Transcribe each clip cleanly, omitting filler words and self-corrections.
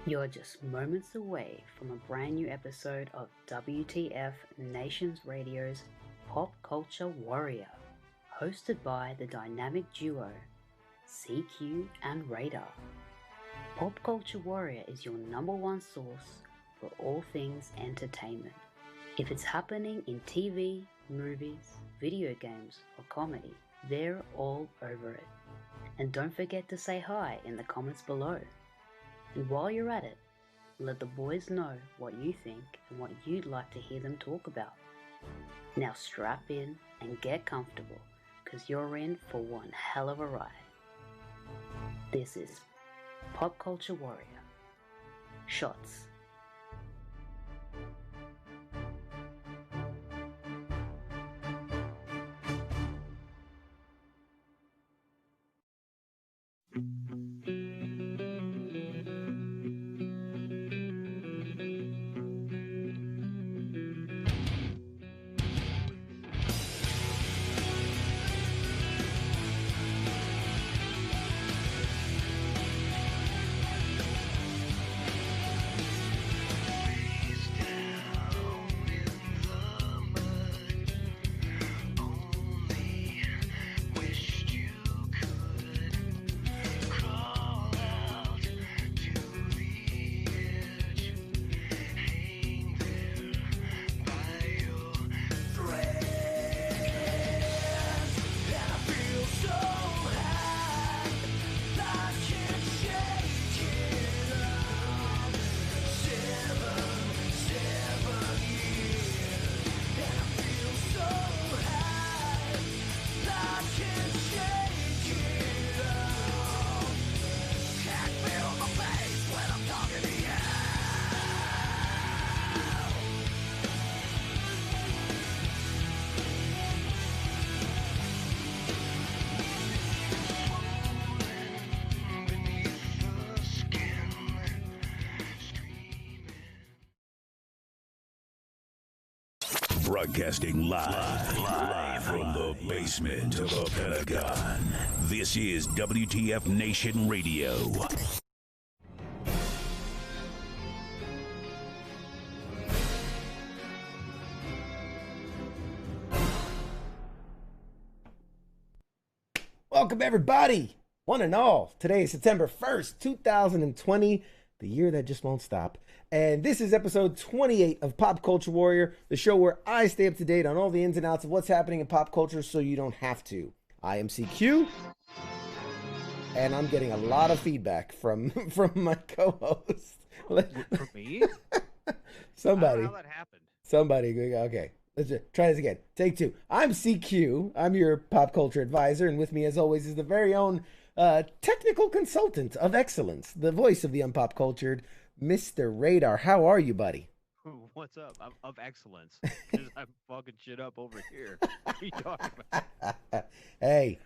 You're just moments away from a brand new episode of WTF Nations Radio's Pop Culture Warrior, hosted by the dynamic duo CQ and Radar. Pop Culture Warrior is your #1 source for all things entertainment. If it's happening in TV, movies, video games, or comedy, they're all over it. And don't forget to say hi in the comments below. And while you're at it, let the boys know what you think and what you'd like to hear them talk about. Now strap in and get comfortable, because you're in for one hell of a ride. This is Pop Culture Warrior. Shots. Broadcasting live from the basement of the Pentagon. This is WTF Nation Radio. Welcome, everybody, one and all. Today is September 1st, 2020, the year that just won't stop. And this is episode 28 of Pop Culture Warrior, the show where I stay up to date on all the ins and outs of what's happening in pop culture so you don't have to. I am CQ, and I'm getting a lot of feedback from my co-host. For me? Somebody. I don't know how that happened. Somebody. Okay. Let's just try this again. Take two. I'm CQ. I'm your pop culture advisor, and with me, as always, is the very own technical consultant of excellence, the voice of the unpop cultured, Mr. Radar. How are you, buddy? What's up? I'm of excellence because I'm fucking shit up over here. What are you talking about? Hey,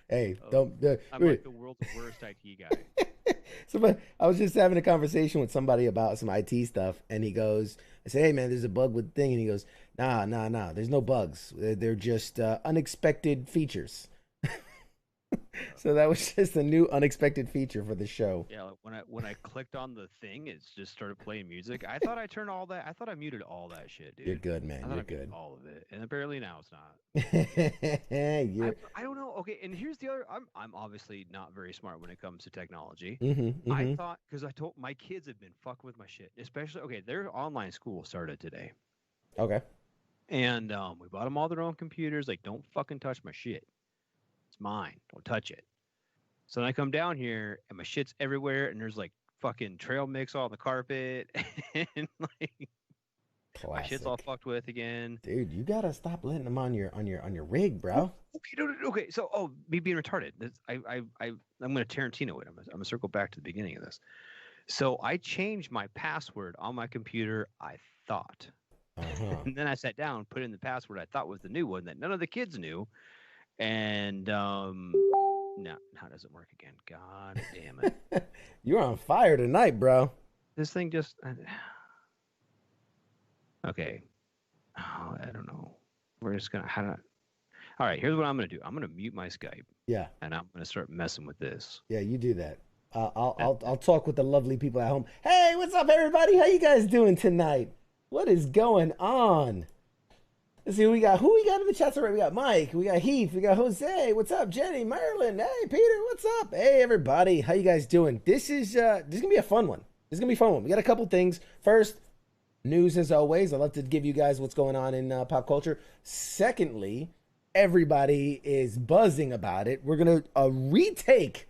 don't. I'm like the world's worst IT guy. Somebody, I was just having a conversation with somebody about some IT stuff, and he goes, I said, hey, man, there's a bug with the thing. And he goes, nah, there's no bugs. They're just unexpected features. So that was just a new unexpected feature for the show. Yeah, when I clicked on the thing, it just started playing music. I thought I turned all that. I thought I muted all that shit, dude. You're good, man. I thought You're I muted good. all of it, and apparently now it's not. I don't know. Okay, and here's the other. I'm obviously not very smart when it comes to technology. I thought, because I told my kids have been fucking with my shit, especially their online school started today. Okay. And we bought them all their own computers. Like, don't fucking touch my shit. It's mine. Don't touch it. So then I come down here and my shit's everywhere, and there's like fucking trail mix all on the carpet, and like my shit's all fucked with again. Dude, you gotta stop letting them on your rig, bro. Okay. So, me being retarded. I'm gonna Tarantino it. I'm gonna circle back to the beginning of this. So I changed my password on my computer. I thought, and then I sat down, put in the password I thought was the new one that none of the kids knew, and no, how does it work again? God damn it. You're on fire tonight, bro. This thing just... Okay. Oh, I don't know. We're just going to... All right, here's what I'm going to do. I'm going to mute my Skype. Yeah. And I'm going to start messing with this. Yeah, you do that. I'll talk with the lovely people at home. Hey, what's up, everybody? How you guys doing tonight? What is going on? Let's see who we got in the chat already. We got Mike, we got Heath, we got Jose. What's up, Jenny, Marilyn? Hey, Peter, what's up? Hey, everybody, how you guys doing? This is gonna be a fun one. We got a couple things. First, news as always. I love to give you guys what's going on in pop culture. Secondly, everybody is buzzing about it. We're gonna retake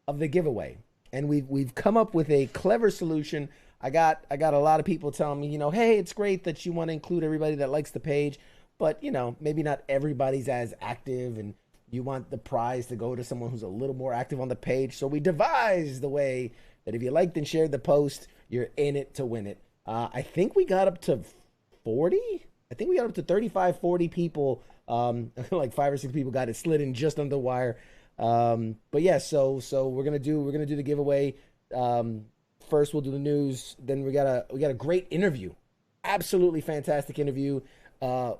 of the giveaway, and we've come up with a clever solution. I got a lot of people telling me, hey, it's great that you want to include everybody that likes the page. But, maybe not everybody's as active, and you want the prize to go to someone who's a little more active on the page. So we devised the way that if you liked and shared the post, you're in it to win it. I think we got up to 40. I think we got up to 35, 40 people. Like 5 or 6 people got it slid in just under the wire. But yeah, so we're gonna do the giveaway. First, we'll do the news. Then we got a great interview, absolutely fantastic interview.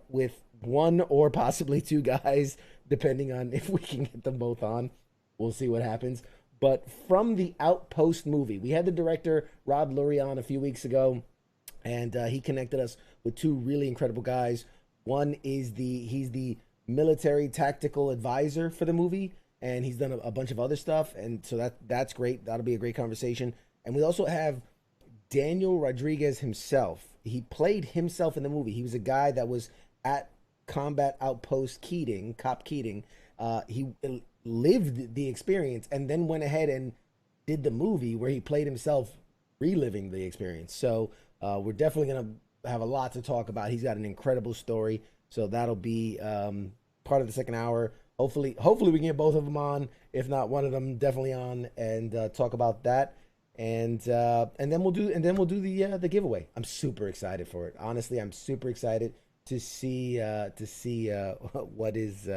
With one or possibly 2 guys, depending on if we can get them both on. We'll see what happens. But from the Outpost movie, we had the director, Rob Lurie, on a few weeks ago, and he connected us with 2 really incredible guys. One is he's the military tactical advisor for the movie, and he's done a bunch of other stuff, and so that's great. That'll be a great conversation. And we also have Daniel Rodriguez himself. He played himself in the movie. He was a guy that was at Combat Outpost Cop Keating. He lived the experience and then went ahead and did the movie where he played himself reliving the experience. So we're definitely going to have a lot to talk about. He's got an incredible story. So that'll be part of the second hour. Hopefully we can get both of them on. If not, one of them definitely on, and talk about that. And then we'll do the giveaway. I'm super excited for it. Honestly, I'm super excited to see what is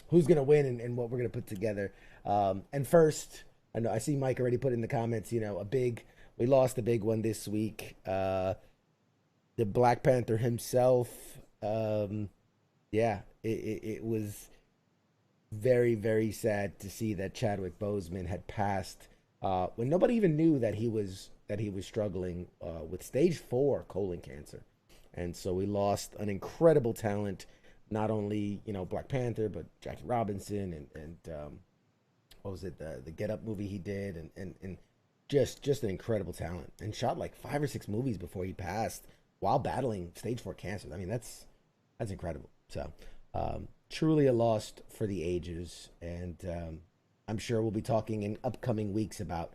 who's gonna win and what we're gonna put together. And first, I know I see Mike already put in the comments. We lost a big one this week. The Black Panther himself, Yeah, it was very, very sad to see that Chadwick Boseman had passed when nobody even knew that he was struggling with stage 4 colon cancer, and so we lost an incredible talent. Not only Black Panther, but Jackie Robinson and what was it, the Get Up movie he did, and just an incredible talent, and shot like 5 or 6 movies before he passed while battling stage 4 cancer. I mean, that's incredible. So truly a loss for the ages, and I'm sure we'll be talking in upcoming weeks about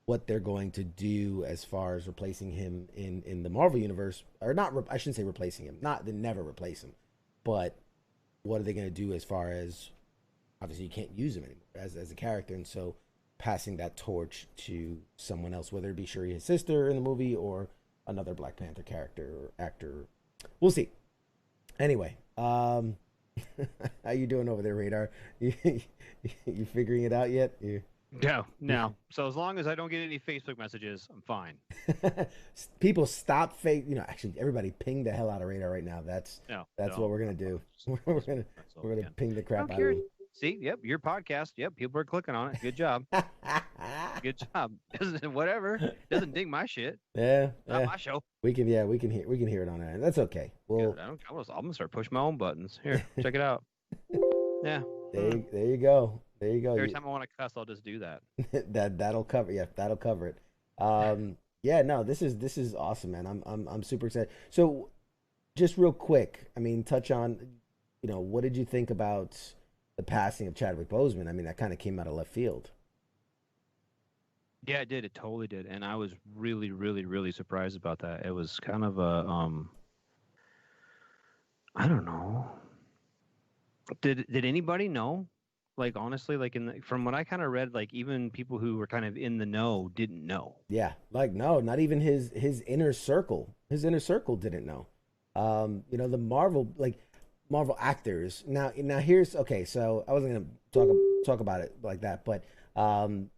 what they're going to do as far as replacing him in the Marvel universe, or not. I shouldn't say replacing him. Not they never replace him, but what are they going to do as far as, obviously you can't use him anymore as a character, and so passing that torch to someone else, whether it be Shuri, his sister in the movie, or another Black Panther character or actor. We'll see. Anyway, how you doing over there, Radar? You figuring it out yet? No. So as long as I don't get any Facebook messages, I'm fine. People stop actually everybody ping the hell out of Radar right now. That's what we're gonna do. We're gonna ping the crap out of him. See, yep, your podcast. Yep, people are clicking on it. Good job. Good job. Whatever. Doesn't ding my shit. Yeah. Not my show. We can hear it on it. That's okay. Well, I'm gonna start pushing my own buttons. Here, check it out. Yeah. There you go. Every time I want to cuss, I'll just do that. that'll cover. Yeah, that'll cover it. Yeah. No, this is awesome, man. I'm super excited. So, just real quick, I mean, touch on, what did you think about the passing of Chadwick Boseman? I mean, that kind of came out of left field. Yeah, it did. It totally did, and I was really, really, really surprised about that. It was kind of a I don't know. Did anybody know? Like, honestly, like from what I kind of read, like even people who were kind of in the know didn't know. Yeah, like no, not even his inner circle. His inner circle didn't know. The Marvel actors. Now here's okay. So I wasn't gonna talk about it like that, but I'm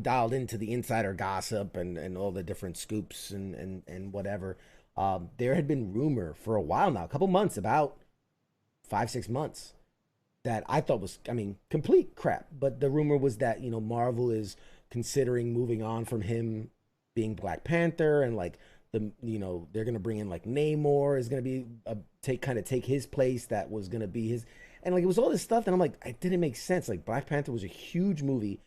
dialed into the insider gossip and all the different scoops and whatever. There had been rumor for a while now, a couple months, about 5-6 months, that I thought was, complete crap. But the rumor was that, Marvel is considering moving on from him being Black Panther, and like they're going to bring in like Namor is going to be take his place. That was going to be his. And like, it was all this stuff. And I'm like, it didn't make sense. Like, Black Panther was a huge movie.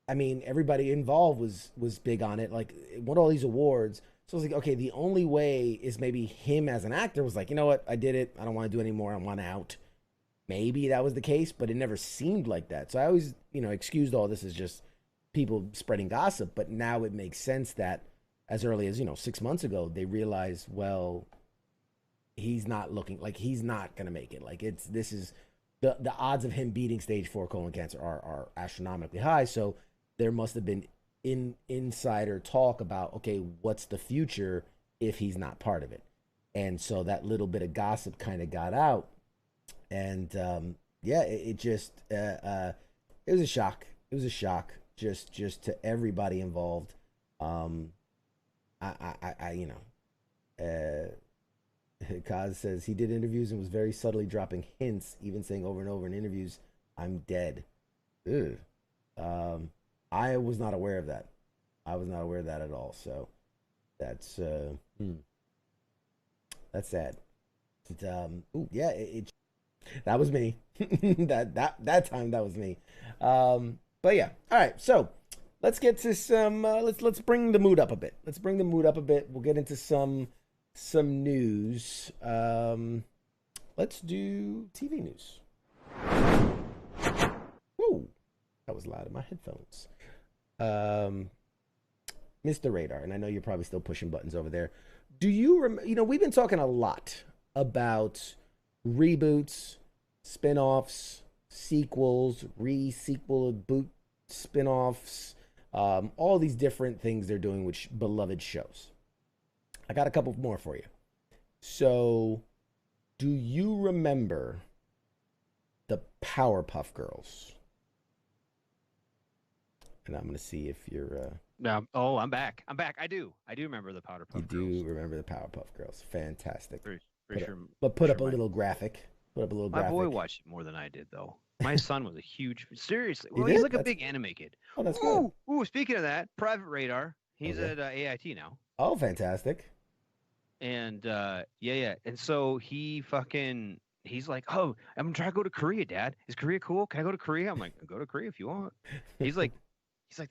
I mean, everybody involved was big on it. Like, it won all these awards. So I was like, okay, the only way is maybe him as an actor was like, you know what? I did it. I don't want to do it anymore. I want out. Maybe that was the case, but it never seemed like that. So I always, excused all this as just people spreading gossip. But now it makes sense that as early as, 6 months ago, they realized, well, he's not looking like he's not going to make it. Like, this is the odds of him beating stage 4 colon cancer are astronomically high. So there must have been insider talk about, okay, what's the future if he's not part of it? And so that little bit of gossip kind of got out, and it just it was a shock. It was a shock just to everybody involved. Kaz says he did interviews and was very subtly dropping hints, even saying over and over in interviews, "I'm dead." Ugh. I was not aware of that. I was not aware of that at all. So that's sad. That was me. that time that was me. But yeah. All right. So let's get to some. Let's bring the mood up a bit. We'll get into some news. Let's do TV news. Whoa, that was loud in my headphones. Mr. Radar, and I know you're probably still pushing buttons over there. Do you we've been talking a lot about reboots, spin-offs, sequels, re-sequel, boot spin-offs, all these different things they're doing with beloved shows. I got a couple more for you. So, do you remember the Powerpuff Girls? And I'm going to see if you're... I'm back. I do remember the Powerpuff Girls. You do remember the Powerpuff Girls. Fantastic. Pretty sure. But put up a little graphic. Put up a little My graphic. boy watched it more than I did, though. My son was a huge. Seriously, He well, he's did? like a big anime kid. Oh, that's good. Ooh. Speaking of that, Private Radar. He's Okay. at AIT now. Oh, fantastic. And yeah. And so he's like, oh, I'm gonna try to go to Korea, Dad. Is Korea cool? Can I go to Korea? I'm like, go to Korea if you want. He's like,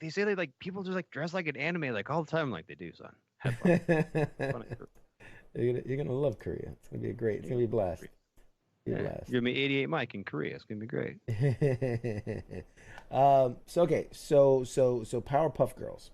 they say they like people just like dress like an anime like all the time. I'm like, they do, son. Have fun. You're gonna love Korea. It's gonna be It's gonna be a blast. You're gonna be 88 Mike in Korea. It's gonna be great. So Powerpuff Girls.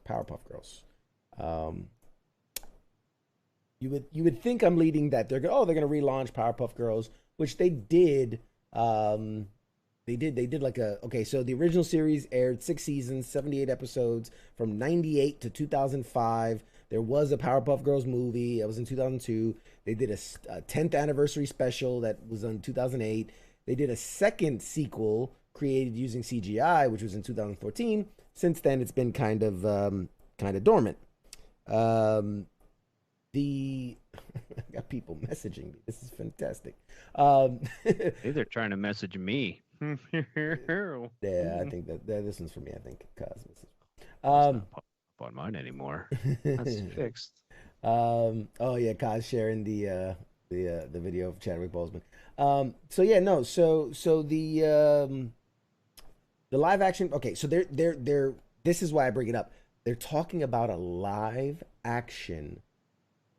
You would think I'm leading that they're gonna relaunch Powerpuff Girls, which they did. They did like so the original series aired 6 seasons, 78 episodes from 98 to 2005. There was a Powerpuff Girls movie. That was in 2002. They did a 10th anniversary special that was in 2008. They did a second sequel created using CGI, which was in 2014. Since then, it's been kind of dormant. I got people messaging me. This is fantastic. Maybe they're trying to message me. Yeah, I think that this one's for me. I think Cosmos. Not on mine anymore. That's fixed. Oh yeah, Kaz sharing the video of Chadwick Boseman. So the live action. Okay, so they're this is why I bring it up. They're talking about a live action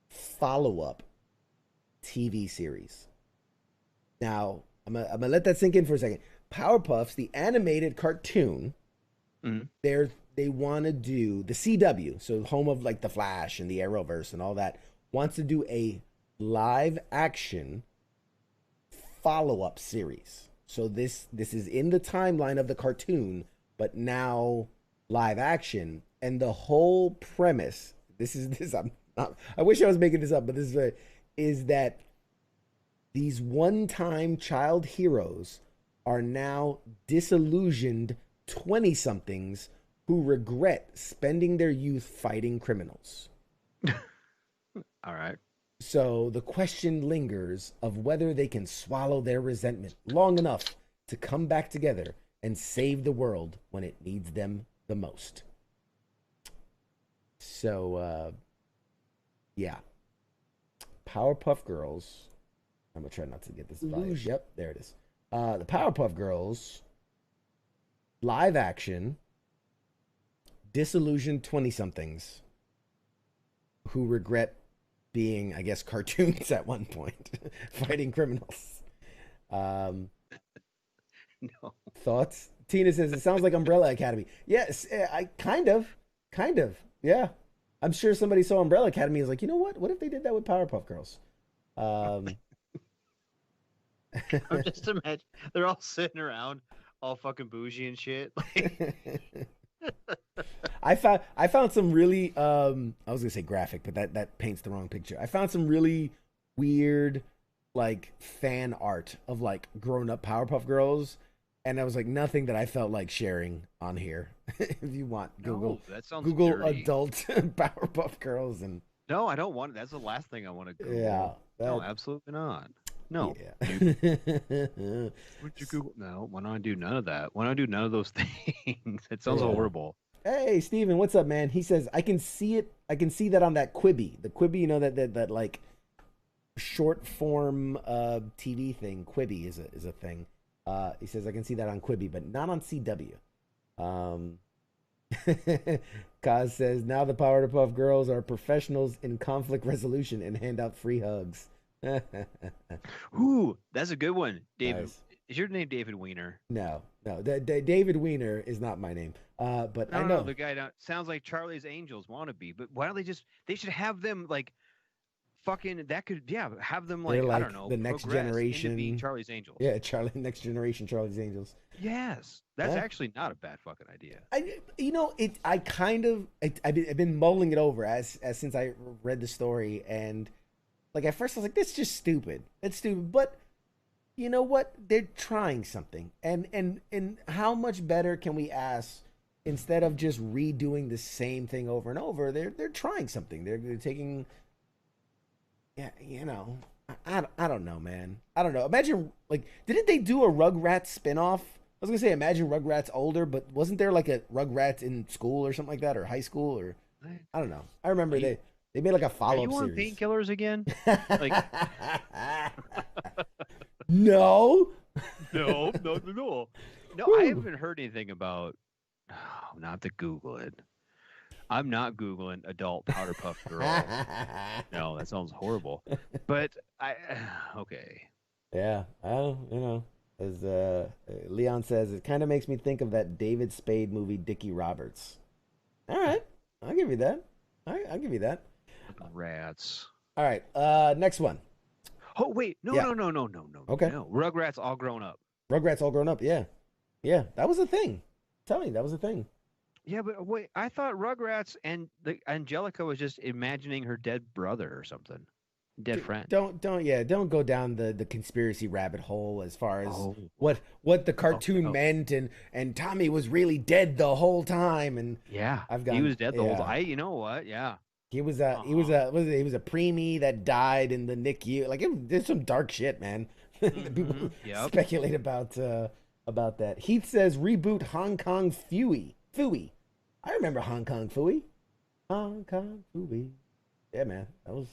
follow-up TV series. Now, I'm gonna let that sink in for a second. Powerpuffs, the animated cartoon, they want to do the CW, so home of like the Flash and the Arrowverse and all that, wants to do a live action follow-up series. So this is in the timeline of the cartoon, but now live action, and the whole premise. I wish I was making this up, but this is that these one-time child heroes are now disillusioned 20-somethings who regret spending their youth fighting criminals. All right. So the question lingers of whether they can swallow their resentment long enough to come back together and save the world when it needs them the most. So, yeah. Powerpuff Girls. I'm going to try not to get this volume. Yep, there it is. The Powerpuff Girls live action disillusioned 20-somethings who regret being, I guess, cartoons at one point, fighting criminals. No. Thoughts? Tina says, it sounds like Umbrella Academy. Yes, I kind of. Yeah. I'm sure somebody saw Umbrella Academy and was like, you know what? What if they did that with Powerpuff Girls? I'm just imagining they're all sitting around, all fucking bougie and shit. I found some really I was gonna say graphic, but that paints the wrong picture. I found some really weird like fan art of like grown up Powerpuff Girls, and I was like nothing that I felt like sharing on here. If you want, Google dirty. adult Powerpuff Girls and no, I don't want it. That's the last thing I want to Google. Yeah, no, absolutely not. No. Yeah. Would you Google? No, why don't I do none of that? Why don't I do none of those things? It sounds horrible. Hey, Steven, what's up, man? He says, I can see it. I can see that on that Quibi. The Quibi, you know, that like short form TV thing. Quibi is a thing. He says, I can see that on Quibi, but not on CW. Kaz says, now the Powerpuff Girls are professionals in conflict resolution and hand out free hugs. Ooh, that's a good one, David. Nice. Is your name David Weiner? No. David Weiner is not my name. But I know the guy sounds like Charlie's Angels wannabe. But why don't they should have them like fucking that could have them like I don't know the next generation into being Charlie's Angels. Yeah, next generation Charlie's Angels. Yes, that's actually not a bad fucking idea. I've been mulling it over as since I read the story, and like at first I was like, this is just stupid. It's stupid, but you know what? They're trying something, and how much better can we ask? Instead of just redoing the same thing over and over, they're trying something. They're taking, I don't know, man. I don't know. Imagine, like, didn't they do a Rugrats spinoff? I was gonna say imagine Rugrats older, but wasn't there like a Rugrats in school or something like that, or high school, or I don't know. I remember they made like a Are follow-up you on series. painkillers again? Like, No. no, no, no, no. No, I haven't heard anything about. Oh, not to Google it. I'm not Googling adult powder puff girl. No, that sounds horrible. But okay. Yeah, as Leon says, it kind of makes me think of that David Spade movie, Dickie Roberts. All right, I'll give you that. All right, I'll give you that. Rats. All right, next one. Oh wait, no. Okay. No, Rugrats all grown up. Rugrats all grown up. Yeah, that was a thing. Tell me, that was a thing. Yeah, but wait, I thought Rugrats and the Angelica was just imagining her dead brother or something, dead friend. Don't don't go down the conspiracy rabbit hole as far as what the cartoon meant and Tommy was really dead the whole time and yeah, he was dead the whole time. You know what? Yeah. He was a preemie that died in the NICU. Like there's some dark shit, man. People speculate about that. Heath says reboot Hong Kong Phooey. I remember Hong Kong Phooey. Hong Kong Phooey. Yeah, man. That was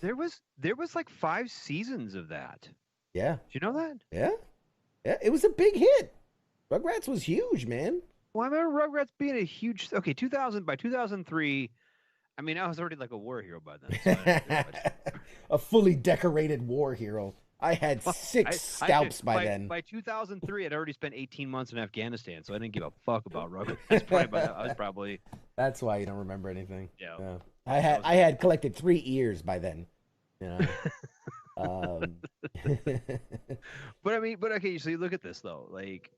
there was like 5 seasons of that. Yeah. Did you know that? Yeah. Yeah. It was a big hit. Rugrats was huge, man. Well, I remember Rugrats being a huge. Okay, 2003. I mean, I was already like a war hero by then. So I didn't do much. A fully decorated war hero. I had 6 scalps by then. By 2003, I'd already spent 18 months in Afghanistan, so I didn't give a fuck about Rugrats. That's why you don't remember anything. Yeah. I had collected 3 ears by then. You know. But okay. So you look at this though. Like,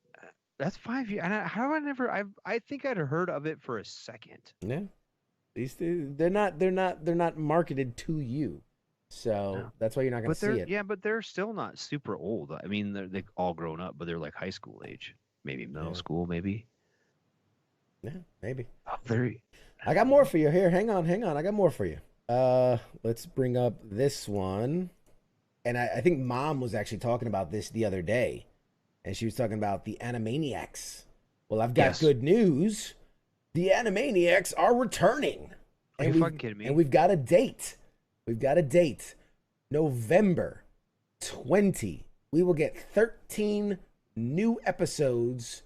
that's 5 years. And I think I'd heard of it for a second. Yeah. They're not marketed to you. So that's why you're not going to see it. Yeah, but they're still not super old. I mean, they're all grown up, but they're like high school age, maybe middle school, maybe. Yeah, maybe. I got more for you here. Hang on. I got more for you. Let's bring up this one. And I think Mom was actually talking about this the other day, and she was talking about the Animaniacs. Well, I've got good news. The Animaniacs are returning. Are you fucking kidding me? And we've got a date. November 20. We will get 13 new episodes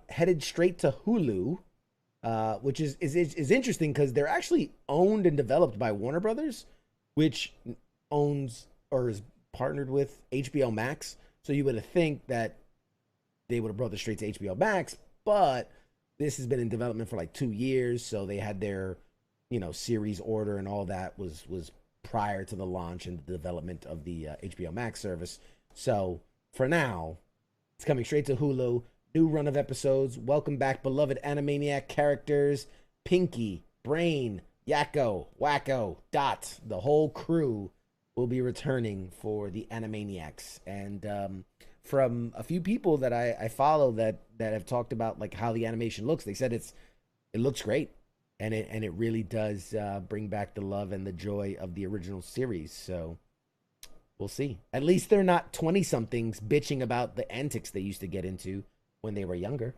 headed straight to Hulu, which is interesting because they're actually owned and developed by Warner Brothers, which owns or is partnered with HBO Max. So you would think that they would have brought this straight to HBO Max, but this has been in development for like 2 years. So they had their, series order and all that was prior to the launch and the development of the HBO Max service. So for now, it's coming straight to Hulu. New run of episodes. Welcome back, beloved Animaniac characters. Pinky, Brain, Yakko, Wacko, Dot. The whole crew will be returning for the Animaniacs. And from a few people that I follow that have talked about like how the animation looks, they said it looks great. And it really does bring back the love and the joy of the original series. So we'll see. At least they're not 20-somethings bitching about the antics they used to get into when they were younger.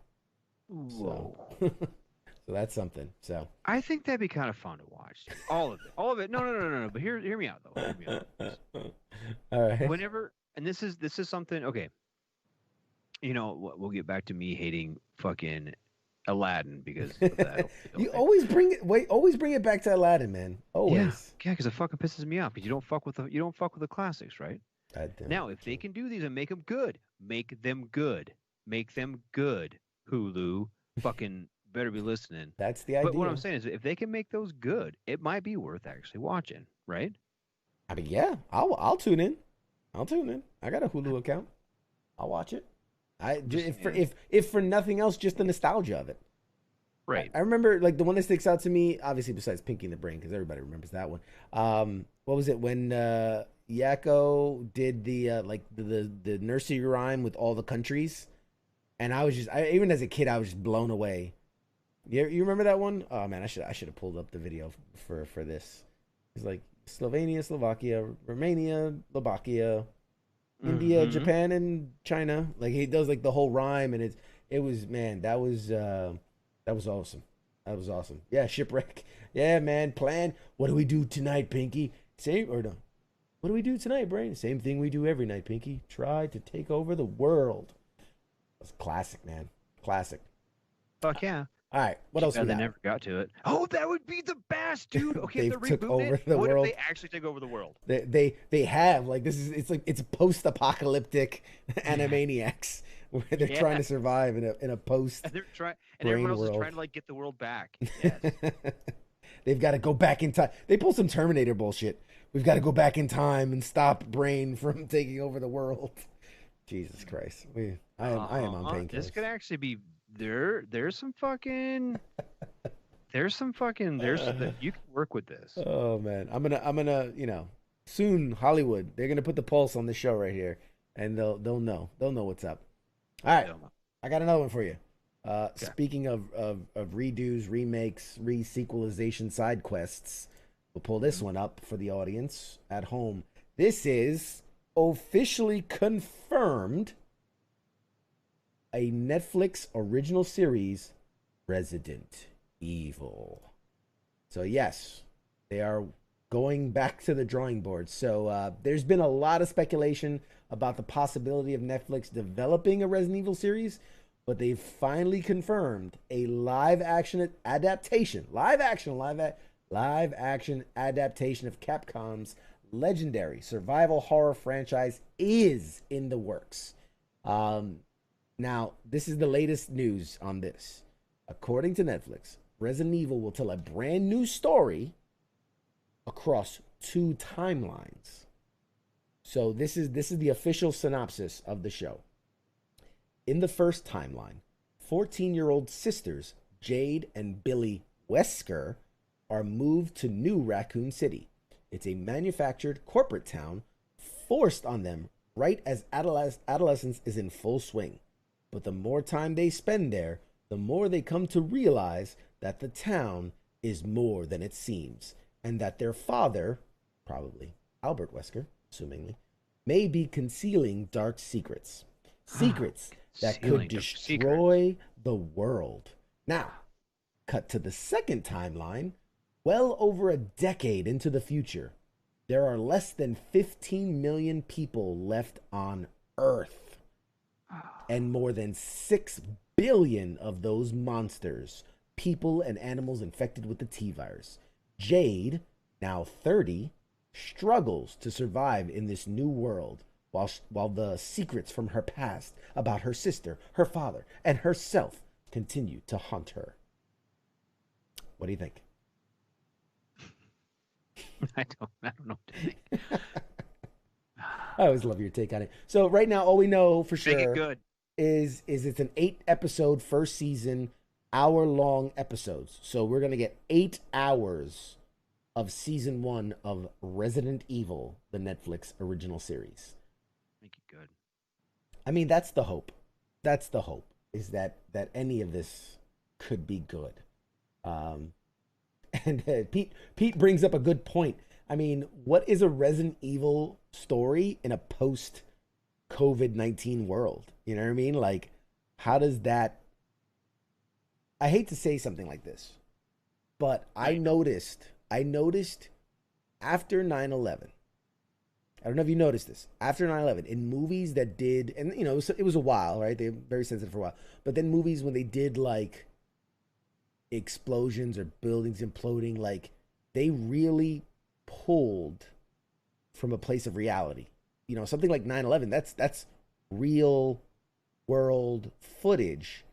Whoa. So that's something. So I think that'd be kind of fun to watch. All of it. No. But hear me out though. Hear me out. All right. Whenever, and this is something. Okay. We'll get back to me hating fucking Aladdin because of that. You always bring it back to Aladdin, man. Always. Yeah, because it fucking pisses me off because you don't fuck with the classics, right? Now, if they can do these and make them good, make them good. Hulu, fucking better be listening. That's the idea. But what I'm saying is, if they can make those good, it might be worth actually watching, right? I mean, yeah, I'll tune in. I got a Hulu account. I'll watch it. If for nothing else, just the nostalgia of it. Right. I remember like the one that sticks out to me, obviously besides Pinky and the Brain, because everybody remembers that one. What was it when Yakko did the nursery rhyme with all the countries, and even as a kid I was just blown away. You remember that one? Oh man, I should have pulled up the video for this. It's like Slovenia, Slovakia, Romania, Slovakia, India, Japan, and China. Like he does like the whole rhyme, and it was man, that was awesome. That was awesome. Yeah, shipwreck. Yeah, man. Plan. What do we do tonight, Pinky? Same or no? What do we do tonight, Brain? Same thing we do every night, Pinky. Try to take over the world. That's classic, man. Classic. Fuck yeah. All right, what else we They got? never got to it. Oh, that would be the best, dude. Okay, if They've they're took over rebooting the it, what world. if they actually take over the world? They have like this is it's post-apocalyptic Animaniacs where they're trying to survive in a post. And they're trying, and everyone else world. is trying to like get the world back. Yes. They've got to go back in time. They pull some Terminator bullshit. We've got to go back in time and stop Brain from taking over the world. Jesus Christ. I am on painkillers. This could actually be there's some fucking you can work with this. Oh man. I'm gonna soon Hollywood, they're gonna put the pulse on the show right here and they'll know what's up. All right. I got another one for you. Okay. Speaking of redos, remakes, re-sequelization side quests, we'll pull this one up for the audience at home. This is officially confirmed a Netflix original series, Resident Evil. So yes, they are going back to the drawing board. So there's been a lot of speculation about the possibility of Netflix developing a Resident Evil series, but they've finally confirmed a live action adaptation of Capcom's legendary survival horror franchise is in the works. Now, this is the latest news on this. According to Netflix, Resident Evil will tell a brand new story across 2 timelines. So this is the official synopsis of the show. In the first timeline, 14-year-old sisters Jade and Billy Wesker are moved to New Raccoon City. It's a manufactured corporate town forced on them right as adolescence is in full swing. But the more time they spend there, the more they come to realize that the town is more than it seems, and that their father, probably Albert Wesker, assumingly, may be concealing dark secrets. Secrets that could destroy the world. Now, cut to the second timeline. Well over a decade into the future, there are less than 15 million people left on Earth. And more than 6 billion of those monsters, people and animals infected with the T-virus. Jade, now 30, struggles to survive in this new world while the secrets from her past about her sister, her father, and herself continue to haunt her. What do you think? I don't know what to think. I always love your take on it. So right now, all we know for sure Make it good. is it's an 8-episode first season, hour-long episodes. So we're gonna get 8 hours of season 1 of Resident Evil, the Netflix original series. Make it good. I mean, that's the hope. That's the hope, is that any of this could be good. And Pete brings up a good point. I mean, what is a Resident Evil story in a post-COVID-19 world? You know what I mean? Like, how does that... I hate to say something like this, but I noticed after 9/11, I don't know if you noticed this, after 9/11, in movies that did, and you know, it was a while, right? They were very sensitive for a while. But then movies when they did like explosions or buildings imploding, like they really pulled from a place of reality. You know, something like 9/11, that's real world footage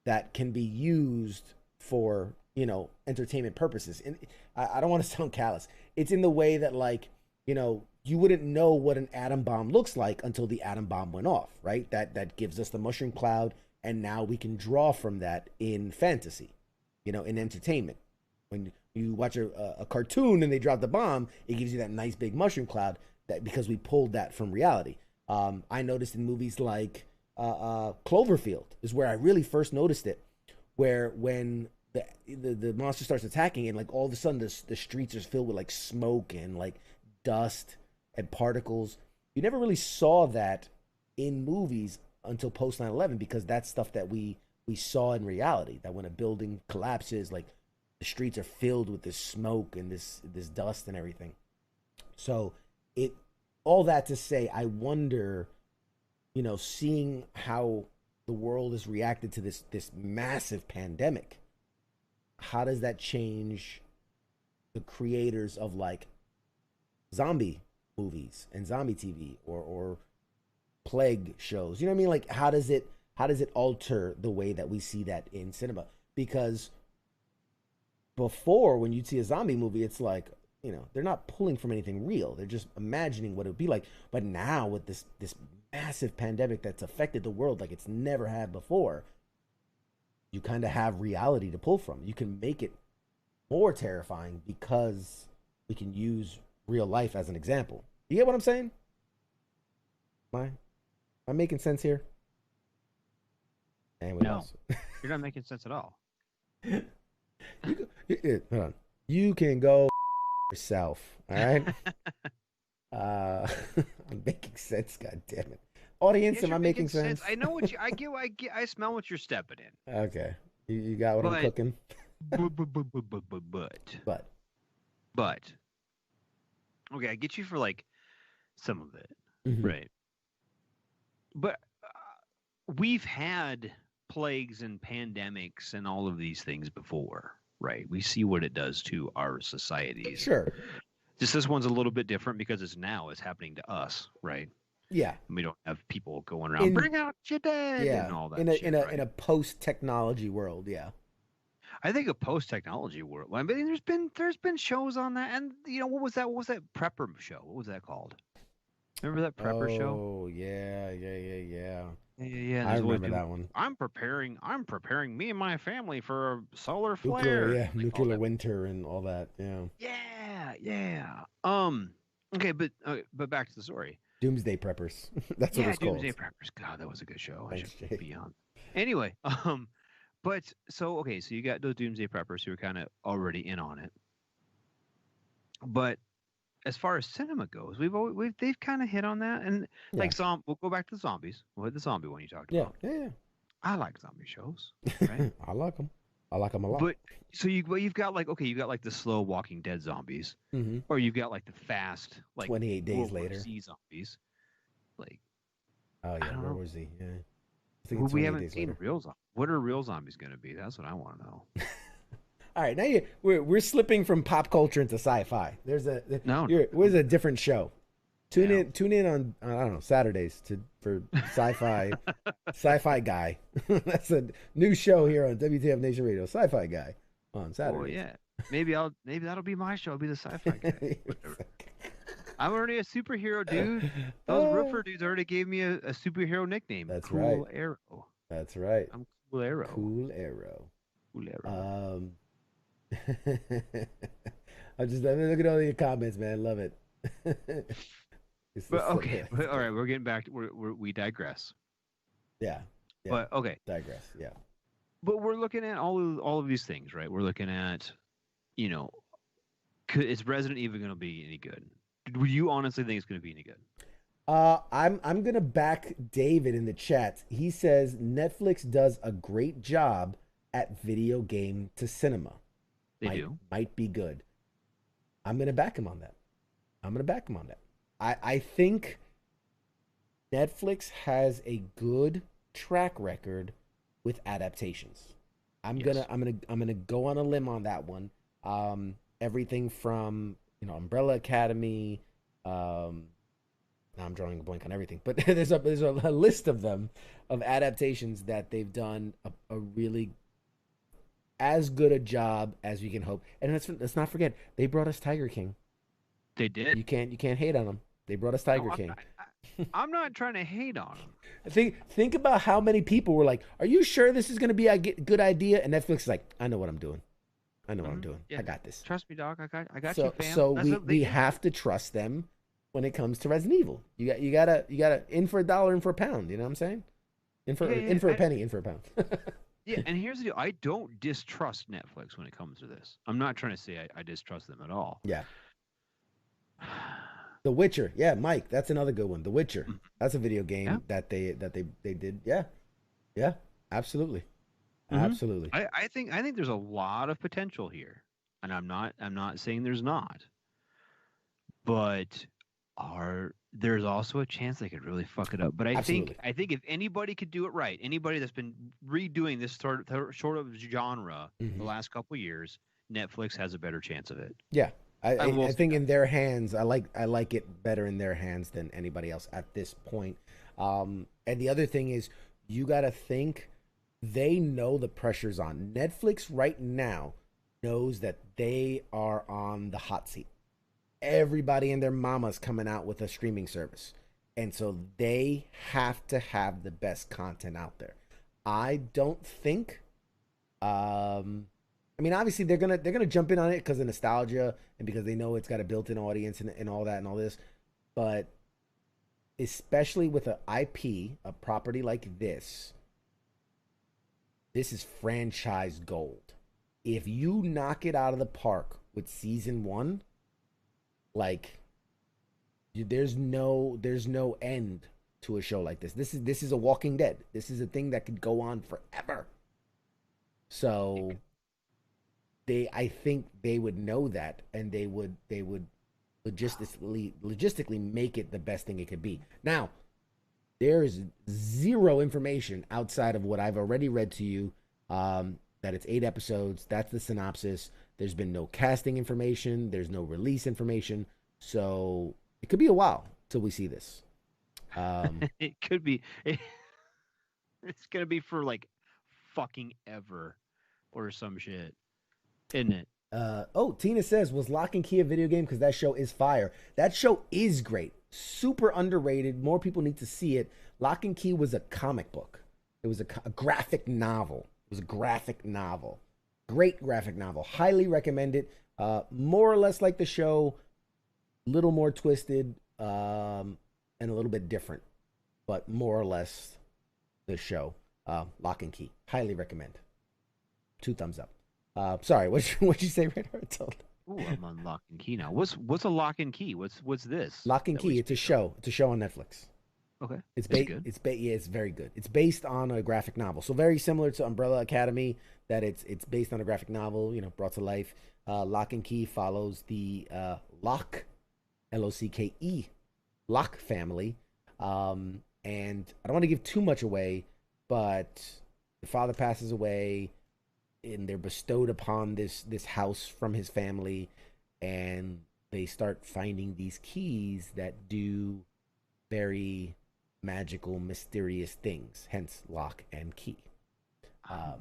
that can be used for, you know, entertainment purposes. And I don't want to sound callous. It's in the way that, like, you know, you wouldn't know what an atom bomb looks like until the atom bomb went off, right? That gives us the mushroom cloud, and now we can draw from that in fantasy, you know, in entertainment. When you watch a cartoon and they drop the bomb, it gives you that nice big mushroom cloud, that because we pulled that from reality. I noticed in movies like Cloverfield is where I really first noticed it, where when the monster starts attacking, and like all of a sudden the streets are filled with like smoke and like dust and particles. You never really saw that in movies until post 9/11, because that's stuff that we saw in reality. That when a building collapses, like the streets are filled with this smoke and this dust and everything. So all that to say, I wonder, seeing how the world has reacted to this massive pandemic, how does that change the creators of like zombie movies and zombie TV or plague shows? You know what I mean? Like how does it alter the way that we see that in cinema? Because before, when you'd see a zombie movie, it's like, they're not pulling from anything real. They're just imagining what it would be like. But now with this massive pandemic that's affected the world like it's never had before, you kind of have reality to pull from. You can make it more terrifying because we can use real life as an example. You get what I'm saying? Am I making sense here? Anyone else? You're not making sense at all. Hold on. You can go yourself, all right? I'm making sense, god damn it. Audience, am I making sense? I know what I smell what you're stepping in. Okay. You got what I'm cooking? But okay, I get you for like some of it. Mm-hmm. Right. But we've had plagues and pandemics and all of these things before, right? We see what it does to our societies. Sure. Just this one's a little bit different because it's happening to us, right? Yeah. And we don't have people going around, bring out your dead, and all that in a post-technology world, yeah. I think a post-technology world. I mean, there's been shows on that, and what was that? What was that prepper show? What was that called? Remember that prepper show? Oh yeah. Yeah. I remember that one. I'm preparing me and my family for a solar flare. Nuclear winter and all that. Yeah. Okay, but back to the story. Doomsday Preppers. That's what it's called. Doomsday Preppers. God, that was a good show. Thanks, I should be on. Anyway, but so you got those Doomsday Preppers who are kind of already in on it. But as far as cinema goes, they've kind of hit on that, and we'll go back to the zombies. We'll hit the zombie one you talked about. Yeah. I like zombie shows. Right? I like them. I like them a lot. But so you've got like the slow Walking Dead zombies, mm-hmm. or you've got like the fast 28 days World later War Z zombies. Like, oh yeah, World War Z. Yeah. We haven't seen real zombies. What are real zombies going to be? That's what I want to know. All right, now we're slipping from pop culture into sci-fi. Where's a different show? Tune in on I don't know, Saturdays for sci-fi sci-fi guy. That's a new show here on WTF Nation Radio. Sci-fi guy on Saturdays. Oh yeah, maybe that'll be my show. I'll be the sci-fi guy. I'm already a superhero, dude. Those Roofer dudes already gave me a superhero nickname. That's cool right. Arrow. That's right. I'm Cool Arrow. Cool Arrow. Cool Arrow. I'm just look at all your comments, man. Love it. But okay, all right. We're getting back to we digress. Yeah. But okay, digress. Yeah. But we're looking at all of these things, right? We're looking at, is Resident Evil going to be any good? Would you honestly think it's going to be any good? I'm gonna back David in the chat. He says Netflix does a great job at video game to cinema. They might be good. I'm gonna back him on that. I think Netflix has a good track record with adaptations. I'm gonna go on a limb on that one. Everything from Umbrella Academy. Now I'm drawing a blank on everything, but there's a list of them, of adaptations that they've done a really as good a job as we can hope. And let's not forget, they brought us Tiger King. They did. You can't hate on them. They brought us Tiger King. I'm not trying to hate on them. Think about how many people were like, "Are you sure this is going to be a good idea?" And Netflix is like, "I know what I'm doing. What I'm doing. Yeah. I got this. Trust me, dog. I got you, fam." So we have to trust them when it comes to Resident Evil. You gotta in for a dollar, in for a pound. You know what I'm saying? In for a penny, in for a pound. Yeah, and here's the deal. I don't distrust Netflix when it comes to this. I'm not trying to say I distrust them at all. Yeah. The Witcher. Yeah, Mike, that's another good one. The Witcher. That's a video game that they did. Yeah. Yeah. Absolutely. Absolutely. I think there's a lot of potential here. And I'm not saying there's not. But there's also a chance they could really fuck it up. But I think if anybody could do it right, anybody that's been redoing this sort of genre the last couple of years, Netflix has a better chance of it. Yeah. I think in their hands, I like it better in their hands than anybody else at this point. And the other thing is, you got to think they know the pressure's on. Netflix right now knows that they are on the hot seat. Everybody and their mama's coming out with a streaming service, and so they have to have the best content out there. I don't think I mean, obviously they're gonna jump in on it because of nostalgia and because they know it's got a built-in audience and all that and all this, but especially with an IP, a property like this is franchise gold. If you knock it out of the park with season 1, like, there's no end to a show like this. This is a Walking Dead. This is a thing that could go on forever. So I think they would know that, and they would logistically make it the best thing it could be. Now, there is zero information outside of what I've already read to you. That it's 8 episodes. That's the synopsis. There's been no casting information. There's no release information. So it could be a while till we see this. It could be. It's going to be for like fucking ever or some shit, isn't it? Tina says, was Lock and Key a video game? Because that show is fire. That show is great. Super underrated. More people need to see it. Lock and Key was a comic book. It was a graphic novel. It was a graphic novel. Great graphic novel. Highly recommend it. More or less like the show. Little more twisted and a little bit different. But more or less the show. Lock and Key. Highly recommend. 2 thumbs up. Sorry, what'd you say, Radar? Ooh, I'm on Lock and Key now. What's a Lock and Key? What's this? Lock and Key. It's a show. It's a show on Netflix. Okay. It's it's very good. It's based on a graphic novel, so very similar to Umbrella Academy. That it's based on a graphic novel, brought to life. Lock and Key follows the Locke, Locke, Locke family, and I don't want to give too much away, but the father passes away, and they're bestowed upon this house from his family, and they start finding these keys that do very magical, mysterious things. Hence, Lock and Key.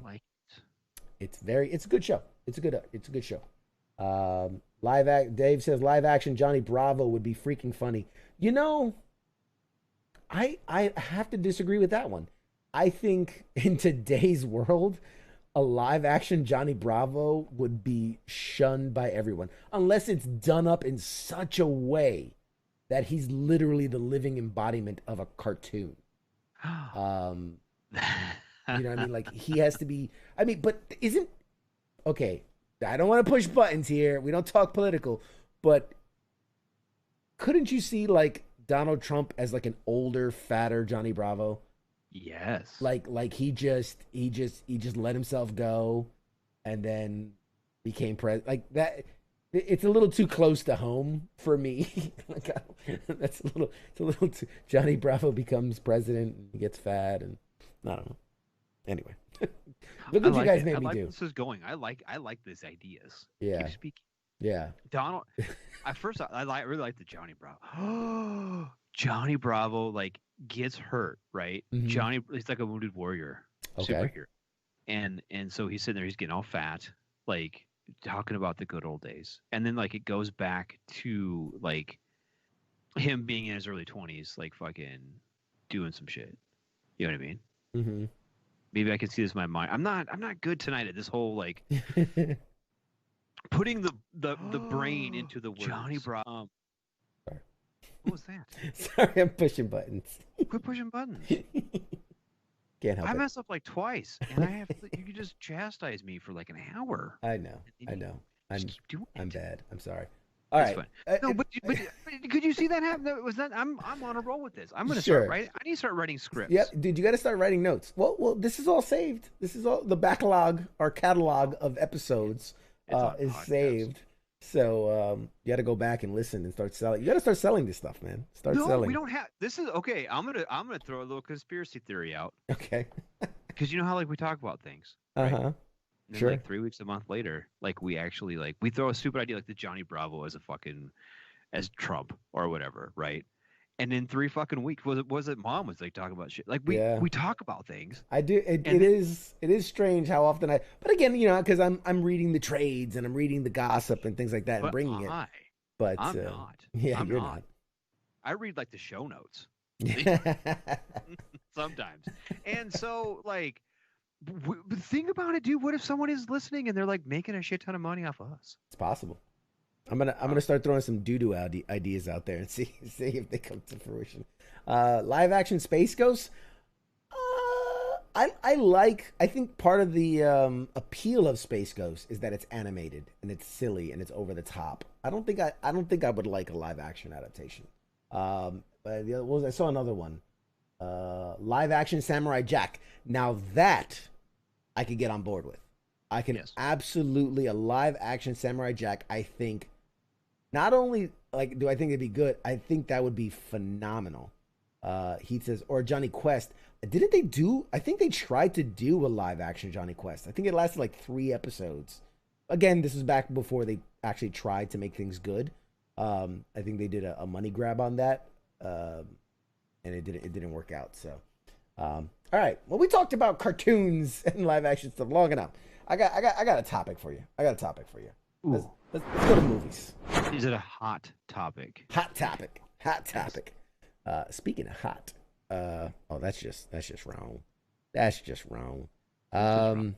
Like it's a good show. It's a good show. Dave says live action Johnny Bravo would be freaking funny. I have to disagree with that one. I think in today's world, a live action Johnny Bravo would be shunned by everyone unless it's done up in such a way that he's literally the living embodiment of a cartoon. You know what I mean? Like, he has to be, but okay, I don't want to push buttons here. We don't talk political, but couldn't you see like Donald Trump as like an older, fatter Johnny Bravo? Yes. Like he just let himself go and then became president. Like that. It's a little too close to home for me. It's a little too. Johnny Bravo becomes president and he gets fat, and I don't know. Anyway, look what you guys made me do. This is going. I like these ideas. Yeah. Keep speaking. Yeah. Donald. At first, I really like the Johnny Bravo. Johnny Bravo like gets hurt, right? Mm-hmm. He's like a wounded warrior, okay. superhero, and so he's sitting there. He's getting all fat, like, talking about the good old days, and then like it goes back to like him being in his early 20s, like fucking doing some shit. You know what I mean? Mm-hmm. Maybe I can see this in my mind. I'm not good tonight at this whole like putting the brain into the words. Johnny Bravo. Sorry. What was that? Sorry, I'm pushing buttons. Quit pushing buttons. Can't help I it. mess up like twice, and I have you can just chastise me for like an hour. I know. I'm Just keep doing I'm it. bad. I'm sorry. All That's right. fine. No, but could you see that happen? Was that I'm on a roll with this. I'm gonna Sure. start writing. I need to start writing scripts. Yep, dude, you got to start writing notes. Well, this is all saved. This is all the backlog, our catalog of episodes is podcast. saved. So you got to go back and listen and start selling. You got to start selling this stuff, man. Start No, selling. we don't have. This is okay. I'm gonna throw a little conspiracy theory out Okay. because you know how like we talk about things. Uh huh. And then, Sure. like 3 weeks, a month later, like we actually like we throw a stupid idea like the Johnny Bravo as Trump or whatever, right? And in 3 fucking weeks, was it mom was like talking about shit? Like we talk about things. I do. It is strange how often but again, because I'm reading the trades and I'm reading the gossip and things like that and bringing it. But I'm not. Yeah, I'm you're not. I read like the show notes not. sometimes, and so like. Think about it, dude. What if someone is listening and they're like making a shit ton of money off us? It's possible. I'm gonna start throwing some doo-doo ideas out there and see if they come to fruition. Live action Space Ghost. I think part of the appeal of Space Ghost is that it's animated and it's silly and it's over the top. I don't think I would like a live action adaptation. But I saw another one. Live action Samurai Jack. Now that I could get on board with. I can absolutely a live action Samurai Jack. I think not only like do I think it'd be good, I think that would be phenomenal. He says, or Johnny Quest. Didn't they do? I think they tried to do a live action Johnny Quest. I think it lasted like 3 episodes. Again, this was back before they actually tried to make things good. I think they did a money grab on that, and it didn't work out. So. All right. Well, we talked about cartoons and live action stuff long enough. I got a topic for you. Let's go to movies. Is it a hot topic? Hot topic. Speaking of hot, that's just wrong. That's just wrong. I'm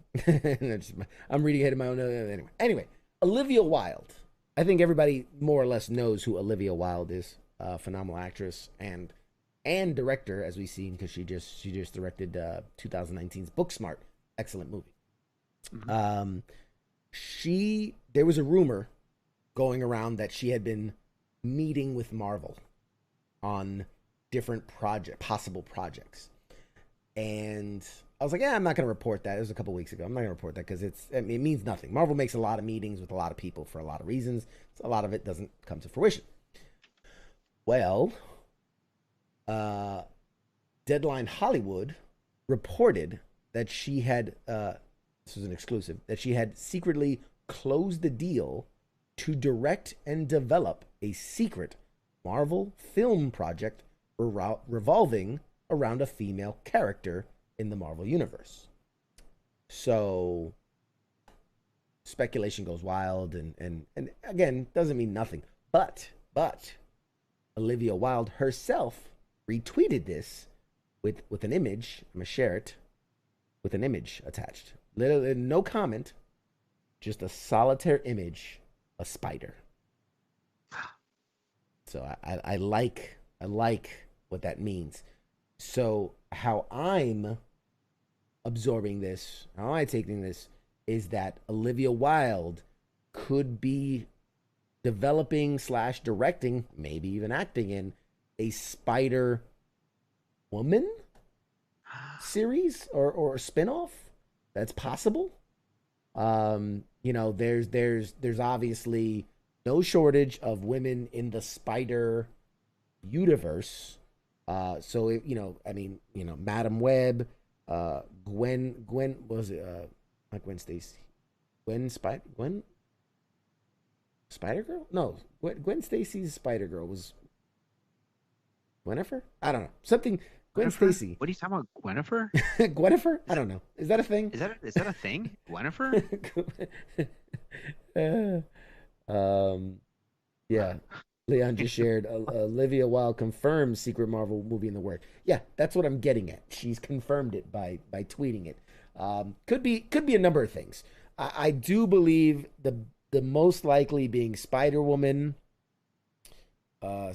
reading ahead of my own. Anyway, Olivia Wilde. I think everybody more or less knows who Olivia Wilde is. Phenomenal actress and director, as we've seen, because she just directed 2019's Booksmart, excellent movie. Mm-hmm. There was a rumor going around that she had been meeting with Marvel on different possible projects, and I was like, I'm not going to report that. It was a couple weeks ago. I'm not going to report that because it means nothing. Marvel makes a lot of meetings with a lot of people for a lot of reasons. So a lot of it doesn't come to fruition. Well. Deadline Hollywood reported that she had, this was an exclusive, that she had secretly closed the deal to direct and develop a secret Marvel film project revolving around a female character in the Marvel Universe. So speculation goes wild and again, doesn't mean nothing. But Olivia Wilde herself retweeted this with an image. I'm gonna share it with an image attached. No comment, just a solitaire image, a spider. So I like what that means. So how I'm absorbing this, how I'm taking this, is that Olivia Wilde could be developing / directing, maybe even acting in a Spider Woman series or spinoff. That's possible. There's obviously no shortage of women in the Spider universe. Madam Web, Gwen was it not Gwen Stacy, Gwen Spider Girl? No, Gwen Stacy's Spider Girl was Gwennifer? I don't know. Something Gwen Stacy. What are you talking about, Gwennifer? Gwennifer? I don't know. Is that a thing? Is that a thing? Gwennifer? Yeah. Leon just shared Olivia Wilde confirms secret Marvel movie in the work. Yeah, that's what I'm getting at. She's confirmed it by tweeting it. Could be a number of things. I do believe the most likely being Spider-Woman. I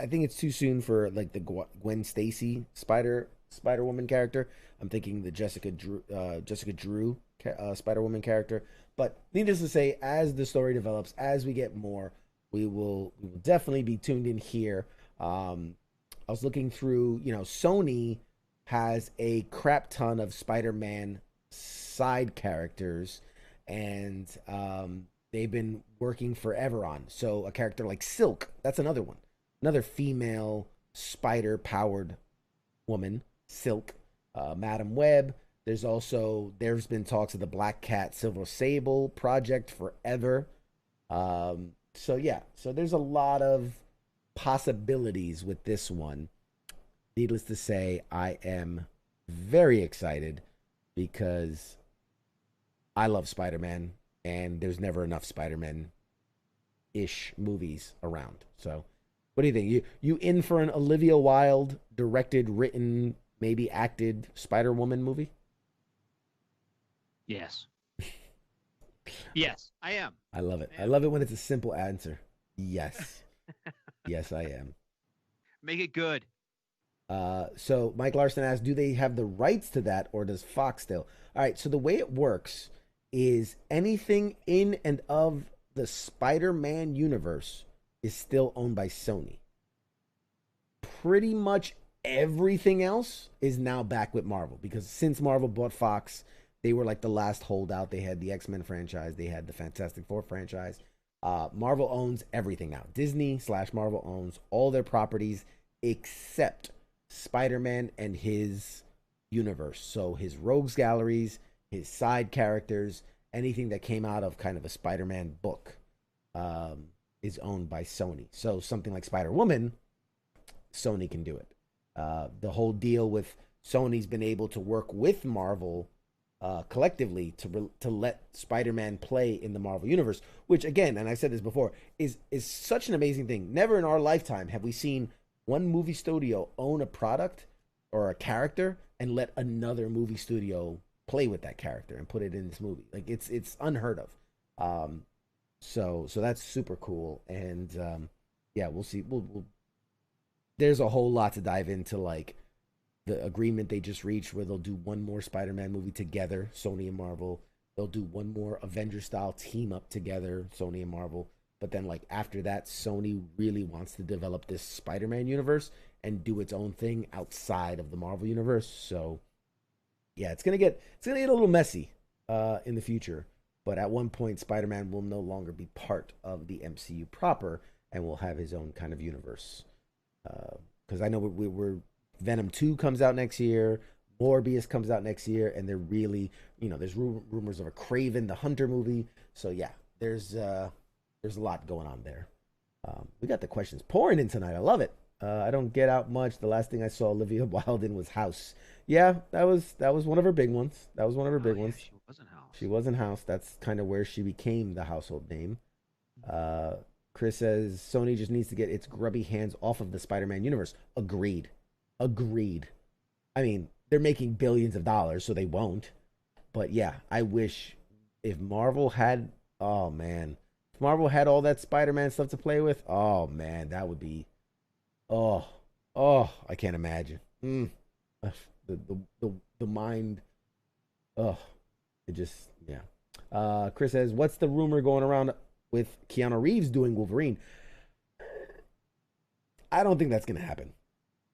think it's too soon for like the Gwen Stacy Spider Spider-Woman character. I'm thinking the Jessica Drew Spider-Woman character. But needless to say, as the story develops, as we get more, we will definitely be tuned in here. I was looking through, Sony has a crap ton of Spider-Man side characters, and they've been working forever on. So a character like Silk, that's another one, another female spider-powered woman, Silk. Madam Web. There's been talks of the Black Cat Silver Sable project forever. So there's a lot of possibilities with this one. Needless to say, I am very excited because I love Spider-Man, and there's never enough Spider-Man-ish movies around. So what do you think? You in for an Olivia Wilde directed, written, maybe acted Spider-Woman movie? Yes. Yes, I am. I love it. I love it when it's a simple answer. Yes. Yes, I am. Make it good. So Mike Larson asks, do they have the rights to that, or does Fox still? All right, so the way it works is anything in and of the Spider-Man universe is still owned by Sony. Pretty much everything else is now back with Marvel, because since Marvel bought Fox, they were like the last holdout. They had the X-Men franchise. They had the Fantastic Four franchise. Marvel owns everything now. Disney/Marvel owns all their properties except Spider-Man and his universe. So his rogues galleries, his side characters, anything that came out of kind of a Spider-Man book is owned by Sony. So something like Spider-Woman, Sony can do it. The whole deal with Sony's been able to work with Marvel collectively to let Spider-Man play in the Marvel universe, which again, and I've said this before, is such an amazing thing. Never in our lifetime have we seen one movie studio own a product or a character and let another movie studio play with that character and put it in this movie. Like it's unheard of. So that's super cool. And yeah, we'll see. We'll there's a whole lot to dive into, like the agreement they just reached where they'll do one more Spider-Man movie together, Sony and Marvel. They'll do one more Avenger-style team-up together, Sony and Marvel. But then, like, after that, Sony really wants to develop this Spider-Man universe and do its own thing outside of the Marvel universe. So, yeah, it's gonna get a little messy in the future. But at one point, Spider-Man will no longer be part of the MCU proper and will have his own kind of universe. Because I know we're Venom 2 comes out next year, Morbius comes out next year, and they're really, there's rumors of a Kraven the Hunter movie. So yeah, there's a lot going on there. We got the questions pouring in tonight. I love it. I don't get out much. The last thing I saw Olivia Wilde in was House. Yeah, that was one of her big ones. That was one of her big ones. She was in House. She was in House. That's kind of where she became the household name. Chris says Sony just needs to get its grubby hands off of the Spider-Man universe. Agreed. I mean, they're making billions of dollars, so they won't. But yeah, I wish if Marvel had, if Marvel had all that Spider-Man stuff to play with, oh man, that would be, I can't imagine. The mind, it just, yeah. Chris says, what's the rumor going around with Keanu Reeves doing Wolverine? I don't think that's gonna happen.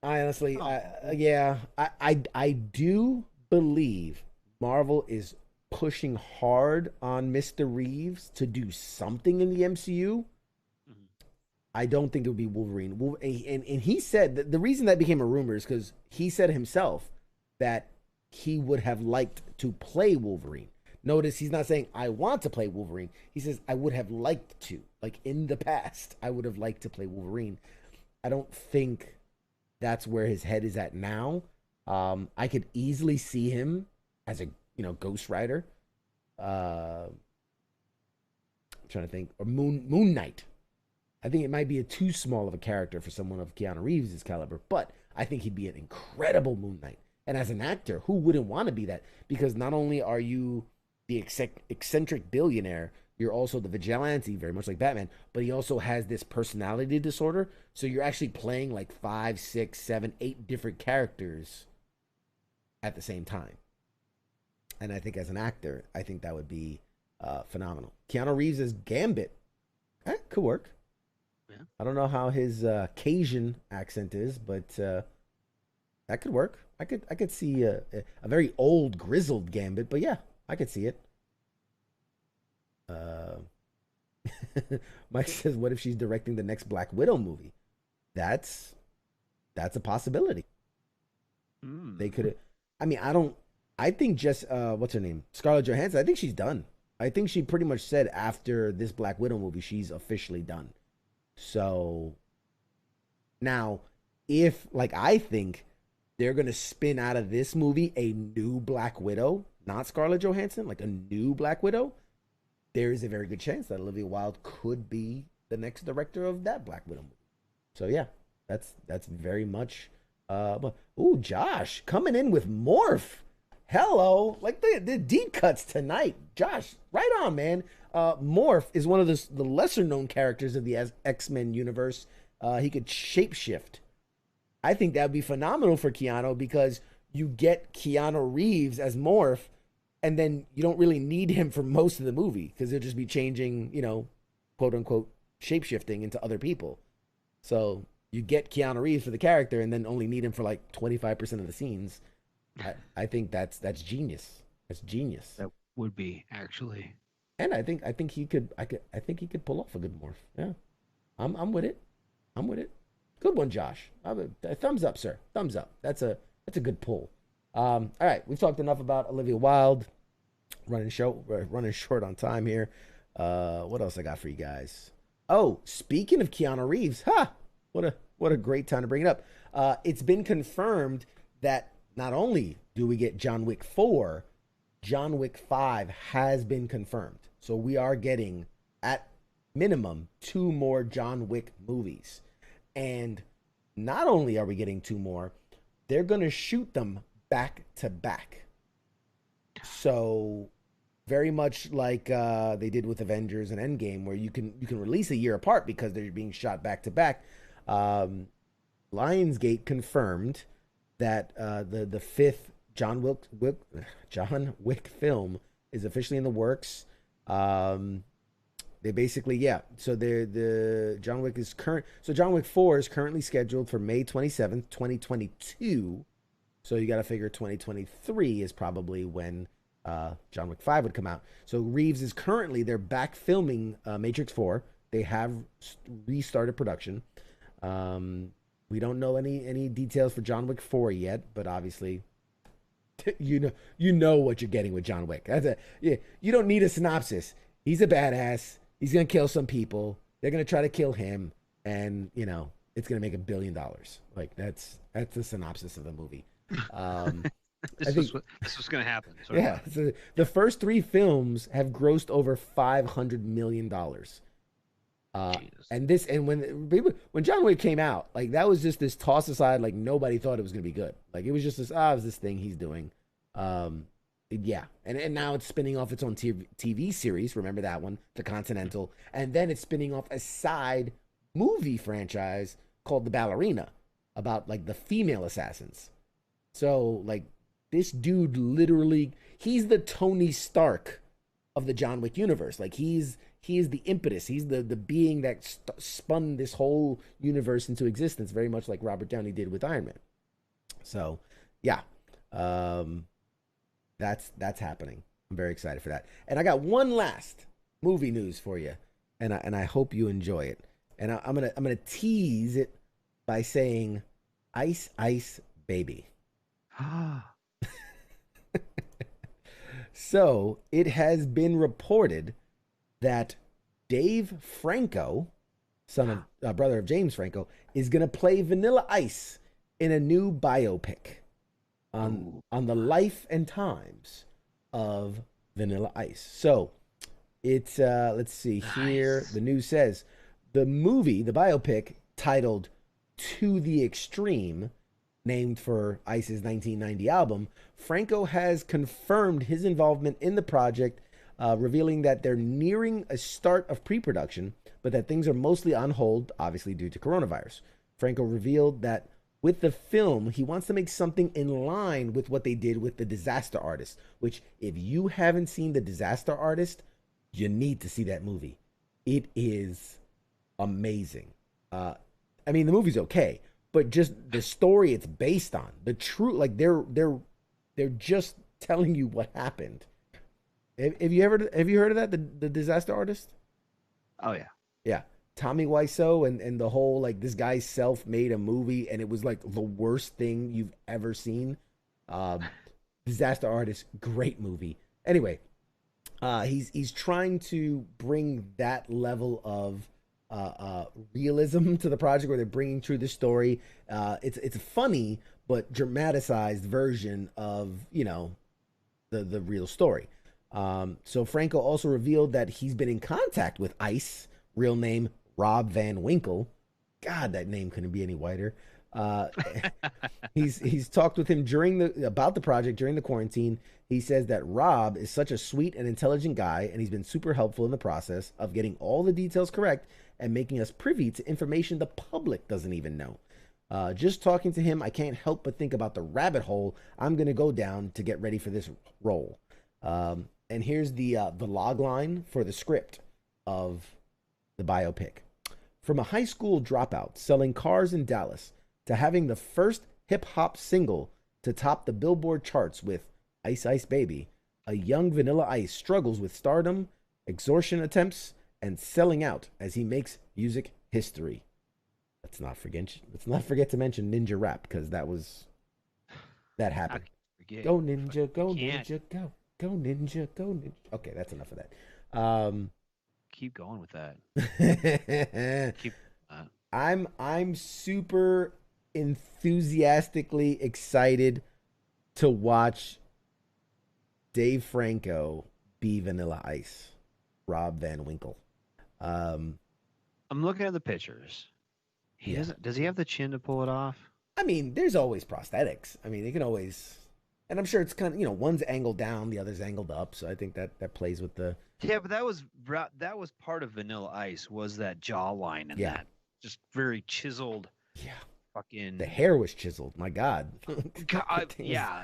I honestly, I do believe Marvel is pushing hard on Mr. Reeves to do something in the MCU. Mm-hmm. I don't think it would be Wolverine. And he said that the reason that became a rumor is because he said himself that he would have liked to play Wolverine. Notice he's not saying, I want to play Wolverine. He says, I would have liked to. Like in the past, I would have liked to play Wolverine. I don't think that's where his head is at now. I could easily see him as a Ghost Rider. I'm trying to think, or Moon Knight. I think it might be too small of a character for someone of Keanu Reeves' caliber, but I think he'd be an incredible Moon Knight. And as an actor, who wouldn't want to be that? Because not only are you the eccentric billionaire, you're also the vigilante, very much like Batman, but he also has this personality disorder. So you're actually playing like 5, 6, 7, 8 different characters at the same time. And I think as an actor, I think that would be phenomenal. Keanu Reeves' Gambit, could work. Yeah. I don't know how his Cajun accent is, but that could work. I could see a very old, grizzled Gambit, but yeah, I could see it. Mike says, "What if she's directing the next Black Widow movie?" That's a possibility. They could. I mean, I think just what's her name, Scarlett Johansson. I think she's done. I think she pretty much said after this Black Widow movie, she's officially done. So now, if I think they're gonna spin out of this movie a new Black Widow, not Scarlett Johansson, like a new Black Widow, there is a very good chance that Olivia Wilde could be the next director of that Black Widow movie. So yeah, that's very much. Ooh, Josh coming in with Morph. Hello, like the deep cuts tonight, Josh. Right on, man. Morph is one of the lesser known characters of the X-Men universe. He could shapeshift. I think that would be phenomenal for Keanu because you get Keanu Reeves as Morph, and then you don't really need him for most of the movie because he'll just be changing, quote unquote, shapeshifting into other people. So you get Keanu Reeves for the character and then only need him for like 25% of the scenes. I think that's genius. That's genius. That would be actually. And I think he could pull off a good Morph. Yeah. I'm with it. I'm with it. Good one, Josh. Thumbs up, sir. Thumbs up. That's a good pull. All right, we've talked enough about Olivia Wilde. Running short on time here. What else I got for you guys? Oh, speaking of Keanu Reeves, what a great time to bring it up. It's been confirmed that not only do we get John Wick 4, John Wick 5 has been confirmed. So we are getting, at minimum, 2 more John Wick movies. And not only are we getting 2 more, they're going to shoot them back to back. So very much like they did with Avengers and Endgame, where you can release a year apart because they're being shot back to back. Lionsgate confirmed that the 5th John Wick film is officially in the works. They basically, so the John Wick is current. So John Wick 4 is currently scheduled for May 27th, 2022. So you got to figure 2023 is probably when John Wick 5 would come out. So Reeves is currently, they're back filming Matrix 4. They have restarted production. We don't know any details for John Wick 4 yet, but obviously, you know what you're getting with John Wick. You don't need a synopsis. He's a badass. He's gonna kill some people. They're gonna try to kill him, and it's gonna make $1 billion. Like that's the synopsis of the movie. This was gonna happen. So the first 3 films have grossed over $500 million. And when John Wick came out, like that was just this toss aside, like nobody thought it was gonna be good. Like it was just it was this thing he's doing. And now it's spinning off its own TV series. Remember that one, The Continental, and then it's spinning off a side movie franchise called The Ballerina about like the female assassins. So like this dude literally, he's the Tony Stark of the John Wick universe. Like he is the impetus. He's the being that spun this whole universe into existence, very much like Robert Downey did with Iron Man. So, yeah, that's happening. I'm very excited for that. And I got one last movie news for you, and I hope you enjoy it. And I'm gonna tease it by saying, Ice Ice Baby. So it has been reported that Dave Franco, brother of James Franco, is going to play Vanilla Ice in a new biopic on the life and times of Vanilla Ice. So it's let's see here. The news says the biopic titled To the Extreme, named for Ice's 1990 album, Franco has confirmed his involvement in the project, revealing that they're nearing a start of pre-production, but that things are mostly on hold, obviously due to coronavirus. Franco revealed that with the film, he wants to make something in line with what they did with The Disaster Artist, which, if you haven't seen The Disaster Artist, you need to see that movie. It is amazing. I mean, the movie's okay, but just the story it's based on, the true, like they're just telling you what happened. Have you heard of that? The Disaster Artist? Oh yeah. Yeah. Tommy Wiseau and the whole, like, this guy made a movie and it was like the worst thing you've ever seen. Disaster Artist, great movie. Anyway, he's trying to bring that level of realism to the project, where they're bringing true the story. It's a funny but dramatized version of, you know, the real story. So Franco also revealed that he's been in contact with ICE, real name Rob Van Winkle. God, that name couldn't be any whiter. He's talked with him about the project during the quarantine. He says that Rob is such a sweet and intelligent guy, and he's been super helpful in the process of getting all the details correct and making us privy to information the public doesn't even know. Just talking to him, I can't help but think about the rabbit hole I'm going to go down to get ready for this role. And here's the log line for the script of the biopic. From a high school dropout selling cars in Dallas to having the first hip-hop single to top the Billboard charts with Ice Ice Baby, a young Vanilla Ice struggles with stardom, extortion attempts, and selling out as he makes music history. Let's not forget to mention Ninja Rap, because that happened. Go Ninja, go Ninja, go. Go Ninja, go Ninja. Okay, that's enough of that. Keep going with that. I'm super enthusiastically excited to watch Dave Franco be Vanilla Ice, Rob Van Winkle. I'm looking at the pictures. Does he have the chin to pull it off? I mean, there's always prosthetics. I mean, they can always, and I'm sure it's kind of, you know, one's angled down, the other's angled up, so I think that plays with the. Yeah, but that was part of Vanilla Ice, was that jawline and that just very chiseled. Yeah. Fucking. The hair was chiseled. My God. Yeah.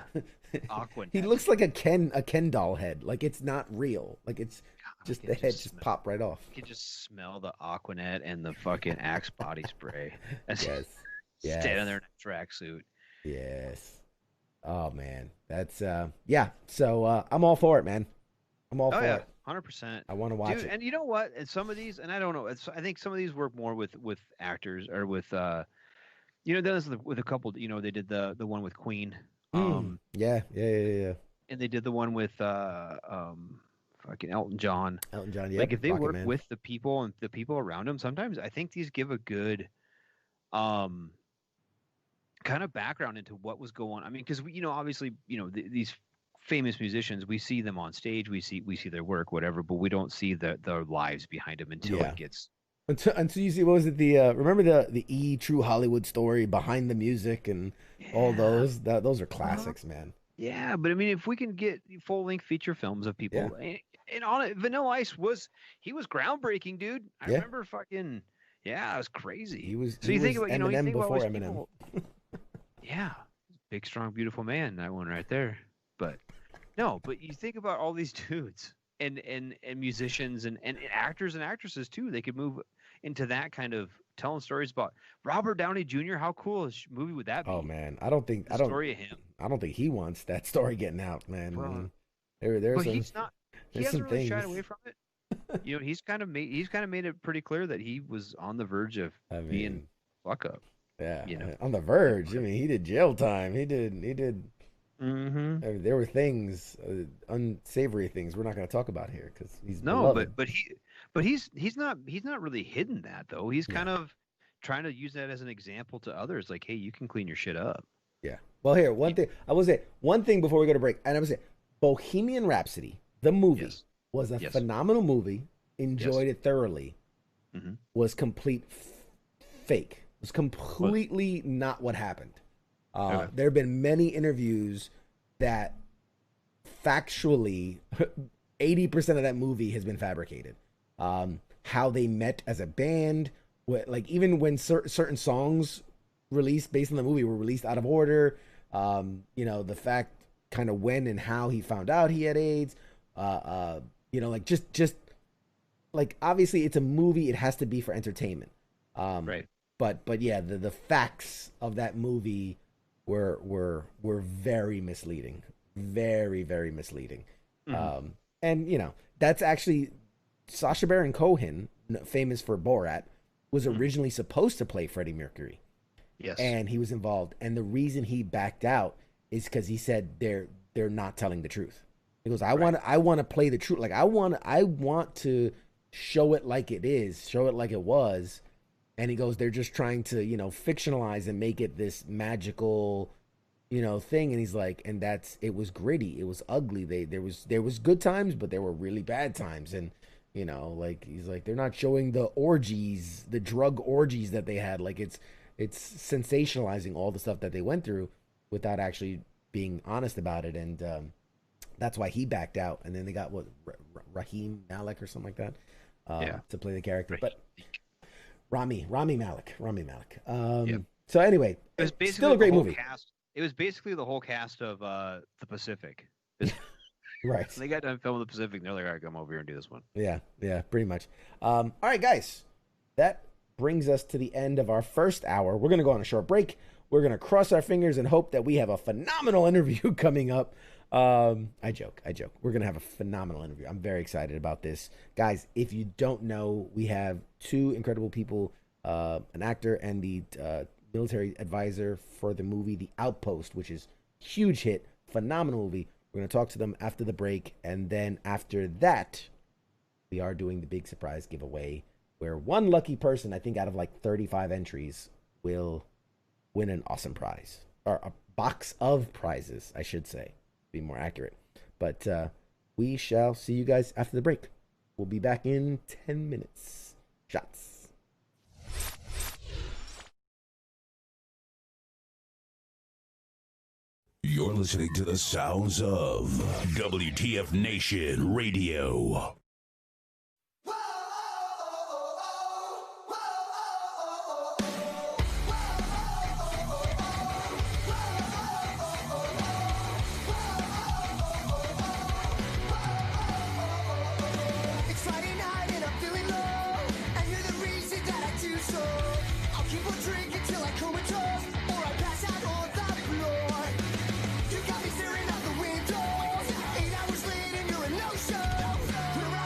Aquanet. He looks like a Ken doll head. Like, it's not real. Like, it's just the head just popped right off. You can just smell the Aquanet and the fucking Axe body spray. Yes. Standing there in a tracksuit. Yes. Oh man, that's yeah. So I'm all for it, man. I'm all for it. 100%. I want to watch it. And you know what? And some of these, and I don't know. I think some of these work more with actors, or with you know, there's with a couple. You know, they did the one with Queen. Yeah. And they did the one with fucking Elton John. Elton John, yeah. Like, if they work with the people and the people around them, sometimes I think these give a good kind of background into what was going on. I mean, because you know, obviously, you know, these famous musicians, we see them on stage, we see their work, whatever, but we don't see the lives behind them until it gets. Until you see, what was it, the remember the True Hollywood Story, Behind the Music, and all those those are classics, man. Yeah, but I mean, if we can get full-length feature films of people, and on it, Vanilla Ice was groundbreaking, dude. I remember fucking it was crazy. He was. So you think about, you know, you think before about Eminem. Yeah, big, strong, beautiful man. That one right there. But no, but you think about all these dudes and musicians and actors and actresses too. They could move into that kind of telling stories about Robert Downey Jr. How cool a movie would that be? Oh man, I don't think story of him. I don't think he wants that story getting out, man. Bro. There's some, he's not. He hasn't really shied away from it. You know, he's kind of made it pretty clear that he was on the verge of being fuck up. Yeah, you know, on the verge. I mean, he did jail time. He did. Mm-hmm. I mean, there were things, unsavory things we're not going to talk about here, because he's beloved. but he's not really hidden that, though. He's kind of trying to use that as an example to others, like, hey, you can clean your shit up. Yeah. Well, here, one thing before we go to break, and I would say, Bohemian Rhapsody, the movie, was a phenomenal movie. Enjoyed it thoroughly. Mm-hmm. Was complete fake. It was completely not what happened. There have been many interviews that factually 80% of that movie has been fabricated. How they met as a band, like, even when certain songs released based on the movie were released out of order. You know, the fact kind of when and how he found out he had AIDS. You know, like just like obviously it's a movie, it has to be for entertainment. Right. But yeah, the facts of that movie were very misleading. Very, very misleading. And you know, that's actually Sacha Baron Cohen, famous for Borat, was originally supposed to play Freddie Mercury. Yes. And he was involved. And the reason he backed out is because he said they're not telling the truth. He goes, I want to play the truth. Like I want to show it like it is, show it like it was. And he goes, they're just trying to, you know, fictionalize and make it this magical, you know, thing. And he's like, and it was gritty, it was ugly. There was good times, but there were really bad times. And you know, like he's like, they're not showing the orgies, the drug orgies that they had. Like it's sensationalizing all the stuff that they went through without actually being honest about it. And that's why he backed out. And then they got Raheem Malek or something like that to play the character. But Rami Malek. So anyway, it was basically still a great movie. It was basically the whole cast of The Pacific. Right. So they got done filming The Pacific, and they're like, all right, come over here and do this one. Yeah, pretty much. All right, guys. That brings us to the end of our first hour. We're going to go on a short break. We're going to cross our fingers and hope that we have a phenomenal interview coming up. I joke. We're going to have a phenomenal interview. I'm very excited about this. Guys, if you don't know, we have two incredible people, an actor and the military advisor for the movie The Outpost, which is a huge hit, phenomenal movie. We're going to talk to them after the break. And then after that, we are doing the big surprise giveaway where one lucky person, I think out of like 35 entries, will win an awesome prize. Or a box of prizes, I should say. Be more accurate. But we shall see you guys after the break. We'll be back in 10 minutes. Shots. You're listening to the sounds of WTF Nation Radio. You got me staring out the window. 8 hours later, you're a no-show.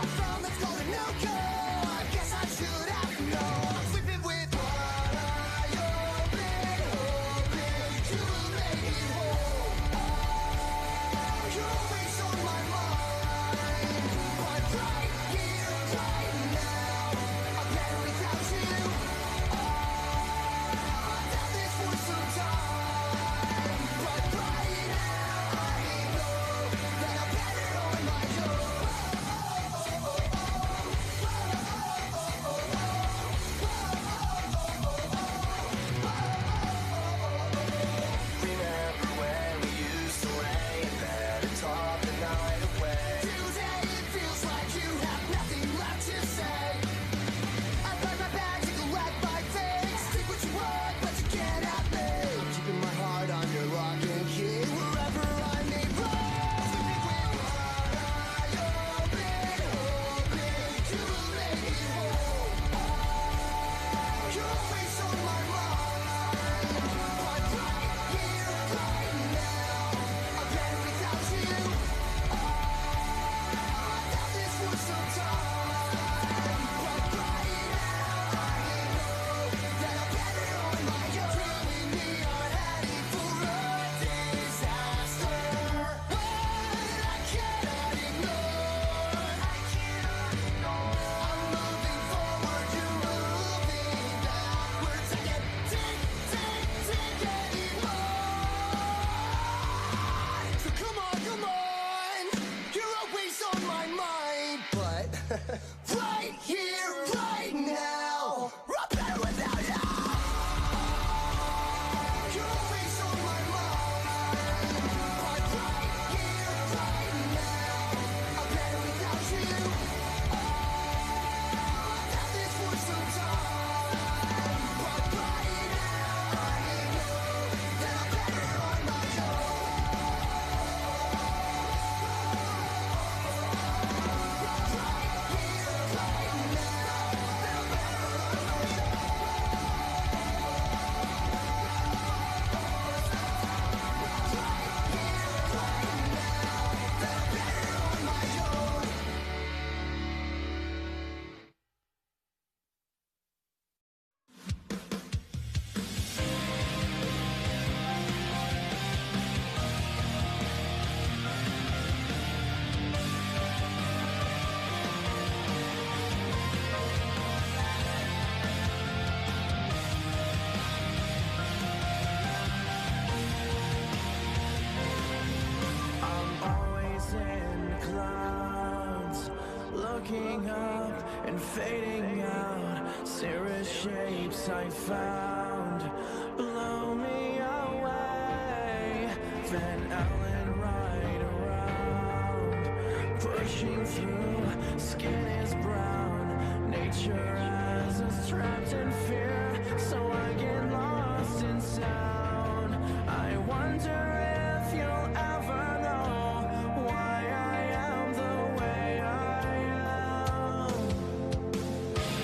looking up and fading out. Cirrus shapes I found blow me away. Van Allen right around, pushing through. Skin is brown. Nature has us trapped in fear, so I get lost in sound. I wonder if you'll ever know why I am the way I am.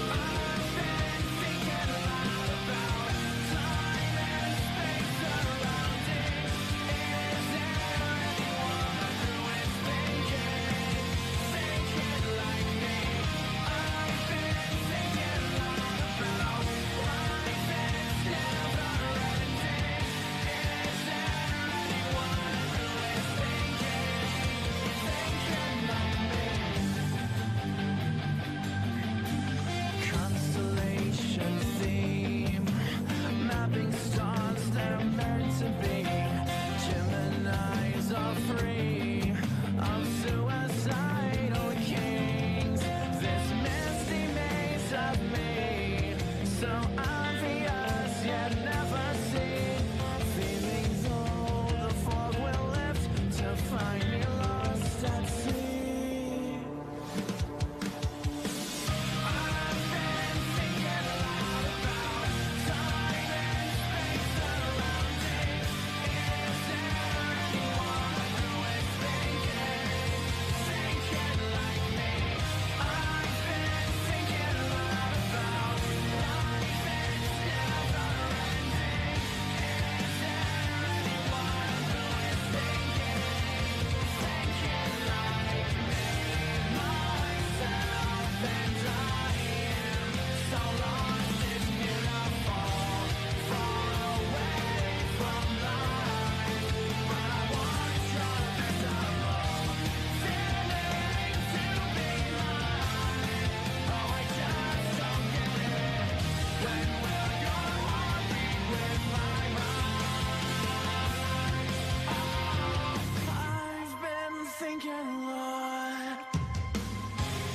I've been thinking a lot about time and space surrounding. Is there anyone who is thinking like me? I've been thinking a lot about life and it's never ending. Is there anyone who is thinking like me? Constellation theme, mapping stars they're meant to be. Geminis are free of suicidal kings. This misty maze of me, so obvious yet never seen. Feelings though the fog will lift to find me lost at sea. I've been thinking a lot about time and space surrounding. Is there anyone who is thinking like me? I've been thinking a lot about life and it's never ending. Is there anyone who is thinking like me? Myself and I am so lost, it's beautiful, far away from life, but I want to try and feeling to be mine. Oh, I just don't get it. When will your heart beat with my mind? I've been thinking a lot.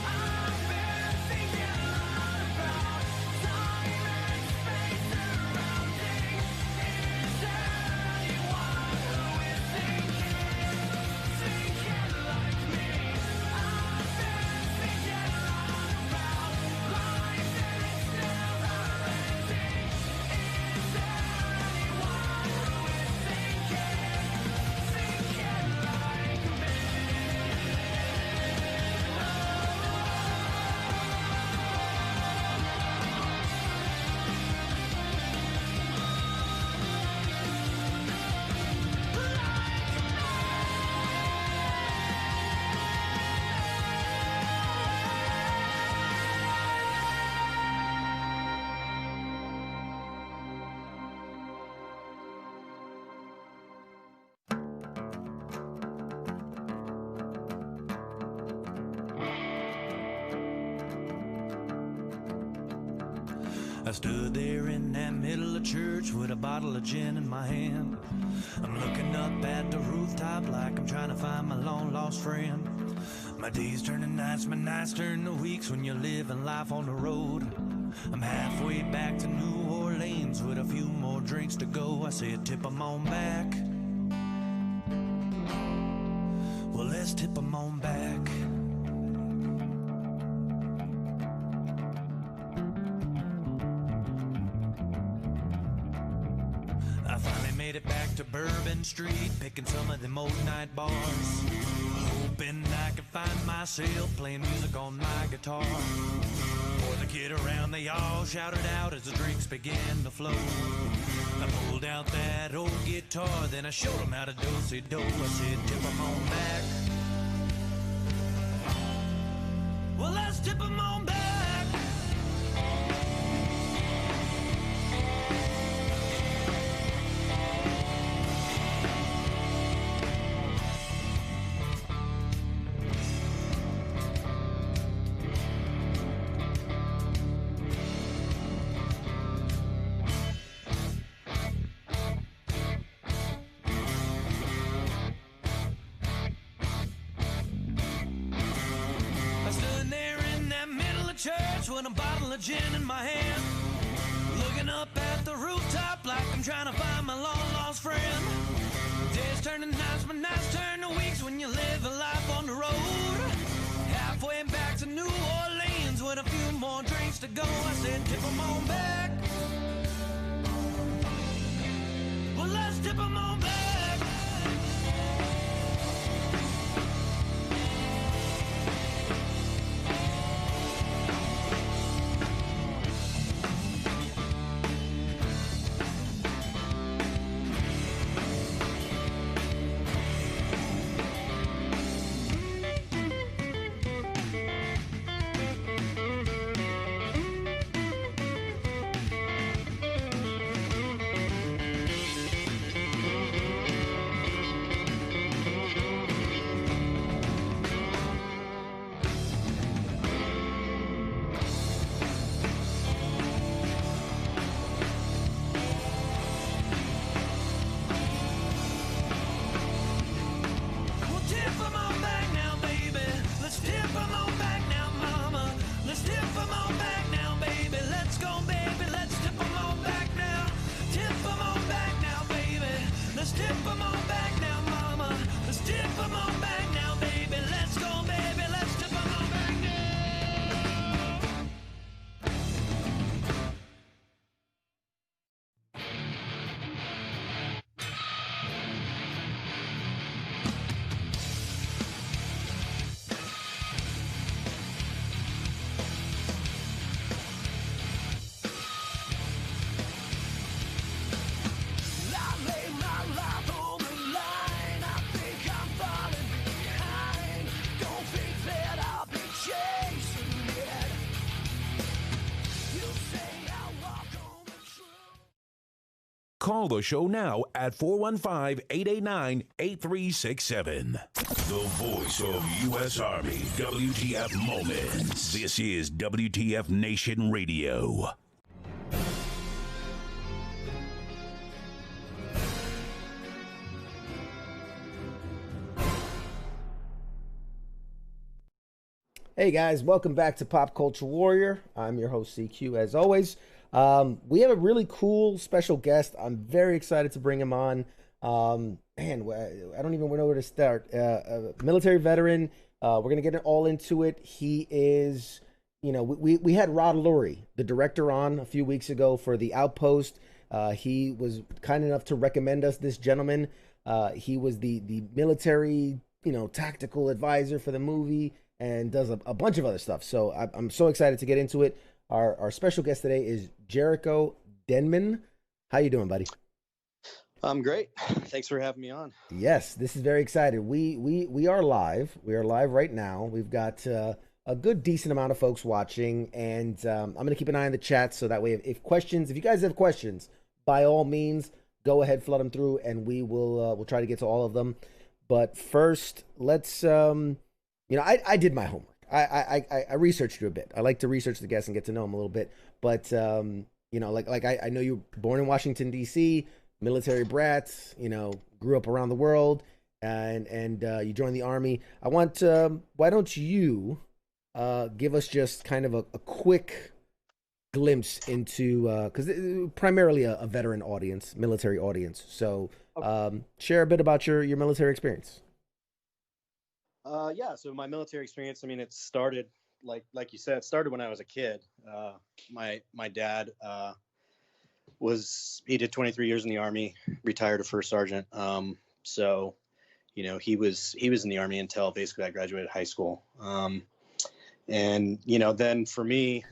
I've been thinking a lot about time and space surrounding. Is there anyone who is thinking like me? I've been thinking a lot about life and it's never ending. Is there anyone who is thinking like me? I stood there in that middle of church with a bottle of gin in my hand. I'm looking up at the rooftop like I'm trying to find my long lost friend. My days turn to nights, my nights turn to weeks when you're living life on the road. I'm halfway back to New Orleans with a few more drinks to go. I said, tip 'em on back. Well, let's tip 'em on back. I finally made it back to Bourbon Street, picking some of them old night bars, hoping I could find myself playing music on my guitar. For the kid around, they all shouted out as the drinks began to flow. I pulled out that old guitar, then I showed them how to do-si-do. I said, tip 'em on back. Well, let's tip 'em on back. with a bottle of gin in my hand. Looking up at the rooftop like I'm trying to find my long lost friend. Days turn to nights, but nights turn to weeks when you live a life on the road. Halfway back to New Orleans with a few more drinks to go. I said, tip 'em on back. Well, let's tip 'em on back. Call the show now at 415-889-8367. The voice of U.S. Army WTF Moments. This is WTF Nation Radio. Hey guys, welcome back to Pop Culture Warrior. I'm your host CQ as always. We have a really cool special guest. I'm very excited to bring him on. Man, I don't even know where to start. A military veteran. We're gonna get all into it. He is, we had Rod Lurie, the director, on a few weeks ago for the Outpost. He was kind enough to recommend us this gentleman. He was the military, tactical advisor for the movie, and does a bunch of other stuff. So I'm so excited to get into it. Our special guest today is Jariko Denman. How you doing, buddy? I'm great. Thanks for having me on. Yes, this is very exciting. We are live. We are live right now. We've got a good decent amount of folks watching, and I'm going to keep an eye on the chat so that way if you guys have questions, by all means, go ahead, flood them through, and we'll try to get to all of them. But first, let's I did my homework. I researched you a bit. I like to research the guests and get to know them a little bit. But I know you were born in Washington D.C., military brat. Grew up around the world, and you joined the Army. I want why don't you give us just kind of a quick glimpse into because primarily a veteran audience, military audience. So share a bit about your military experience. So my military experience, it started like you said, it started when I was a kid. My dad he did 23 years in the Army, retired a first sergeant. So he was in the Army until basically I graduated high school. And then for me,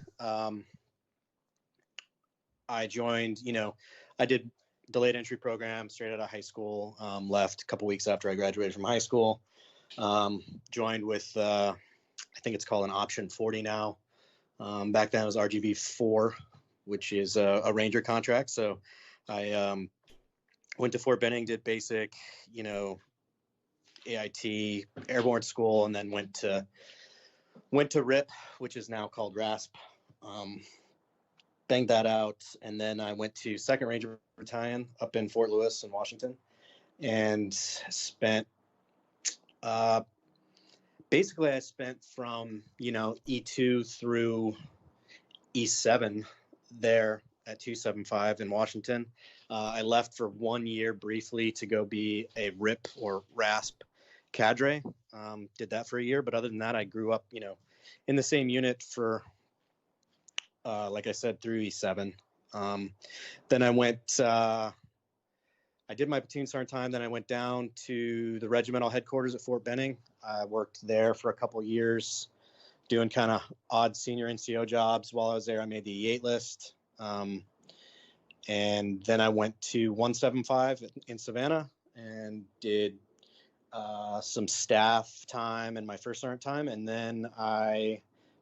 I joined, I did delayed entry program straight out of high school, left a couple weeks after I graduated from high school. Joined with, I think it's called an option 40 now. Back then it was RGB 4, which is a Ranger contract. So I went to Fort Benning, did basic, AIT, airborne school, and then went to RIP, which is now called RASP. Banged that out, and then I went to 2nd Ranger Battalion up in Fort Lewis in Washington, and spent basically I spent from E2 through E7 there at 275 in Washington. I left for 1 year briefly to go be a RIP or RASP cadre. Did that for a year, but other than that, I grew up, in the same unit for, like I said, through E7. Then I went, I did my platoon sergeant time. Then I went down to the regimental headquarters at Fort Benning. I worked there for a couple of years, doing kind of odd senior NCO jobs. While I was there, I made the E8 list. And then I went to 175 in Savannah and did some staff time and my first sergeant time. And then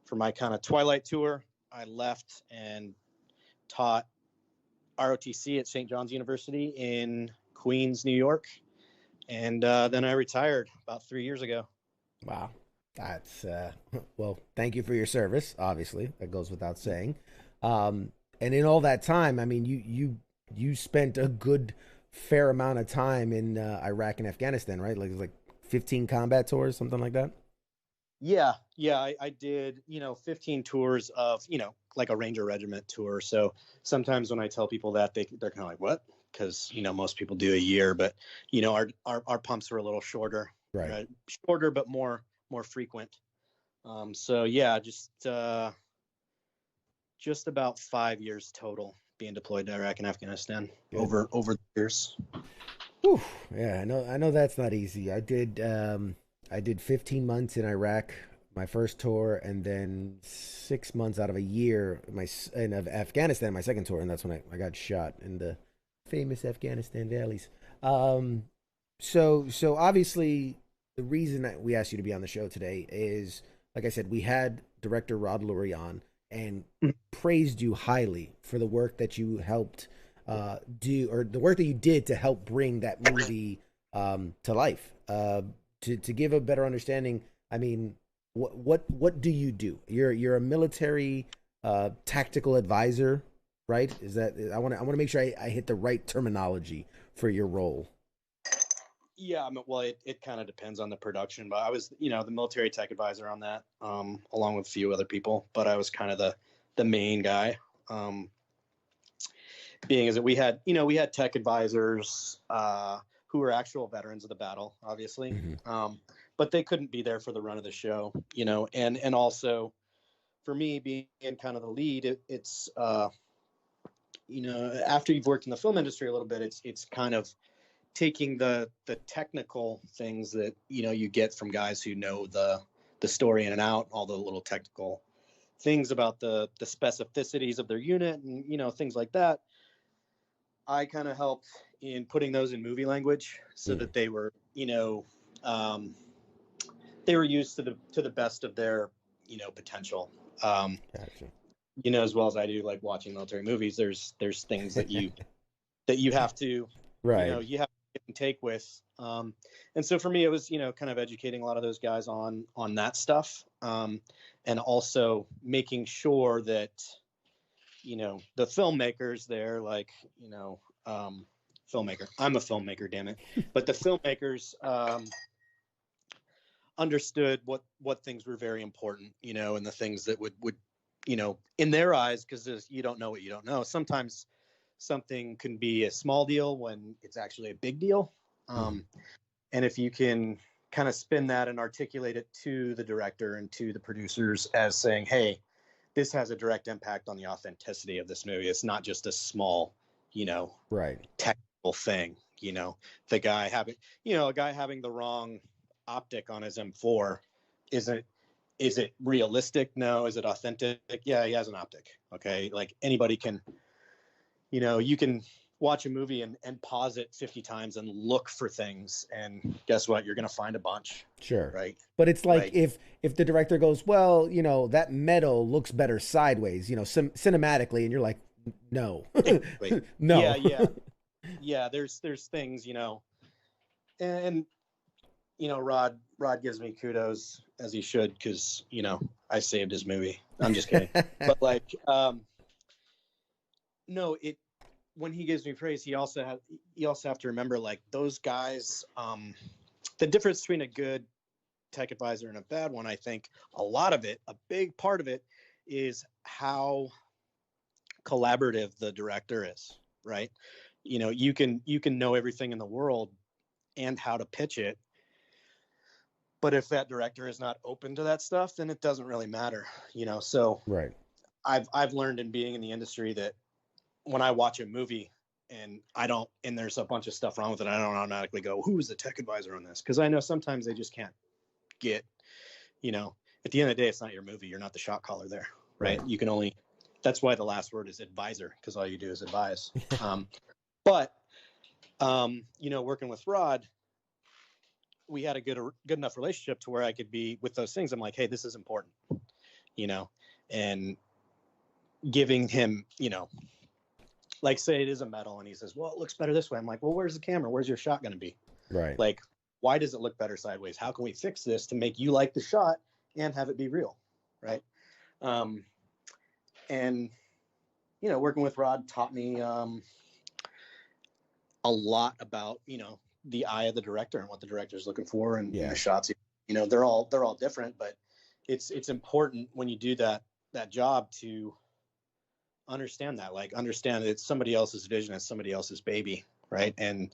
for my kind of twilight tour, I left and taught ROTC at St. John's University in Queens, New York. And then I retired about 3 years ago. Wow. That's, well, thank you for your service. Obviously, that goes without saying. And in all that time, I mean, you spent a good fair amount of time in Iraq and Afghanistan, right? Like 15 combat tours, something like that. Yeah. I did, 15 tours of, like a Ranger Regiment tour. So sometimes when I tell people that, they're kind of like, what? Because, most people do a year, but, our pumps were a little shorter, right? Shorter, but more frequent. So yeah, just about 5 years total being deployed to Iraq and Afghanistan. Good. over the years. Whew. Yeah, I know that's not easy. I did 15 months in Iraq, my first tour, and then 6 months out of a year in Afghanistan, my second tour, and that's when I got shot in the famous Afghanistan valleys. So obviously the reason that we asked you to be on the show today is, like I said, we had director Rod Lurie on and praised you highly for the work that you helped do, or the work that you did to help bring that movie to life. To give a better understanding, I mean, what do you do? You're a military tactical advisor, right? Is that, I want to make sure I hit the right terminology for your role. Yeah, well, it kind of depends on the production, but I was, the military tech advisor on that, along with a few other people, but I was kind of the main guy. Being as that we had tech advisors who were actual veterans of the battle, obviously, but they couldn't be there for the run of the show, and also for me being kind of the lead, it's after you've worked in the film industry a little bit, it's kind of taking the technical things that you get from guys who know the story in and out, all the little technical things about the specificities of their unit and things like that. I kind of helped in putting those in movie language so that they were they were used to the best of their potential. Gotcha. As well as I do, like watching military movies, there's things that you have to right. You have to get and take with. And so for me, it was kind of educating a lot of those guys on that stuff, and also making sure that the filmmakers there, like filmmaker. I'm a filmmaker, damn it. But the filmmakers understood what things were very important, and the things that would in their eyes, because you don't know what you don't know. Sometimes something can be a small deal when it's actually a big deal. And if you can kind of spin that and articulate it to the director and to the producers as saying, hey, this has a direct impact on the authenticity of this movie. It's not just a small, right, technical thing. The guy having, a guy having the wrong optic on his M4 is it realistic? No. Is it authentic? Yeah, he has an optic. Okay. Like anybody can, you can watch a movie and pause it 50 times and look for things. And guess what? You're going to find a bunch. Sure. Right. But it's like if the director goes, well, that metal looks better sideways, cinematically. And you're like, no, no. Yeah. There's things, and Rod gives me kudos, as he should, because I saved his movie. I'm just kidding. But like, no, when he gives me praise, you also have to remember, like, those guys, the difference between a good tech advisor and a bad one. I think a big part of it is how collaborative the director is, right? You can know everything in the world and how to pitch it, but if that director is not open to that stuff, then it doesn't really matter, So Right. I've learned in being in the industry that when I watch a movie and there's a bunch of stuff wrong with it, I don't automatically go, who is the tech advisor on this? Because I know sometimes they just can't get, at the end of the day, it's not your movie. You're not the shot caller there, right? You can only, that's why the last word is advisor, because all you do is advise. But working with Rod, we had a good enough relationship to where I could be with those things. I'm like, hey, this is important, and giving him, like say it is a metal and he says, well, it looks better this way. I'm like, well, where's the camera? Where's your shot going to be? Right. Like, why does it look better sideways? How can we fix this to make you like the shot and have it be real? Right. And, working with Rod taught me a lot about, the eye of the director and what the director is looking for and the shots. They're all different, but it's important when you do that job to understand that it's somebody else's vision, it's somebody else's baby, right? And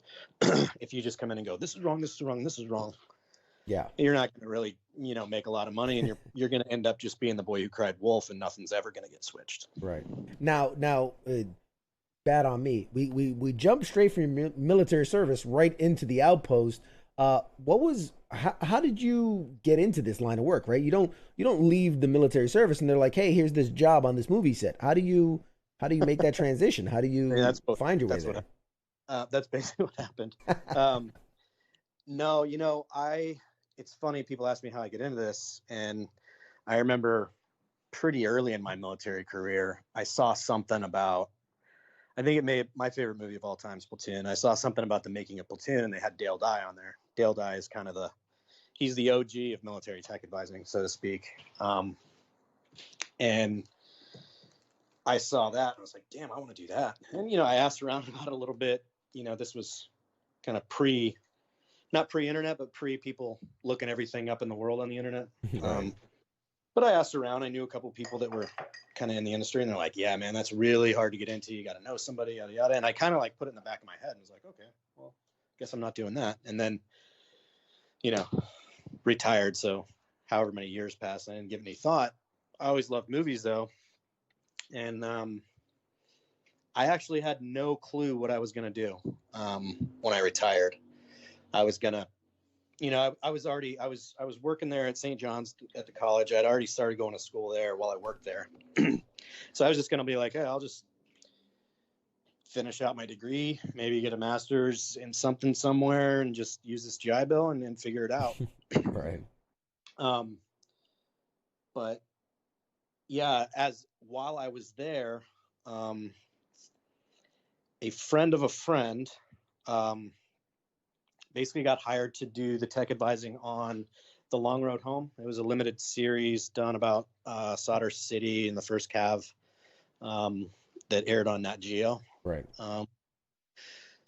if you just come in and go, this is wrong, this is wrong, this is wrong, you're not going to really make a lot of money, and you're going to end up just being the boy who cried wolf, and nothing's ever going to get switched. Right. Now bad on me, we jumped straight from your military service right into the Outpost. How did you get into this line of work? Right, you don't leave the military service and they're like, hey, here's this job on this movie set. How do you make that transition? How do you find your way there? That's basically what happened. No, it's funny, people ask me how I get into this, and I remember pretty early in my military career, I saw something about, I think it made my favorite movie of all time, Platoon. I saw something about the making of Platoon, and they had Dale Dye on there. Dale Dye is kind of he's the OG of military tech advising, so to speak. And I saw that, and I was like, damn, I want to do that. And, I asked around about it a little bit. This was kind of not pre-internet, but pre-people looking everything up in the world on the internet. Right. But I asked around. I knew a couple people that were kind of in the industry, and they're like, yeah, man, that's really hard to get into. You got to know somebody, yada, yada. And I kind of put it in the back of my head and was like, okay, well, guess I'm not doing that. And then, retired. So however many years passed, I didn't give it any thought. I always loved movies, though. And I actually had no clue what I was going to do when I retired. I was going to, I was working there at St. John's at the college. I'd already started going to school there while I worked there. So I was just going to be like, hey, I'll just finish out my degree, maybe get a master's in something somewhere, and just use this GI Bill and then figure it out. Right. But yeah, while I was there, a friend of a friend, basically got hired to do the tech advising on The Long Road Home. It was a limited series done about Solder City and the first Cav that aired on Nat Geo. Right.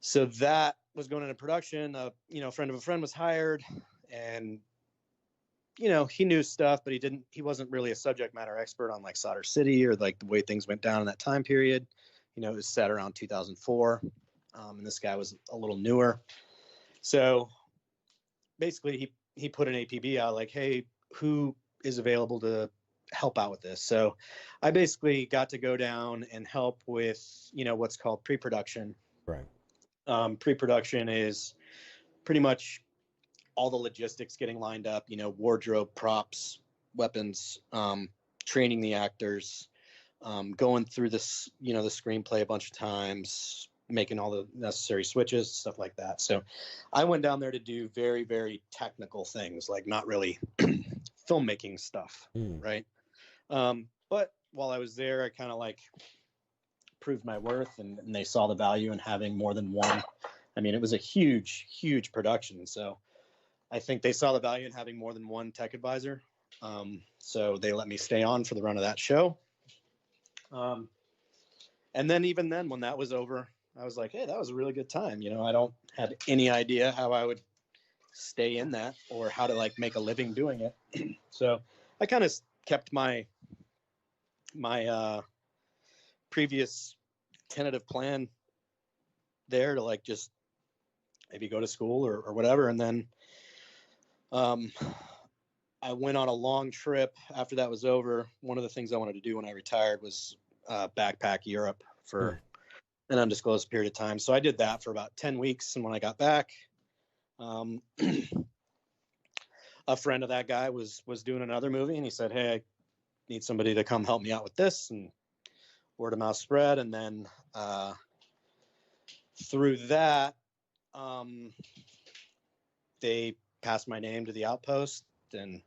So that was going into production. A friend of a friend was hired, and he knew stuff, but he wasn't really a subject matter expert on Solder City or the way things went down in that time period. It was set around 2004, and this guy was a little newer. So basically he put an APB out hey, who is available to help out with this? So I basically got to go down and help with, what's called pre-production. Right. Pre-production is pretty much all the logistics getting lined up, wardrobe, props, weapons, training the actors, going through this, the screenplay a bunch of times, making all the necessary switches, stuff like that. So I went down there to do very, very technical things, not really filmmaking stuff. Right. But while I was there, I kind of proved my worth, and they saw the value in having more than one. I mean, it was a huge, huge production. So I think they saw the value in having more than one tech advisor. So they let me stay on for the run of that show. And then even then, when that was over, I was like, hey, that was a really good time. I don't have any idea how I would stay in that or how to make a living doing it. So I kind of kept my my previous tentative plan there to like just maybe go to school or whatever. And then I went on a long trip after that was over. One of the things I wanted to do when I retired was backpack Europe for an undisclosed period of time. So I did that for about 10 weeks. And when I got back, a friend of that guy was doing another movie, and he said, "Hey, I need somebody to come help me out with this." And word of mouth spread. And then through that, they passed my name to the Outpost. And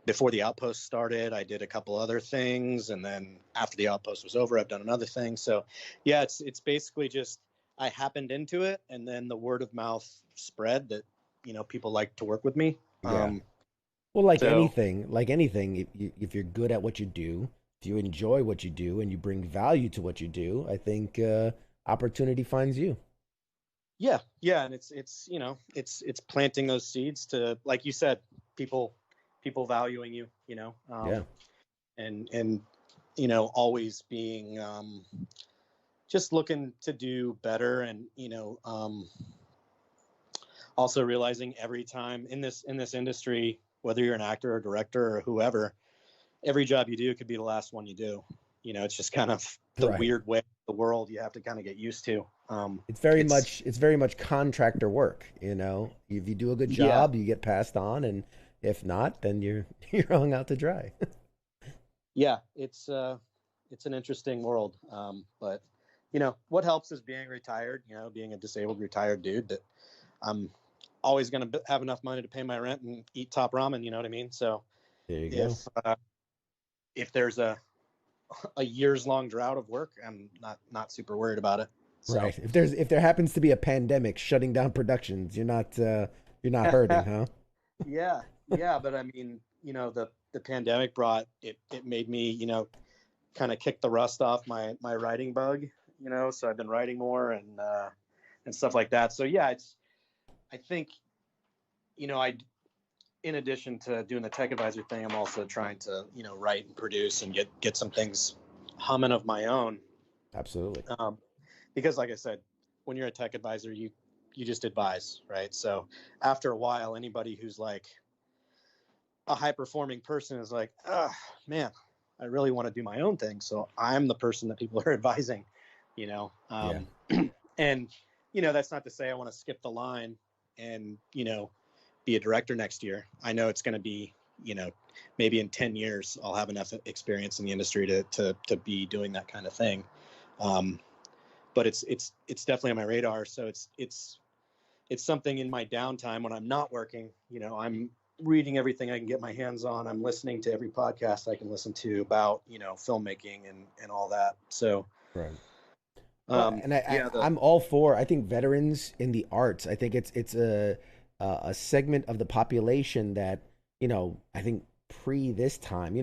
before the Outpost started, I did a couple other things. And then after the Outpost was over, I've done another thing. So yeah, it's basically just, I happened into it, and then the word of mouth spread that, people like to work with me. Yeah. Well, like so- anything, if you're good at what you do, if you enjoy what you do and you bring value to what you do, I think opportunity finds you. Yeah. And it's planting those seeds to, like you said, people valuing you, Yeah. and always being just looking to do better. And also realizing every time in this industry, whether you're an actor or director or whoever, every job you do could be the last one you do. It's just kind of the Right. weird way of the world you have to kind of get used to. It's very much contractor work, If you do a good job, you get passed on, and if not, then you're hung out to dry. Yeah, it's an interesting world. But what helps is being retired, being a disabled retired dude, that I'm always going to have enough money to pay my rent and eat top ramen. You know what I mean? So There you go. if there's a years long drought of work, I'm not super worried about it. So. Right. If there happens to be a pandemic shutting down productions, you're not hurting, huh? Yeah. But I mean, the pandemic brought it made me, kind of kick the rust off my writing bug, so I've been writing more and stuff like that. So yeah, I think, in addition to doing the tech advisor thing, I'm also trying to, write and produce and get some things humming of my own. Absolutely. Because like I said, when you're a tech advisor, you just advise, right? So after a while, anybody who's like a high performing person is like, man, I really want to do my own thing. So I'm the person that people are advising, and, that's not to say I want to skip the line and, be a director next year. I know it's going to be, maybe in 10 years, I'll have enough experience in the industry to be doing that kind of thing. But it's definitely on my radar. So it's something in my downtime when I'm not working, I'm reading everything I can get my hands on. I'm listening to every podcast I can listen to about, filmmaking and all that. So, right. And I'm all for, I think, veterans in the arts. I think it's a segment of the population that, I think pre this time,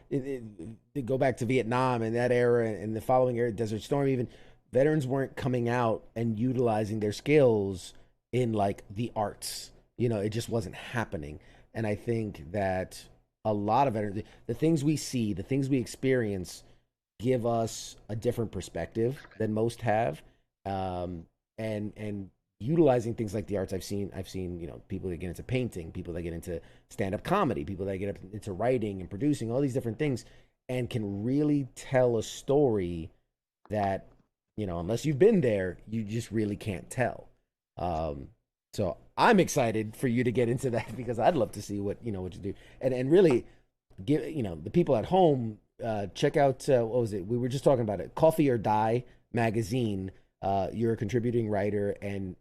they go back to Vietnam and that era and the following era, Desert Storm, even veterans weren't coming out and utilizing their skills in like the arts. It just wasn't happening. And I think that a lot of veterans, the things we see, the things we experience, give us a different perspective than most have. And utilizing things like the arts, I've seen, people that get into painting, people that get into stand-up comedy, people that get into writing and producing, all these different things, and can really tell a story that, unless you've been there, you just really can't tell. So I'm excited for you to get into that, because I'd love to see what you do, and really give, the people at home, check out, what was it? We were just talking about it. Coffee or Die magazine. You're a contributing writer and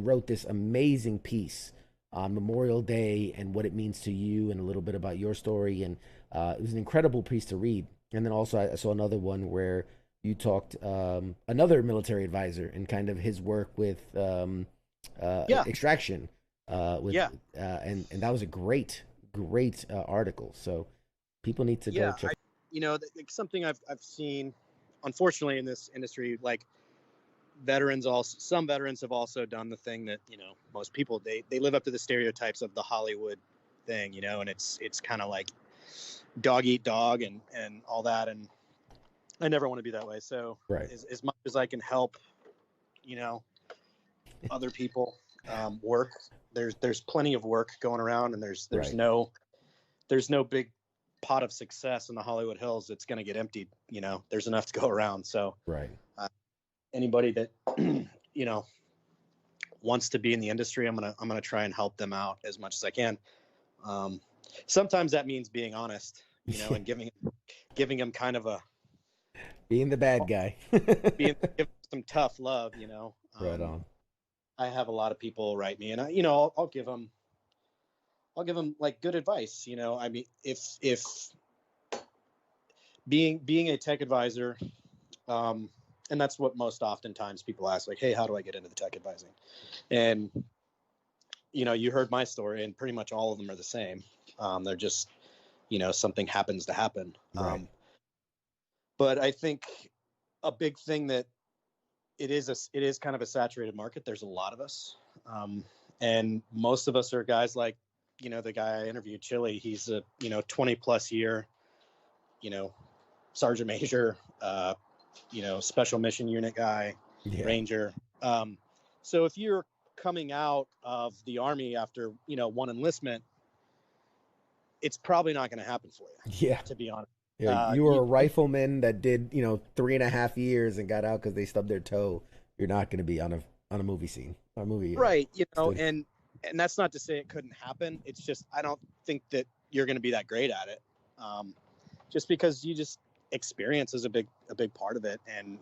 wrote this amazing piece on Memorial Day and what it means to you, and a little bit about your story. And it was an incredible piece to read. And then also I saw another one where you talked, another military advisor and kind of his work with extraction. And that was a great article. So people need to go check. Something I've seen, unfortunately, in this industry, like some veterans have also done the thing that, most people, they live up to the stereotypes of the Hollywood thing, and it's kind of like, dog eat dog and all that, and I never want to be that way. So Right. as much as I can help, other people work, there's plenty of work going around, and there's Right. no big pot of success in the Hollywood Hills that's going to get emptied. There's enough to go around. So Right. Anybody that wants to be in the industry, I'm gonna try and help them out as much as I can. Sometimes that means being honest, and giving them kind of Being the bad guy. giving some tough love. Right on. I have a lot of people write me, and I'll give them like good advice. I mean, if being a tech advisor, and that's what most oftentimes people ask, like, hey, how do I get into the tech advising? And you heard my story, and pretty much all of them are the same. They're just something happens to happen. Right. But I think a big thing that it is kind of a saturated market. There's a lot of us, and most of us are guys like the guy I interviewed, Chili. He's a 20 plus year sergeant major, special mission unit guy, Yeah. ranger. So if you're coming out of the Army after one enlistment, it's probably not going to happen for you. Yeah. To be honest. Yeah, you were a rifleman that did 3.5 years and got out because they stubbed their toe. You're not going to be on a movie scene, or movie. Right. And that's not to say it couldn't happen. It's just, I don't think that you're going to be that great at it. Just because experience is a big part of it. And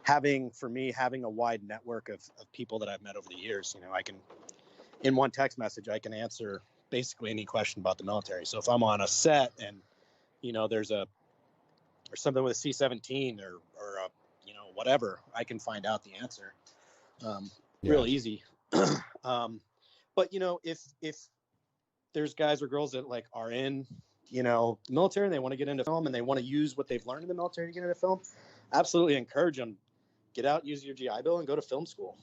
having a wide network of people that I've met over the years, I can, in one text message, I can answer basically any question about the military. So if I'm on a set and, there's something with a C-17 or whatever, I can find out the answer real easy. But if there's guys or girls that like are in the military and they want to get into film and they want to use what they've learned in the military to get into film, absolutely encourage them. Get out, use your GI Bill, and go to film school.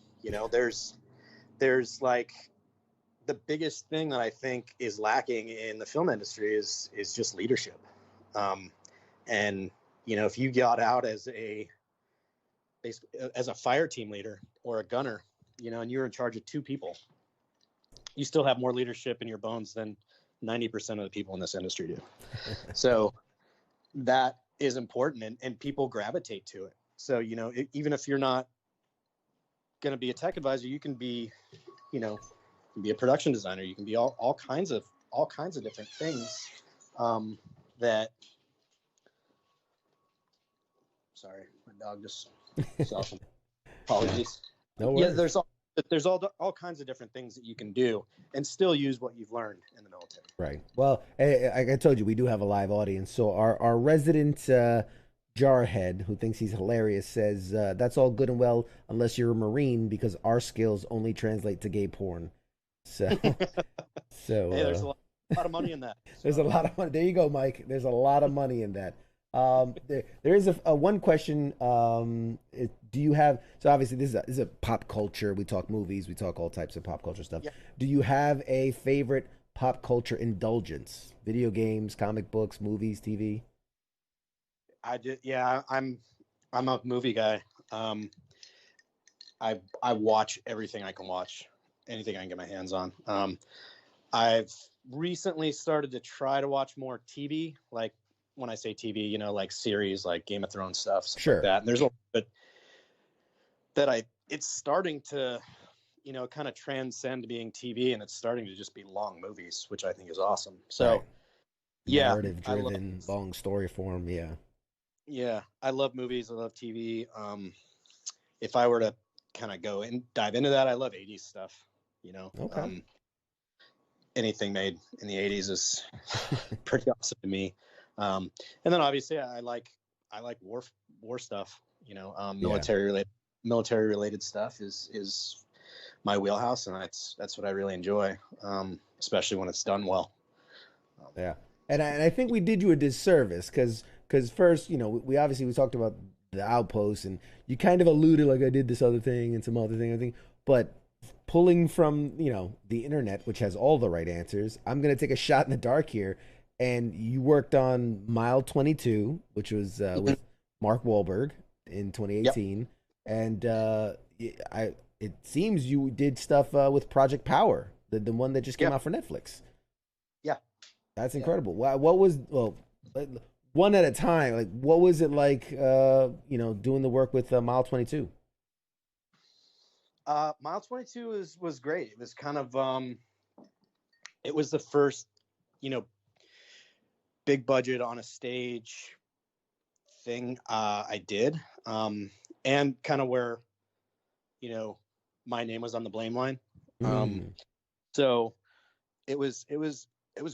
There's like the biggest thing that I think is lacking in the film industry is just leadership. And if you got out as a fire team leader or a gunner, and you're in charge of 2 people, you still have more leadership in your bones than 90% of the people in this industry do. So that is important, and people gravitate to it. So, even if you're not going to be a tech advisor, you can be, a production designer. You can be all kinds of different things that. Sorry, my dog just saw some. Apologies. No worries. Yeah, there's all kinds of different things that you can do and still use what you've learned in the military. Right. Well, like I told you, we do have a live audience. So our resident jarhead, who thinks he's hilarious, says that's all good and well unless you're a Marine, because our skills only translate to gay porn. So, hey, there's a lot of money in that. There's a lot of money. There you go, Mike. There's a lot of money in that. There is a one question. Do you have, so obviously this is a pop culture. We talk movies, we talk all types of pop culture stuff. Yeah. Do you have a favorite pop culture indulgence? Video games, comic books, movies, TV? I did. Yeah, I'm a movie guy. I watch everything I can watch, anything I can get my hands on. I've recently started to try to watch more TV. Like when I say TV, like series, like Game of Thrones stuff, Sure. like that. And there's a little bit that it's starting to, kind of transcend being TV, and it's starting to just be long movies, which I think is awesome. So, Right. Yeah, Narrative driven, long story form. Yeah. Yeah, I love movies. I love TV. If I were to kind of go and dive into that, I love 80s stuff. Okay. Anything made in the 80s is pretty awesome to me. And then obviously I like war stuff. Military related stuff is my wheelhouse, and that's what I really enjoy, especially when it's done well. Yeah. And I think we did you a disservice because first, we obviously talked about the Outpost, and you kind of alluded like I did this other thing and some other thing, I think, but pulling from, the internet, which has all the right answers, I'm going to take a shot in the dark here and you worked on Mile 22, which was with Mark Wahlberg in 2018, and it seems you did stuff with Project Power, the one that just came out for Netflix. Yeah, that's incredible. What was one at a time? Like, what was it like? Doing the work with Mile 22. Mile 22 was great. It was kind of it was the first, big budget on a stage thing I did, and kind of where, my name was on the blame line. So it was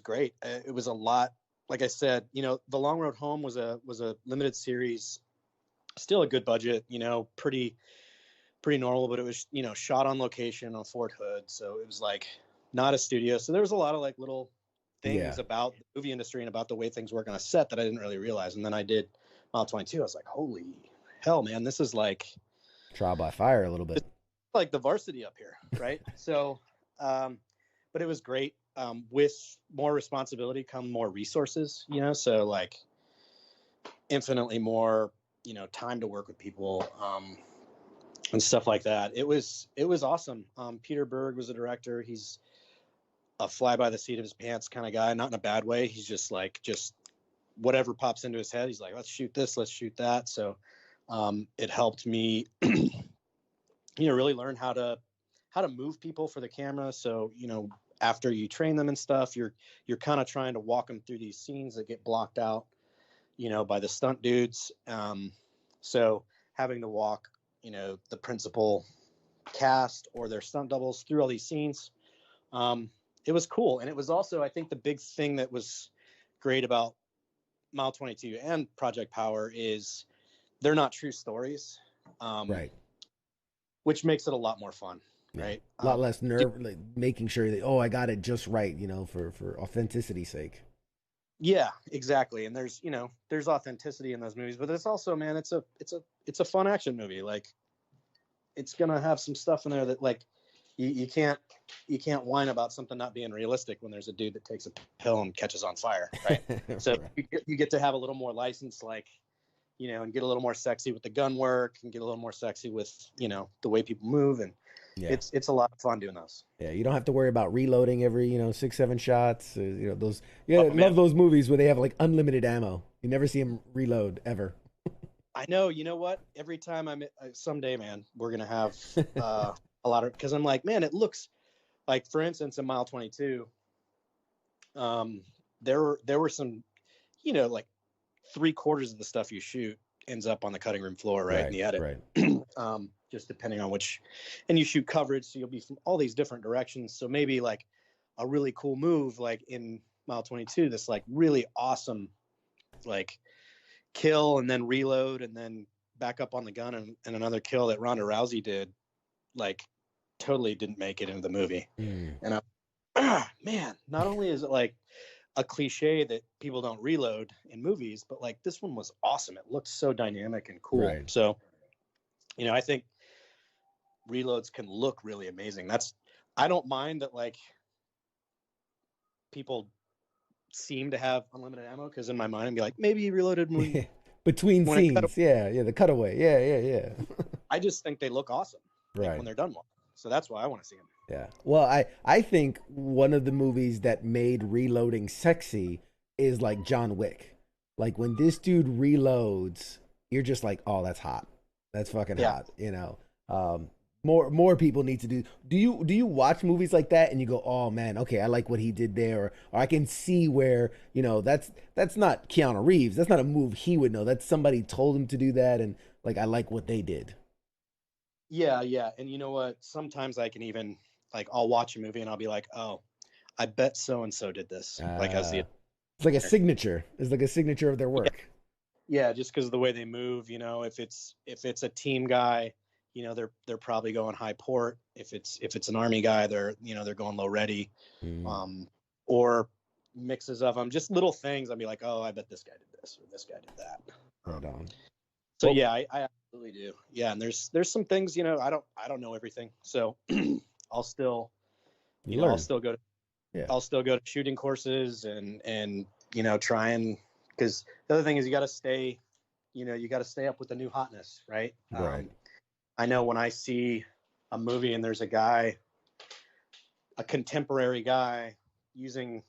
great. It was a lot. Like I said, The Long Road Home was a limited series, still a good budget, pretty normal, but it was, shot on location on Fort Hood. So it was like not a studio. So there was a lot of like little things about the movie industry and about the way things work on a set that I didn't really realize. And then I did Mile 22. I was like, holy hell, man, this is like trial by fire a little bit. Like the varsity up here. Right. So, but it was great. With more responsibility come more resources, so like infinitely more, time to work with people, and stuff like that. It was awesome. Peter Berg was the director. He's a fly by the seat of his pants kind of guy, not in a bad way. He's just whatever pops into his head. He's like, let's shoot this, let's shoot that. So, it helped me, really learn how to move people for the camera. So, after you train them and stuff, you're kind of trying to walk them through these scenes that get blocked out, by the stunt dudes. So having to walk, the principal cast or their stunt doubles through all these scenes, it was cool. And it was also, I think the big thing that was great about Mile 22 and Project Power is they're not true stories. Right. Which makes it a lot more fun. Right. A lot less nerve, like making sure that, I got it just right, for authenticity's sake. Yeah, exactly. And there's authenticity in those movies, but it's also, man, it's a fun action movie. Like it's going to have some stuff in there that like you can't whine about something not being realistic when there's a dude that takes a pill and catches on fire. Right. So Right. You get to have a little more license, like, and get a little more sexy with the gun work and get a little more sexy with, the way people move. And it's a lot of fun doing those. Yeah, you don't have to worry about reloading every 6-7 shots. Those. Yeah, love those movies where they have like unlimited ammo. You never see them reload ever. I know. You know what? Every time someday, man, we're gonna have a lot of, because I'm like, man, it looks like, for instance, in Mile 22, there were some, like 3/4 of the stuff you shoot ends up on the cutting room floor, right in the edit. Right. Just depending on which, and you shoot coverage, so you'll be from all these different directions. So maybe like a really cool move, like in Mile 22, this like really awesome, like kill and then reload and then back up on the gun and another kill that Ronda Rousey did, like totally didn't make it into the movie. And man, not only is it like a cliche that people don't reload in movies, but like this one was awesome. It looked so dynamic and cool. Right. So, I think reloads can look really amazing. I don't mind that like people seem to have unlimited ammo, because in my mind I'd be like, maybe he reloaded between scenes. The cutaway. Yeah. I just think they look awesome right when they're done well. So that's why I want to see them. Yeah. Well, I think one of the movies that made reloading sexy is like John Wick. Like when this dude reloads, you're just like, oh, that's hot. That's fucking hot. More people need to do. Do you watch movies like that and you go, oh man, okay, I like what he did there, or I can see where that's not Keanu Reeves. That's not a move he would know. That's somebody told him to do that, and like I like what they did. Yeah, and you know what? Sometimes I can even like I'll watch a movie and I'll be like, oh, I bet so and so did this. Like I see it. It's like a signature. It's like a signature of their work. Yeah, just because of the way they move. If it's a team guy, they're probably going high port. If it's an army guy, they're going low ready, or mixes of them. Just little things. I'll be like, oh, I bet this guy did this or this guy did that. Right on. So yeah, I absolutely do. Yeah, and there's some things I don't know everything. So I'll still I'll still go to shooting courses and trying, because the other thing is you got to stay, you got to stay up with the new hotness, right? Right. I know when I see a movie and there's a contemporary guy using,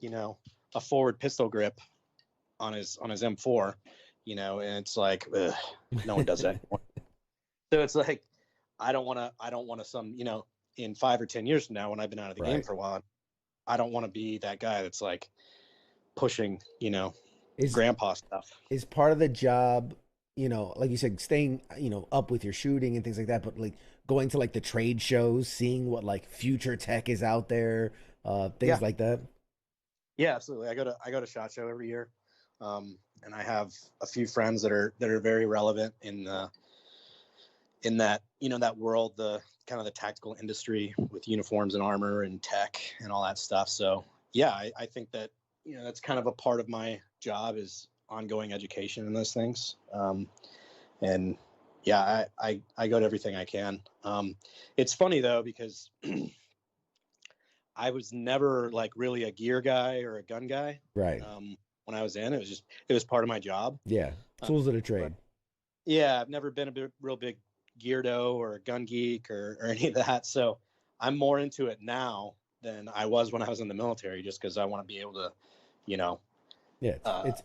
a forward pistol grip on his M4, and it's like, ugh, no one does that anymore. So it's like, I don't want to in 5 or 10 years from now, when I've been out of the game for a while, I don't want to be that guy that's like pushing, grandpa stuff. Is part of the job, like you said, staying, up with your shooting and things like that, but like going to like the trade shows, seeing what like future tech is out there, things like that. Yeah, absolutely. I go to SHOT Show every year. And I have a few friends that are very relevant in that, that world, the kind of the tactical industry with uniforms and armor and tech and all that stuff. So yeah, I think that, that's kind of a part of my job is ongoing education in those things. And yeah, I go to everything I can. It's funny though, because I was never like really a gear guy or a gun guy. Right. When I was in, it was part of my job. Yeah. Tools of the trade. Yeah. I've never been a real big geardo or a gun geek or any of that. So I'm more into it now than I was when I was in the military, just because I want to be able to, yeah,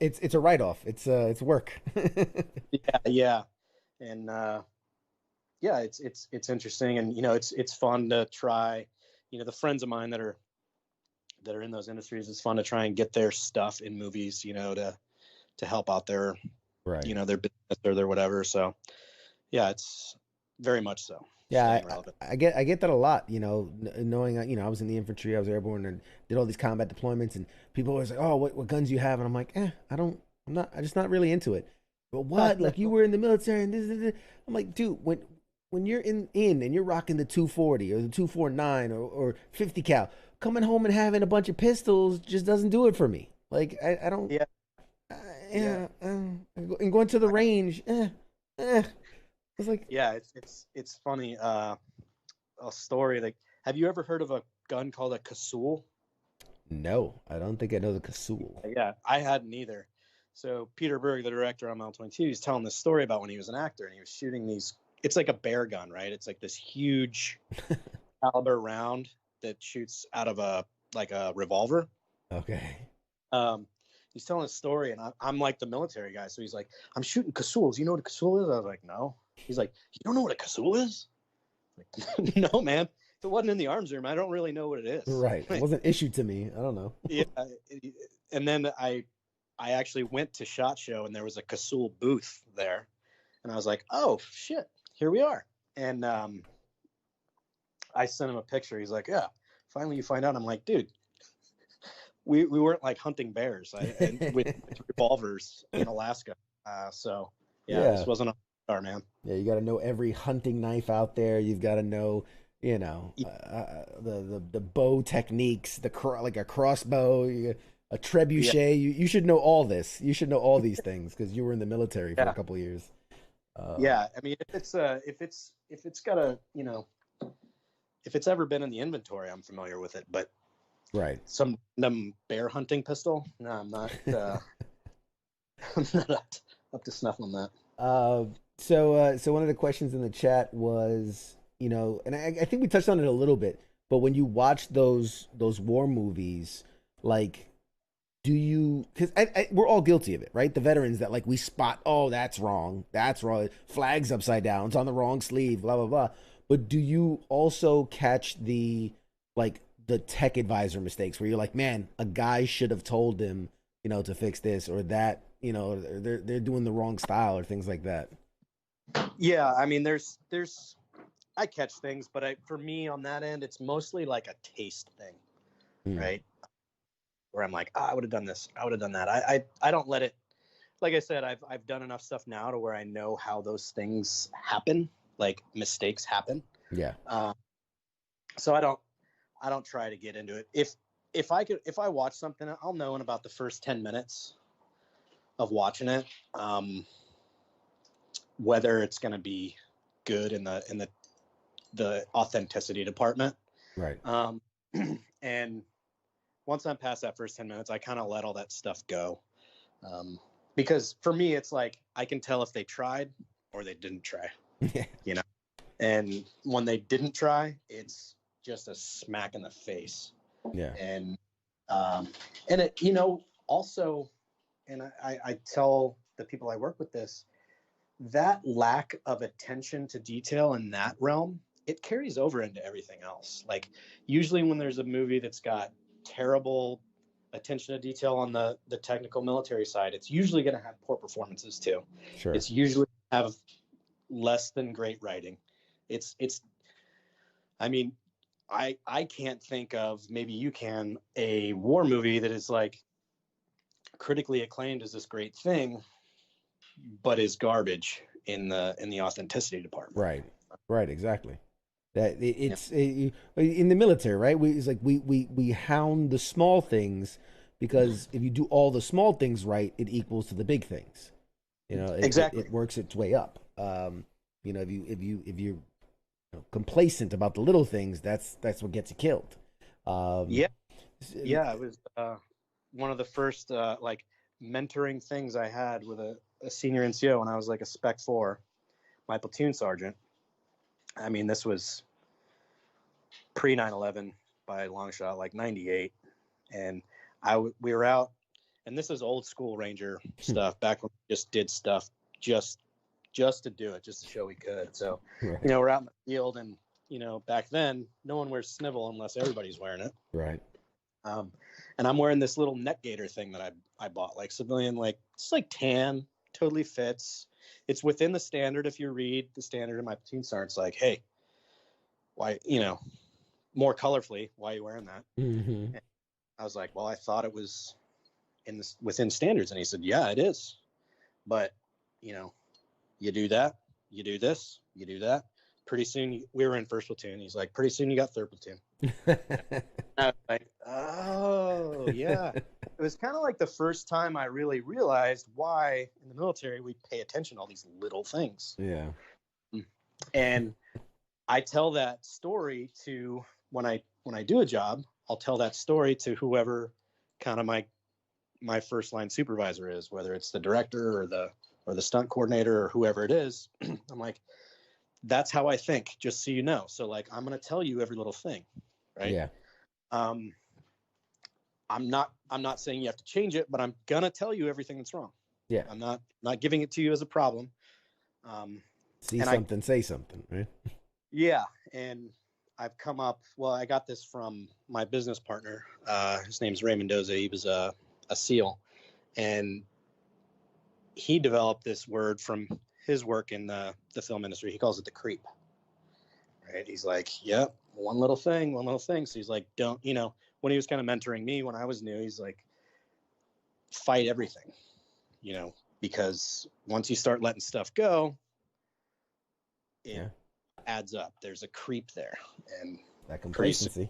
it's a write-off. It's work. yeah. And, yeah, it's interesting. And, it's fun to try, the friends of mine that are in those industries, it's fun to try and get their stuff in movies, to help out their, right. Their business or their whatever. So yeah, it's very much so. Yeah, I get that a lot, knowing, I was in the infantry, I was airborne and did all these combat deployments, and people always like, oh, what guns do you have? And I'm like, I'm just not really into it. But what? Like, you were in the military and this. I'm like, dude, when you're in and you're rocking the 240 or the 249 or 50 cal, coming home and having a bunch of pistols just doesn't do it for me. Like, I don't. Yeah. And going to the range. It's like, yeah, it's funny. A story, like, have you ever heard of a gun called a Kasul? No, I don't think I know the Kasul. Yeah, I hadn't either. So Peter Berg, the director on Mile 22, he's telling this story about when he was an actor and he was shooting these. It's like a bear gun, right? It's like this huge caliber round that shoots out of a revolver. Okay. He's telling a story, and I'm like the military guy, so he's like, I'm shooting Kasuls. You know what a Kasul is? I was like, no. He's like, you don't know what a Kasul is? Like, no, man. If it wasn't in the arms room, I don't really know what it is. Right. It wasn't issued to me. I don't know. Yeah. And then I actually went to SHOT Show, and there was a Kasul booth there, and I was like, oh shit, here we are. And I sent him a picture. He's like, yeah, finally you find out. I'm like, dude, we weren't like hunting bears with revolvers in Alaska. So yeah, this wasn't a star, man. Yeah, you got to know every hunting knife out there. You've got to know, the bow techniques, like a crossbow, a trebuchet. Yeah. You should know all this. You should know all these things because you were in the military for a couple of years. Yeah, I mean, if it's got a, if it's ever been in the inventory, I'm familiar with it. But right, some bear hunting pistol, no, I'm not. I'm not up to snuff on that. So one of the questions in the chat was, and I think we touched on it a little bit, but when you watch those war movies, like, do you, because we're all guilty of it, right? The veterans that like we spot, oh, that's wrong, flag's upside down, it's on the wrong sleeve, blah blah blah. But do you also catch the tech advisor mistakes where you're like, man, a guy should have told them, to fix this or that, they're doing the wrong style or things like that? Yeah, I mean, there's I catch things, but for me on that end, it's mostly like a taste thing, right? Where I'm like, I would have done this, I would have done that. I don't let it. Like I said, I've done enough stuff now to where I know how those things happen, like mistakes happen. Yeah. So I don't try to get into it. If I watch something, I'll know in about the first 10 minutes of watching it, whether it's going to be good in the authenticity department. Right. And once I'm past that first 10 minutes, I kind of let all that stuff go. Because for me, it's like, I can tell if they tried or they didn't try, you know? And when they didn't try, it's just a smack in the face. Yeah. And it, you know, also, and I tell the people I work with this, that lack of attention to detail in that realm, it carries over into everything else. Like, usually when there's a movie that's got terrible attention to detail on the technical military side, it's usually going to have poor performances too. Sure. It's usually have less than great writing. It's I mean, I can't think of, maybe you can, a war movie that is like critically acclaimed as this great thing, but is garbage in the authenticity department. Right, exactly. That it's in the military, right? It's like we hound the small things, because if you do all the small things right, it equals to the big things. You know, Exactly. It works its way up. You know, if you're complacent about the little things, that's what gets you killed. Yeah, it was one of the first like mentoring things I had with a senior NCO when I was like a Spec 4, my platoon sergeant. I mean, this was pre 9/11 by a long shot, like 98, and we were out, and this is old school Ranger stuff, back when we just did stuff just to do it, just to show we could. So, Right. you know, we're out in the field, and you know, back then, no one wears snivel unless everybody's wearing it. Right. And I'm wearing this little neck gaiter thing that I bought, like civilian, like it's like tan, totally fits. It's within the standard. If you read the standard in my platoon sergeant's like, hey, why, you know, more colorfully, why are you wearing that? Mm-hmm. And I was like, well, I thought it was within standards. And he said, yeah, it is. But, you know, you do that, you do this, you do that. Pretty soon, we were in first platoon. He's like, pretty soon you got third platoon. I was like, oh, yeah. It was kind of like the first time I really realized why in the military we pay attention to all these little things. Yeah. And I tell that story to, when I do a job, I'll tell that story to whoever kind of my first line supervisor is, whether it's the director or the stunt coordinator or whoever it is. I'm like, that's how I think, just so you know. So like, I'm going to tell you every little thing. Right. Yeah. I'm not saying you have to change it, but I'm going to tell you everything that's wrong. Yeah. I'm not giving it to you as a problem. See something, say something, right? Yeah. And I've come up, well, I got this from my business partner. His name's Ray Mendoza. He was a SEAL, and he developed this word from his work in the film industry. He calls it the creep. Right. He's like, yep, one little thing. So he's like, don't, you know, when he was kind of mentoring me when I was new, he's like, fight everything, you know, because once you start letting stuff go, it adds up. There's a creep there, and that complacency.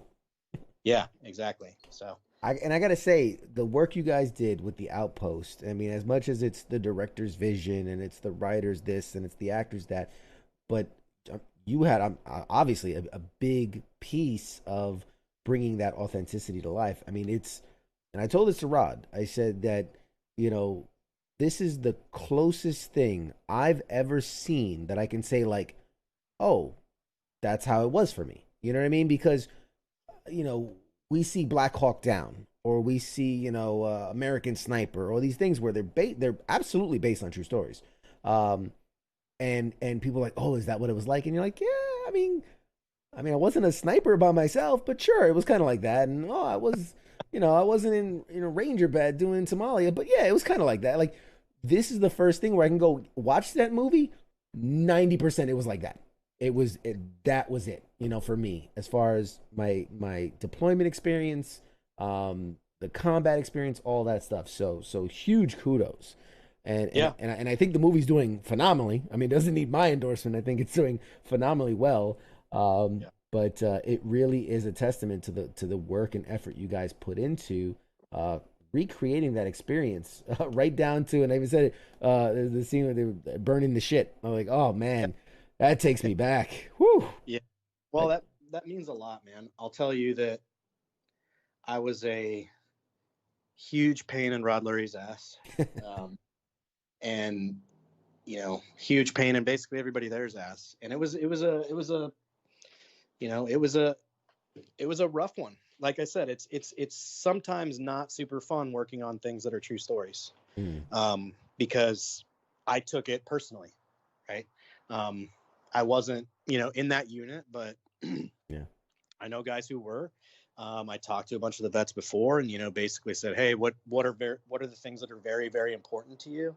Yeah, exactly. So I gotta say, the work you guys did with the Outpost, I mean, as much as it's the director's vision and it's the writer's this and it's the actor's that, but you had obviously a big piece of bringing that authenticity to life. I mean, and I told this to Rod. I said that, you know, this is the closest thing I've ever seen that I can say, like, oh, that's how it was for me. You know what I mean? Because, you know, we see Black Hawk Down, or we see, you know, American Sniper, or these things where they're absolutely based on true stories. And people are like, oh, is that what it was like? And you're like, yeah, I mean, I wasn't a sniper by myself, but sure, it was kind of like that. And I was, you know, I wasn't in a Ranger bed doing Somalia, but yeah, it was kind of like that. Like, this is the first thing where I can go watch that movie. 90% it was like that. That was it, you know, for me, as far as my deployment experience, the combat experience, all that stuff. So huge kudos. And I think the movie's doing phenomenally. I mean, it doesn't need my endorsement. I think it's doing phenomenally well. But it really is a testament to the work and effort you guys put into recreating that experience, right down to, and I even said it, the scene where they were burning the shit. I'm like, oh man, that takes me back. Whew. Yeah. Well, that means a lot, man. I'll tell you that I was a huge pain in Rod Lurie's ass, and huge pain in basically everybody there's ass. And it was a rough one. Like I said, it's sometimes not super fun working on things that are true stories, because I took it personally, right? I wasn't, in that unit, but Yeah. I know guys who were. I talked to a bunch of the vets before, and basically said, "Hey, what are the things that are very, very important to you?"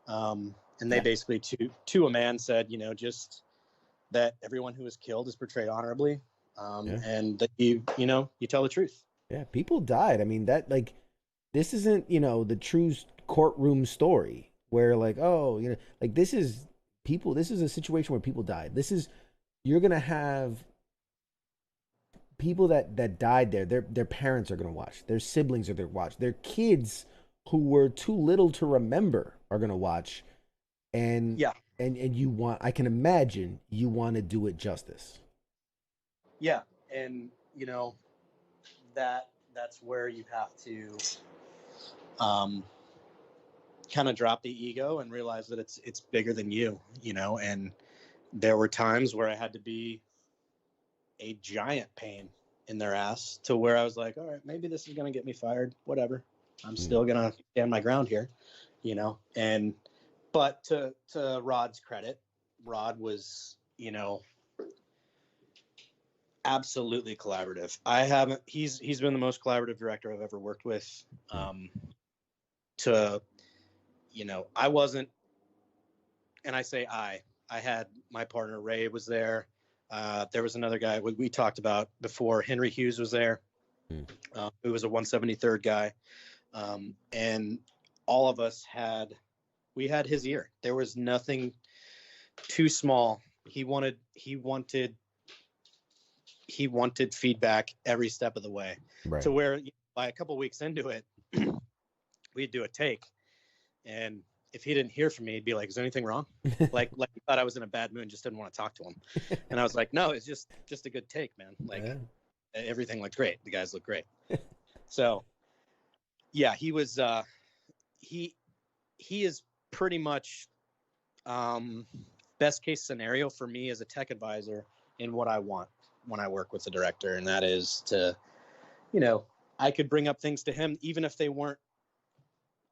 And they basically, to a man, said, just that everyone who was killed is portrayed honorably, and that you tell the truth. Yeah, people died. I mean, this isn't, the true courtroom story where this is a situation where people died. You're going to have people that died there. Their parents are going to watch. Their siblings are going to watch. Their kids who were too little to remember are going to watch. And I can imagine you want to do it justice. Yeah. And, that's where you have to kind of drop the ego and realize that it's bigger than you, and there were times where I had to be a giant pain in their ass to where I was like, all right, maybe this is going to get me fired, whatever. I'm still going to stand my ground here, but to Rod's credit, Rod was, absolutely collaborative. He's been the most collaborative director I've ever worked with. I wasn't, and I say I had my partner Ray was there. There was another guy we talked about before. Henry Hughes was there, who was a 173rd guy. And all of us had his ear. There was nothing too small. He wanted feedback every step of the way, right. To where by a couple weeks into it, we'd do a take, and if he didn't hear from me, he'd be like, "Is anything wrong?" like he thought I was in a bad mood and just didn't want to talk to him. And I was like, "No, it's just a good take, man. Everything looked great. The guys look great." So, yeah, he was. He is pretty much best case scenario for me as a tech advisor in what I want when I work with the director, and that is to, I could bring up things to him even if they weren't,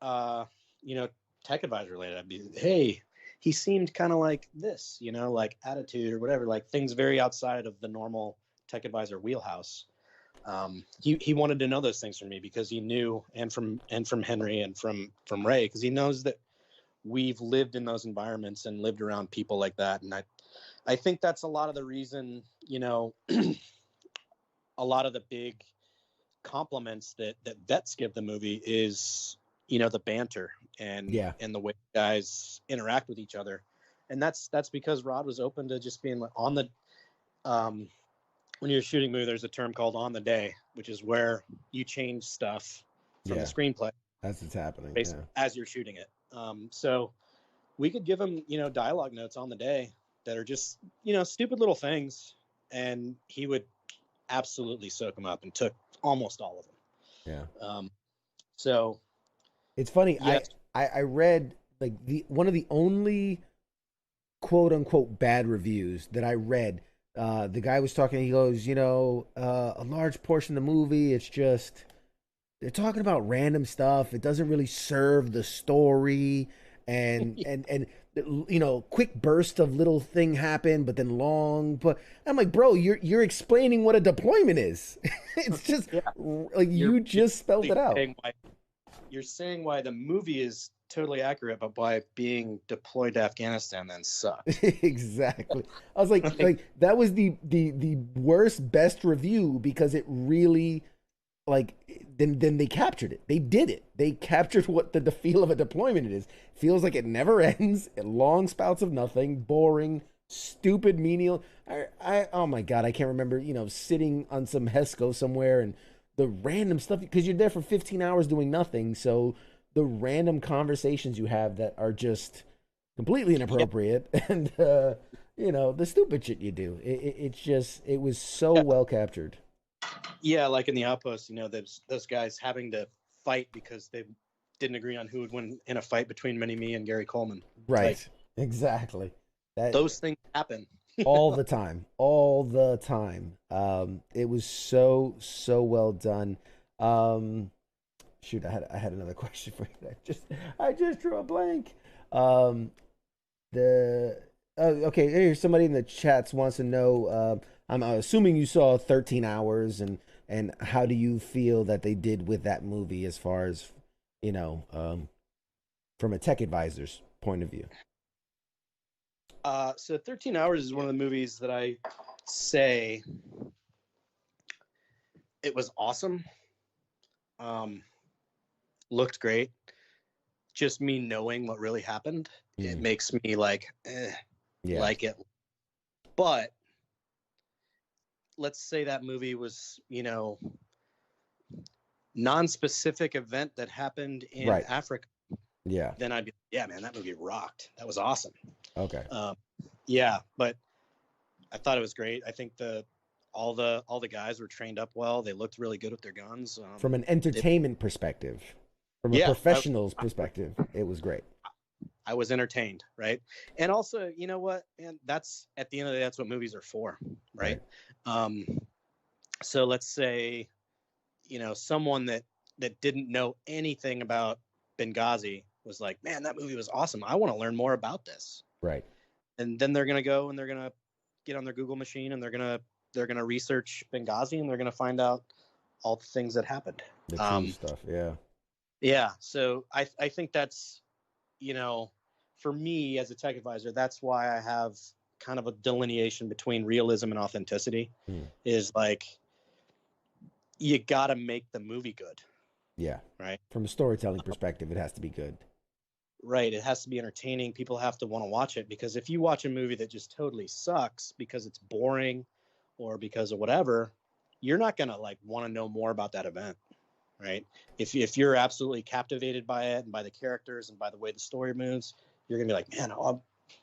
tech advisor related. I'd be, hey, he seemed kind of like this, like attitude or whatever, like things very outside of the normal tech advisor wheelhouse. He wanted to know those things from me because he knew, and from Henry and from Ray, because he knows that we've lived in those environments and lived around people like that. And I think that's a lot of the reason, a lot of the big compliments that vets give the movie is, the banter and the way guys interact with each other. And that's because Rod was open to just being on the, when you're shooting a movie, there's a term called on the day, which is where you change stuff from the screenplay as it's happening, as you're shooting it. So we could give him, dialogue notes on the day that are just, stupid little things, and he would absolutely soak them up and took almost all of them. Yeah. So it's funny. Yes. I read one of the only quote unquote bad reviews that I read. The guy was talking, he goes, a large portion of the movie, it's just, they're talking about random stuff. It doesn't really serve the story, and quick burst of little thing happen, but then long. But I'm like, bro, you're explaining what a deployment is. It's just you just spelled it out. You're saying why the movie is totally accurate, but why being deployed to Afghanistan then sucks. Exactly. I was like that was the worst best review, because it really, then they captured it. They did it. They captured what the feel of a deployment is. Feels like it never ends. Long spouts of nothing, boring, stupid, menial. Oh my God, I can't remember, sitting on some HESCO somewhere and the random stuff, because you're there for 15 hours doing nothing. So the random conversations you have that are just completely inappropriate, and the stupid shit you do. It was so well captured. Yeah, like in the Outpost, those guys having to fight because they didn't agree on who would win in a fight between Mini-Me and Gary Coleman. Right. Like, Exactly. That those things happen. all the time. All the time. It was so well done. Shoot, I had another question for you. I just drew a blank. Okay, here's somebody in the chats wants to know. I'm assuming you saw 13 Hours, and how do you feel that they did with that movie as far as from a tech advisor's point of view? So 13 Hours is one of the movies that I say it was awesome. Looked great. Just me knowing what really happened, it makes me like it. But let's say that movie was, non-specific event that happened in Africa. Yeah. Then I'd be, yeah, man, that movie rocked. That was awesome. Okay. Yeah, but I thought it was great. I think all the guys were trained up well. They looked really good with their guns. From an entertainment perspective, from a professional's perspective, it was great. I was entertained, right? And also, you know what, man, that's at the end of the day, that's what movies are for, right? So let's say, someone that didn't know anything about Benghazi was like, man, that movie was awesome. I want to learn more about this. Right. And then they're going to go and they're going to get on their Google machine and they're going to research Benghazi and they're going to find out all the things that happened. The true stuff. Yeah. Yeah. So I think that's, for me as a tech advisor, that's why I have kind of a delineation between realism and authenticity is like, you got to make the movie good. Yeah. Right. From a storytelling perspective, it has to be good. Right. It has to be entertaining. People have to want to watch it, because if you watch a movie that just totally sucks because it's boring or because of whatever, you're not going to want to know more about that event. Right. If you're absolutely captivated by it and by the characters and by the way the story moves, you're going to be like, man,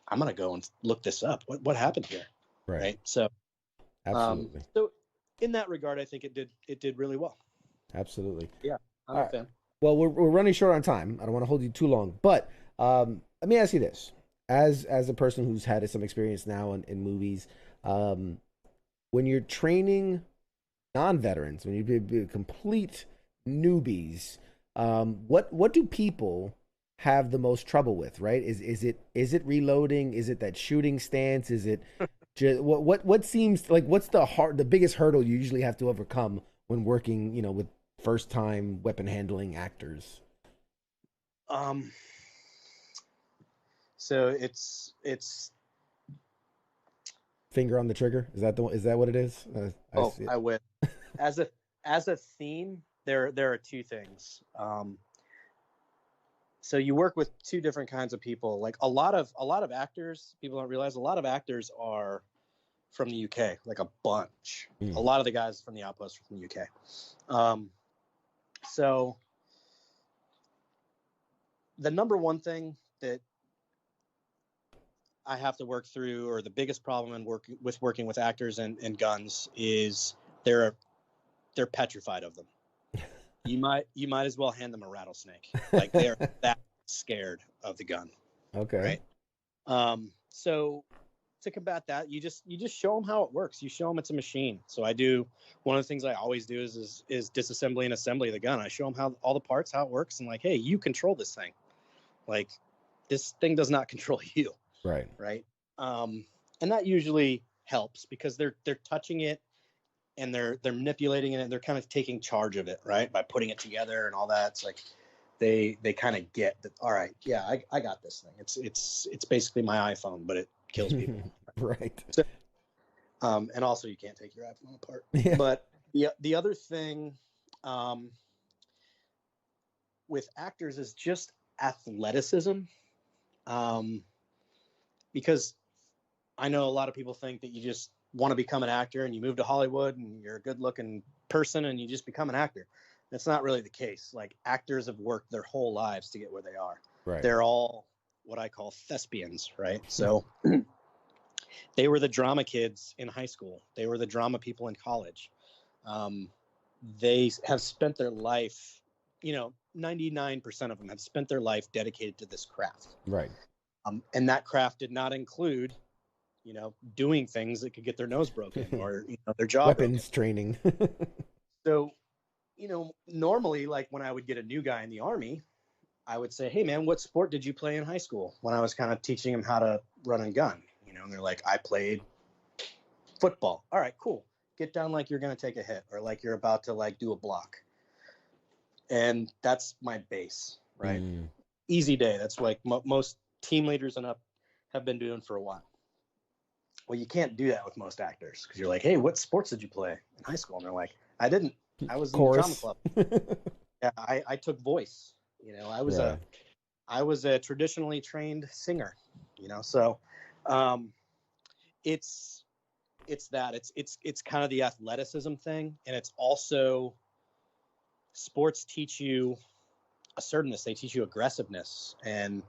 I'm going to go and look this up. What happened here? Right. So, absolutely. So in that regard, I think it did really well. Absolutely. Yeah. I'm a fan. Well, we're running short on time. I don't want to hold you too long, but let me ask you this: as a person who's had some experience now in movies, when you're training non-veterans, when you be complete newbies, what do people have the most trouble with? Right? Is it reloading? Is it that shooting stance? Is it just, what seems like what's the biggest hurdle you usually have to overcome when working, with first time weapon handling actors? So it's finger on the trigger. Is that what it is? I would. As a theme, there are two things. So you work with two different kinds of people. Like a lot of actors, people don't realize a lot of actors are from the UK, like a bunch. A lot of the guys from the Outpost are from the UK. So the number one thing that I have to work through, or the biggest problem in working with actors and guns, is they're petrified of them. You might as well hand them a rattlesnake. Like they're that scared of the gun. Okay. Right. So to combat that, you just show them how it works. You show them it's a machine. So one of the things I always do is disassembly and assembly of the gun. I show them how all the parts, how it works, and like, hey, you control this thing. Like this thing does not control you. Right. Right. And that usually helps because they're touching it and they're manipulating it and they're kind of taking charge of it, right? By putting it together and all that. It's like they kind of get that. All right, yeah, I got this thing. It's basically my iPhone, but it kills people. Right. So, and also you can't take your iPhone apart. Yeah. But the other thing with actors is just athleticism. Because I know a lot of people think that you just want to become an actor and you move to Hollywood and you're a good looking person and you just become an actor. That's not really the case. Like actors have worked their whole lives to get where they are. Right. They're all what I call thespians, right? So they were the drama kids in high school. They were the drama people in college. they have spent their life, 99% of them have spent their life dedicated to this craft. Right. And that craft did not include, doing things that could get their nose broken or, their jaw Weapons training. So, normally, like when I would get a new guy in the Army, I would say, hey, man, what sport did you play in high school? When I was kind of teaching them how to run and gun, and they're like, I played football. All right, cool. Get down like you're going to take a hit or like you're about to like do a block. And that's my base, right? Easy day. That's like most team leaders and up have been doing for a while. Well, you can't do that with most actors because you're like, hey, what sports did you play in high school? And they're like, I didn't. I was in the drama club. Yeah, I took voice. I was a traditionally trained singer. So it's that it's kind of the athleticism thing, and it's also sports teach you assertiveness. They teach you aggressiveness, and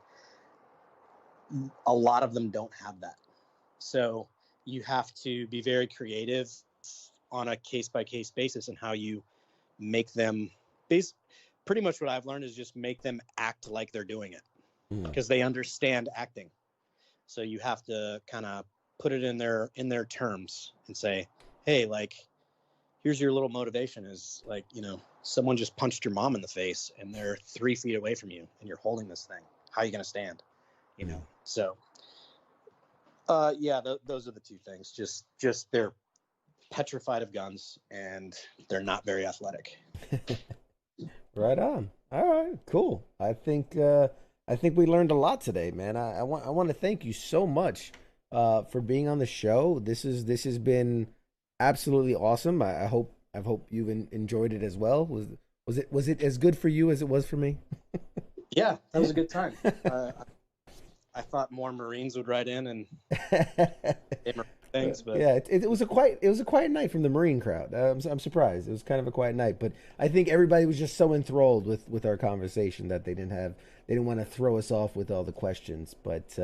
a lot of them don't have that. So you have to be very creative on a case-by-case basis and how you make them pretty much what I've learned is just make them act like they're doing it because they understand acting. So you have to kind of put it in their terms and say, hey, like, here's your little motivation is like, someone just punched your mom in the face and they're 3 feet away from you and you're holding this thing. How are you going to stand? So those are the two things. Just they're petrified of guns and they're not very athletic. Right on. All right, cool. I think we learned a lot today, man. I want to thank you so much for being on the show. This has been absolutely awesome. I hope you've enjoyed it as well. Was it as good for you as it was for me? Yeah, that was a good time. I thought more Marines would write in and things, but yeah, it was a quiet night from the Marine crowd. I'm surprised. It was kind of a quiet night, but I think everybody was just so enthralled with our conversation that they didn't want to throw us off with all the questions. But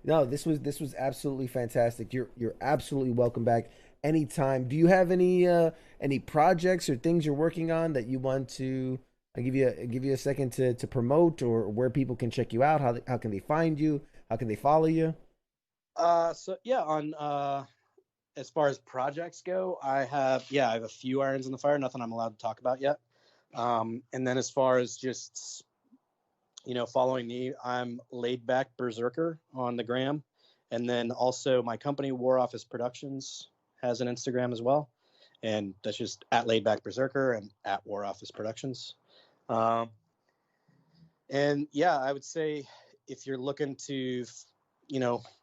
no, this was absolutely fantastic. You're absolutely welcome back anytime. Do you have any projects or things you're working on that you want to? I'll give you a second to promote, or where people can check you out. How can they find you? How can they follow you? So yeah, on as far as projects go, I have a few irons in the fire. Nothing I'm allowed to talk about yet. And then as far as just following me, I'm Laid Back Berserker on the gram, and then also my company War Office Productions has an Instagram as well, and that's just at Laid Back Berserker and at War Office Productions. And yeah, I would say if you're looking to,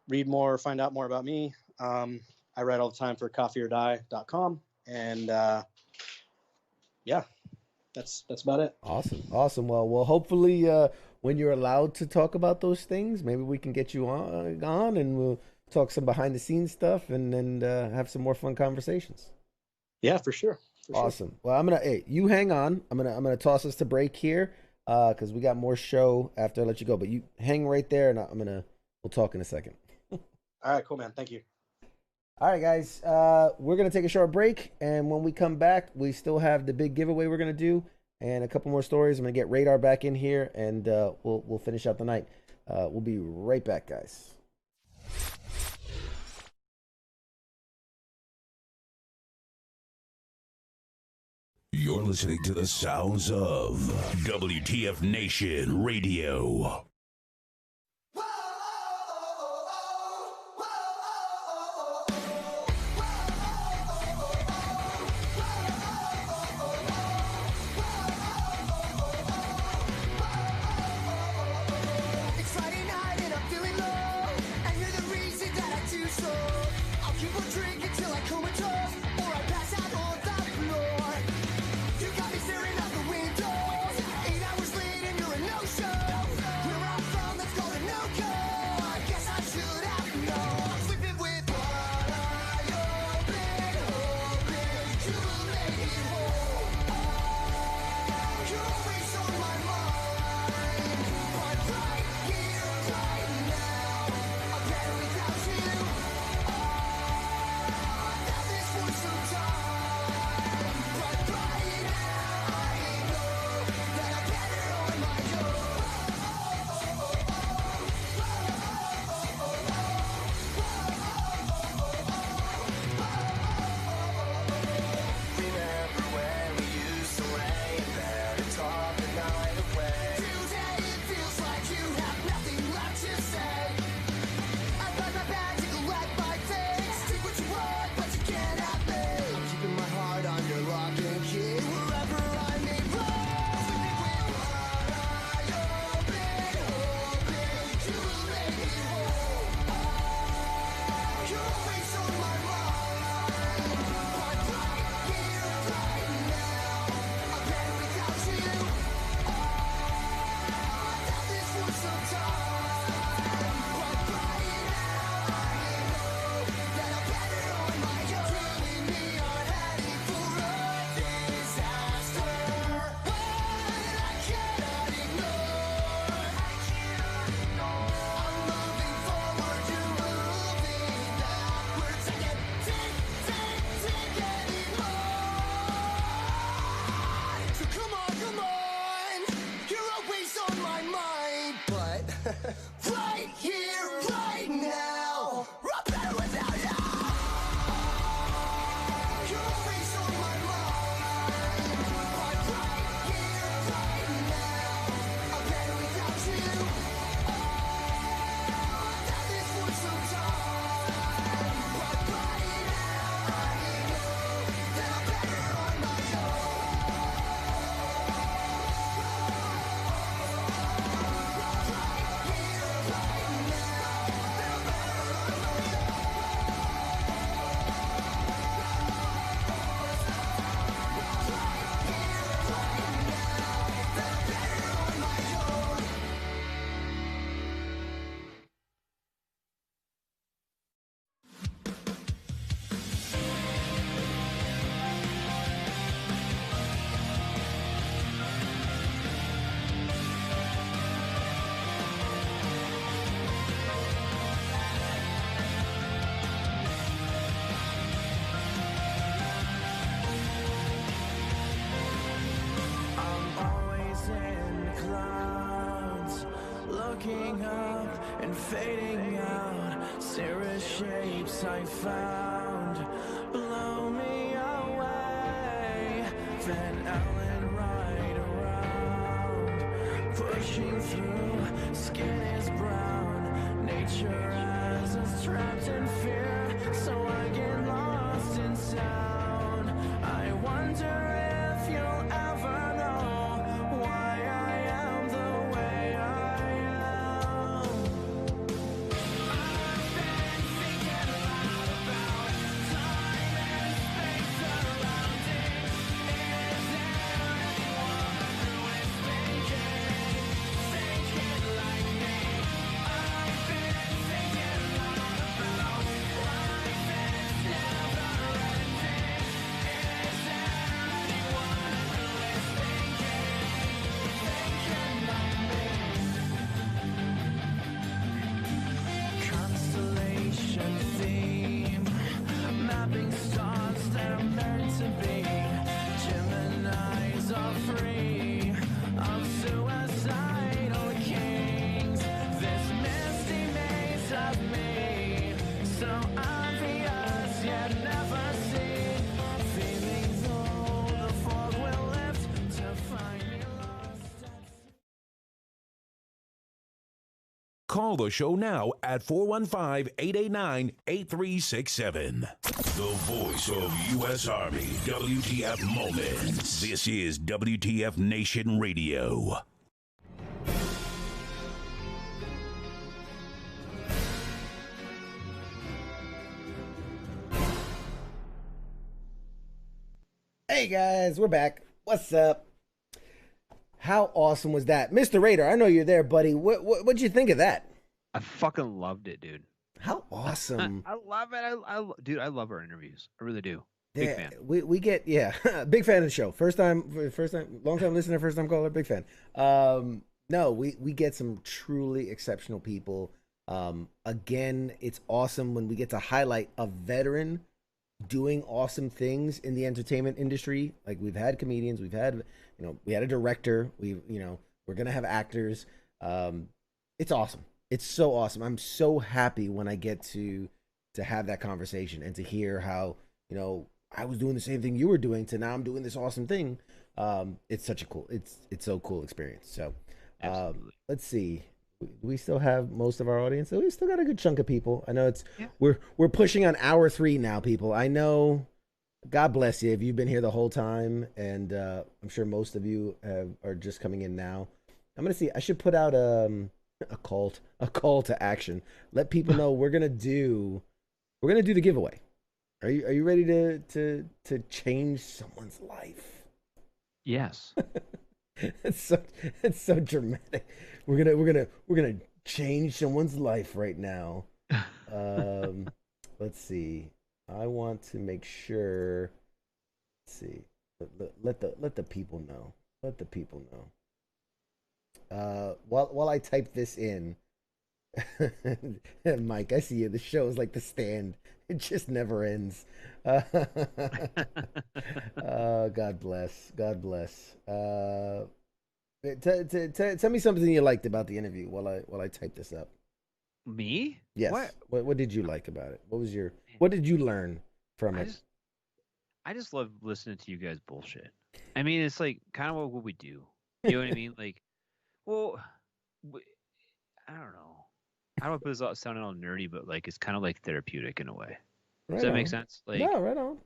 read more, find out more about me, I write all the time for coffeeordie.com. And that's about it. Awesome. Well, hopefully when you're allowed to talk about those things, maybe we can get you on and we'll talk some behind the scenes stuff and have some more fun conversations. Yeah, for sure. Awesome. Well, you hang on. I'm gonna toss us to break here because we got more show after I let you go. But you hang right there, and we'll talk in a second. All right, cool, man. Thank you. All right, guys. We're gonna take a short break, and when we come back, we still have the big giveaway we're gonna do, and a couple more stories. I'm gonna get Radar back in here, and we'll finish out the night. We'll be right back, guys. You're listening to the sounds of WTF Nation Radio. You got me staring out the window, 8 hours late and you're a no-show. Right here, right now. I'm better without you. You're always on my mind. But right here, right now. I'm better without you. I've done this for some time. But right now, I know that I'm better on my looking up and fading out. Cirrus shapes I found blow me away. Van Allen right around, pushing through. Skin is brown. Nature has us trapped in fear, so I get lost in sound. I wonder if you'll ever know why I am the way I am. I've been thinking a lot about time and space surrounding. Is there anyone who is thinking like me? I've been thinking a lot about life is never ending. Is there anyone who is thinking like me? Constellation theme, mapping stars that are meant to be. Geminis are free of suicidal kings. This misty maze of me, so obvious yet never seen. Feelings though the fog will lift to find me lost at sea. Call the show now at 415-889-8367. The voice of U.S. Army, WTF Moments. This is WTF Nation Radio. Hey guys, we're back. What's up? How awesome was that? Mr. Raider, I know you're there, buddy. What'd you think of that? I fucking loved it, dude. How awesome. I love it. Dude, I love our interviews. I really do. Big Yeah, fan. we get, big fan of the show. First time, long time listener, first time caller, big fan. No, we get some truly exceptional people. Again, it's awesome when we get to highlight a veteran doing awesome things in the entertainment industry. Like we've had comedians, we've had, we had a director, we're gonna have actors. It's awesome. It's so awesome. I'm so happy when I get to have that conversation and to hear how, I was doing the same thing you were doing to now I'm doing this awesome thing. It's such a cool, it's so cool experience. So let's see. We still have most of our audience. So we still got a good chunk of people. I know we're pushing on hour 3 now, people. I know, God bless you if you've been here the whole time, and I'm sure most of you are just coming in now. I'm gonna see. I should put out a call to action. Let people know we're gonna do the giveaway. Are you ready to change someone's life? Yes. It's so dramatic. We're gonna change someone's life right now. Let's see. I want to make sure. Let's see. Let the people know. Let the people know. While I type this in, Mike, I see you. The show is like The Stand. It just never ends. God bless. God bless. Tell me something you liked about the interview while I type this up. Me? Yes. What did you like about it? What did you learn from it? I just love listening to you guys bullshit. I mean, it's like kind of what we do. You know what I mean? Like, well, I don't know. I don't want to put this out sounding all nerdy, but like it's kind of like therapeutic in a way. Does that make sense? Like, no, right on.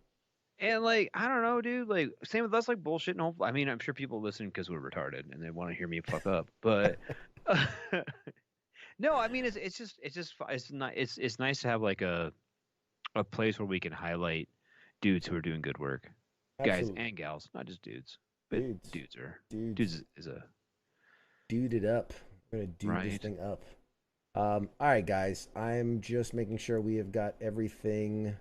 And like, I don't know, dude. Like, same with us, like bullshit. And I mean, I'm sure people listen because we're retarded and they want to hear me fuck up. But no, I mean, it's nice to have like a place where we can highlight dudes who are doing good work, Absolutely. guys and gals, not just dudes. But dudes is a dude it up. We're gonna do this thing up. All right, guys. I'm just making sure we have got everything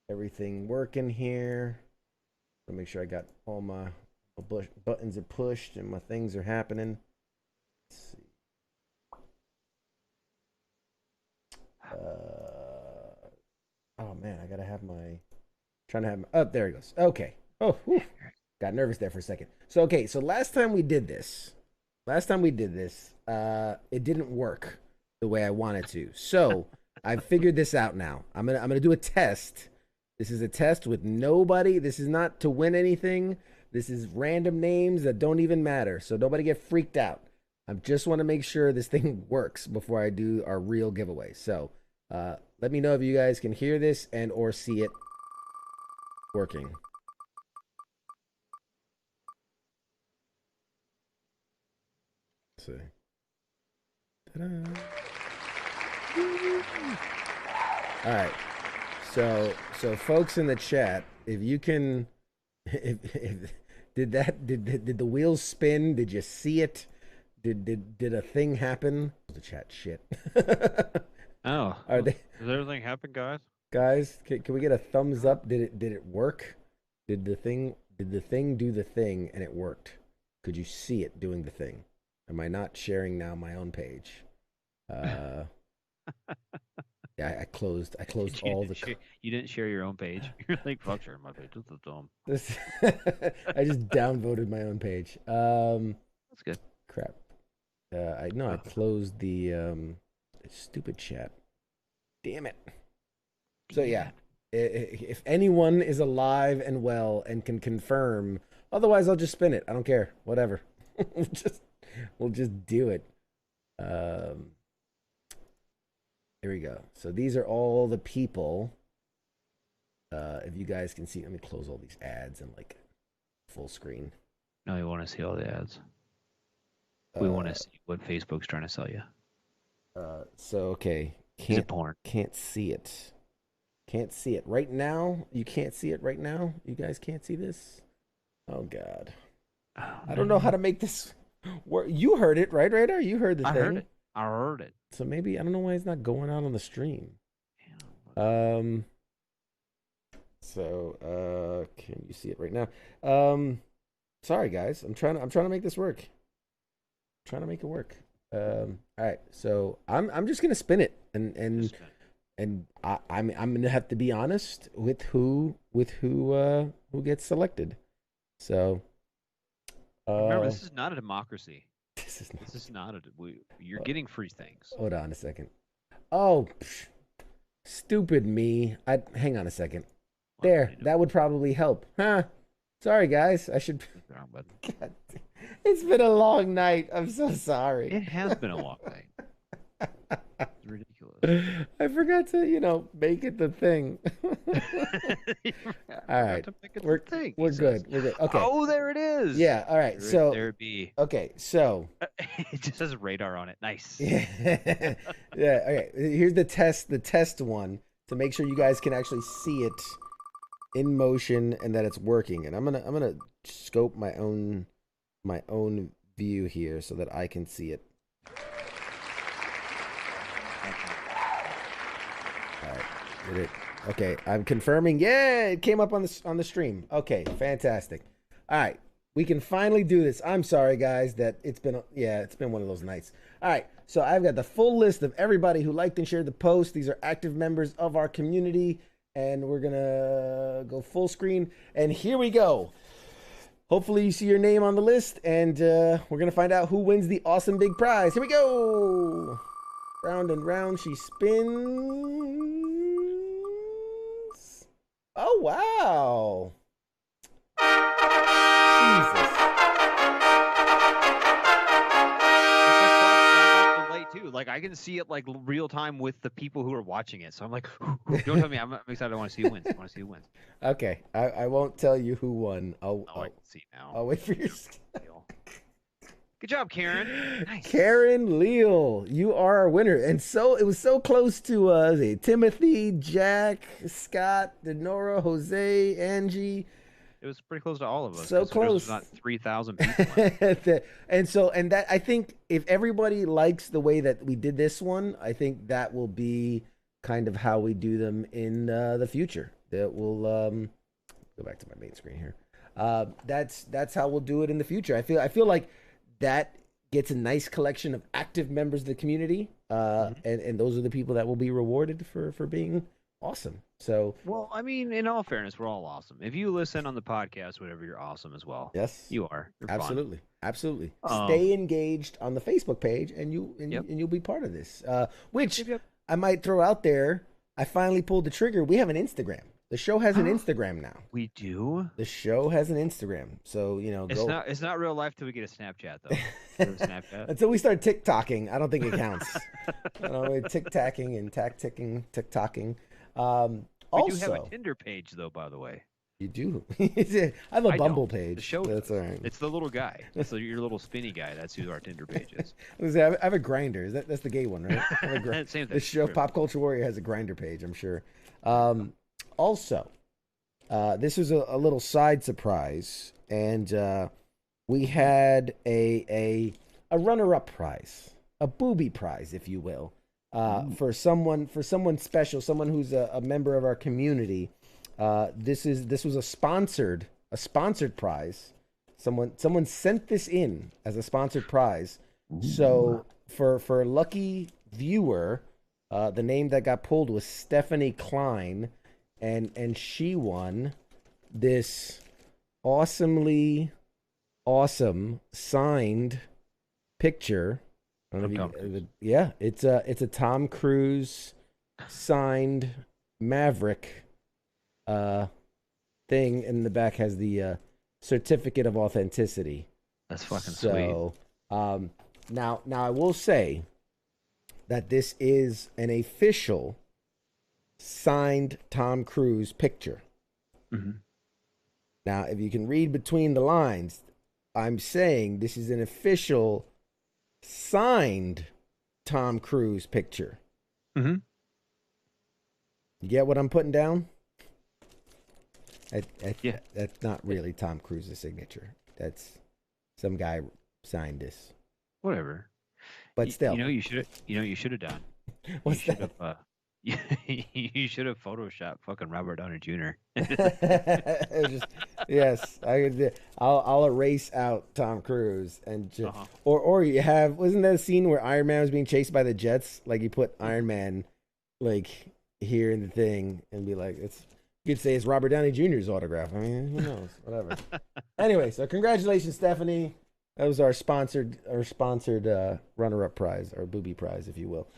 working here. I'll make sure I got all my buttons are pushed and my things are happening. Let's see. Oh man, I gotta have oh, there it goes. Okay. Oh, whew. Got nervous there for a second. So okay, so last time we did this, it didn't work the way I wanted to. So I've figured this out now. I'm gonna do a test. This is a test with nobody. This is not to win anything. This is random names that don't even matter. So nobody get freaked out. I just want to make sure this thing works before I do our real giveaway. So let me know if you guys can hear this and or see it working. Let's see. Ta-da. All right. So folks in the chat, if you can, if did the wheels spin? Did you see it? Did a thing happen? The chat shit. Oh, Are they? Does everything happen, guys? Guys, can we get a thumbs up? Did it work? Did the thing do the thing and it worked? Could you see it doing the thing? Am I not sharing now my own page? Yeah, I closed all the. You didn't share your own page. You're like, fuck, sharing my page. This is dumb. I just downvoted my own page. That's good. Crap. I closed the stupid chat. Damn it. So yeah, if anyone is alive and well and can confirm, otherwise I'll just spin it. I don't care. Whatever. we'll just do it. Here we go. So these are all the people. If you guys can see, let me close all these ads and like full screen. No, you want to see all the ads. We want to see what Facebook's trying to sell you. So okay, Is it porn? Can't see it. Can't see it right now. You can't see it right now. You guys can't see this. Oh God, I don't know how to make this work. You heard it, right, Radar? You heard the thing. I heard it. So maybe I don't know why it's not going out on the stream. So can you see it right now? Sorry guys, I'm trying to make this work. Trying to make it work. All right, so I'm just gonna spin it, and I'm gonna have to be honest with who gets selected. So remember, this is not a democracy. This is not. You're getting free things. Hold on a second. Oh, stupid me. Hang on a second. There, that would probably help. Huh? Sorry, guys. I should. God, it's been a long night. I'm so sorry. It has been a long night. It's ridiculous. I forgot to, make it the thing. All right. We're good. We're good. Okay. Oh, there it is. Yeah. All right. So there it be. Okay. So it just says radar on it. Nice. Yeah. Yeah. Okay. Here's the test one to make sure you guys can actually see it in motion and that it's working. And I'm gonna scope my own my own view here so that I can see it. All right, did it? Okay, I'm confirming. Yeah, it came up on the stream. Okay, fantastic. All right, we can finally do this. I'm sorry, guys, that it's been one of those nights. All right, so I've got the full list of everybody who liked and shared the post. These are active members of our community, and we're gonna go full screen. And here we go. Hopefully you see your name on the list, and we're gonna find out who wins the awesome big prize. Here we go. Round and round she spins. Oh wow. Jesus. Too. Like I can see it like real time with the people who are watching it. So I'm like, don't tell me. I'm excited. I want to see who wins. I want to see who wins. Okay, I won't tell you who won. I can see now. I'll wait for your. Good job, Karen. Nice. Karen Leal, you are our winner. And so it was so close to Timothy, Jack, Scott, Denora, Jose, Angie. It was pretty close to all of us. So close. Not 3,000 people. and that I think if everybody likes the way that we did this one, I think that will be kind of how we do them in the future. That will go back to my main screen here. That's how we'll do it in the future. I feel like that gets a nice collection of active members of the community, and those are the people that will be rewarded for being awesome. So, well, I mean, in all fairness, we're all awesome. If you listen on the podcast, whatever, you're awesome as well. Yes, you are. You're absolutely, absolutely. Stay engaged on the Facebook page, and you'll be part of this. Which I might throw out there. I finally pulled the trigger. We have an Instagram. The show has an Instagram now. We do. The show has an Instagram, so It's not real life till we get a Snapchat though. Snapchat. Until we start TikToking, I don't think it counts. Tic-tacking and TikToking. We do have a Tinder page, though, by the way. You do? I have a Bumble page. The show That's all right. It's the little guy. It's your little spinny guy. That's who our Tinder page is. I have a Grinder. That's the gay one, right? Same thing. The show Pop Culture Warrior has a Grinder page, I'm sure. Also, this was a little side surprise, and we had a runner-up prize, a booby prize, if you will. For someone special, someone who's a member of our community. This was a sponsored prize. Someone sent this in as a sponsored prize. So for a lucky viewer, the name that got pulled was Stephanie Klein, and she won this awesome signed picture. I don't know if it's a Tom Cruise signed Maverick thing, and in the back has the certificate of authenticity. That's fucking sweet. Now I will say that this is an official signed Tom Cruise picture. Mm-hmm. Now, if you can read between the lines, I'm saying this is an official signed Tom Cruise picture. Mm-hmm. You get what I'm putting down? Yeah. That's not really Tom Cruise's signature. That's some guy signed this. Whatever. But still, you should have done. What's that? You should have photoshopped fucking Robert Downey Jr. Yes, I'll erase out Tom Cruise and or you have, wasn't that a scene where Iron Man was being chased by the jets? Like you put Iron Man like here in the thing and be like, you could say it's Robert Downey Jr.'s autograph. I mean, who knows? Whatever. Anyway, so congratulations, Stephanie. That was our sponsored runner-up prize, or booby prize, if you will.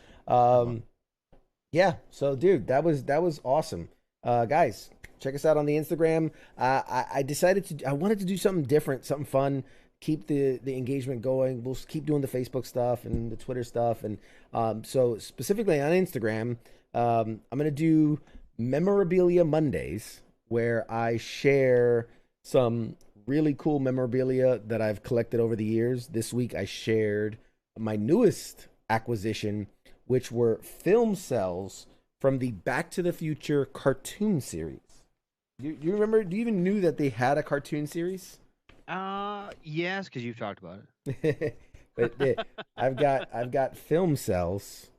Yeah, so dude, that was awesome. Guys, check us out on the Instagram. I wanted to do something different, something fun, keep the engagement going. We'll keep doing the Facebook stuff and the Twitter stuff. And so specifically on Instagram, I'm going to do Memorabilia Mondays, where I share some really cool memorabilia that I've collected over the years. This week I shared my newest acquisition, which were film cells from the Back to the Future cartoon series. You remember? Do you even knew that they had a cartoon series? Yes, because you've talked about it. But I've got film cells.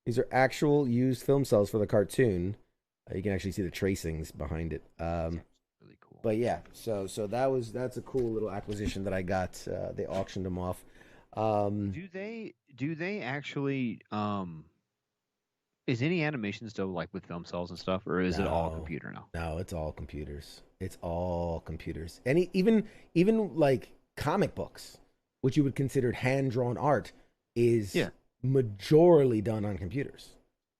These are actual used film cells for the cartoon. You can actually see the tracings behind it. Really cool. But yeah, so that's a cool little acquisition that I got. They auctioned them off. Do they actually is any animation still like with film cells and stuff, or is it all computer now? No, it's all computers. It's all computers. And even like comic books, which you would consider hand drawn art, is majorly done on computers.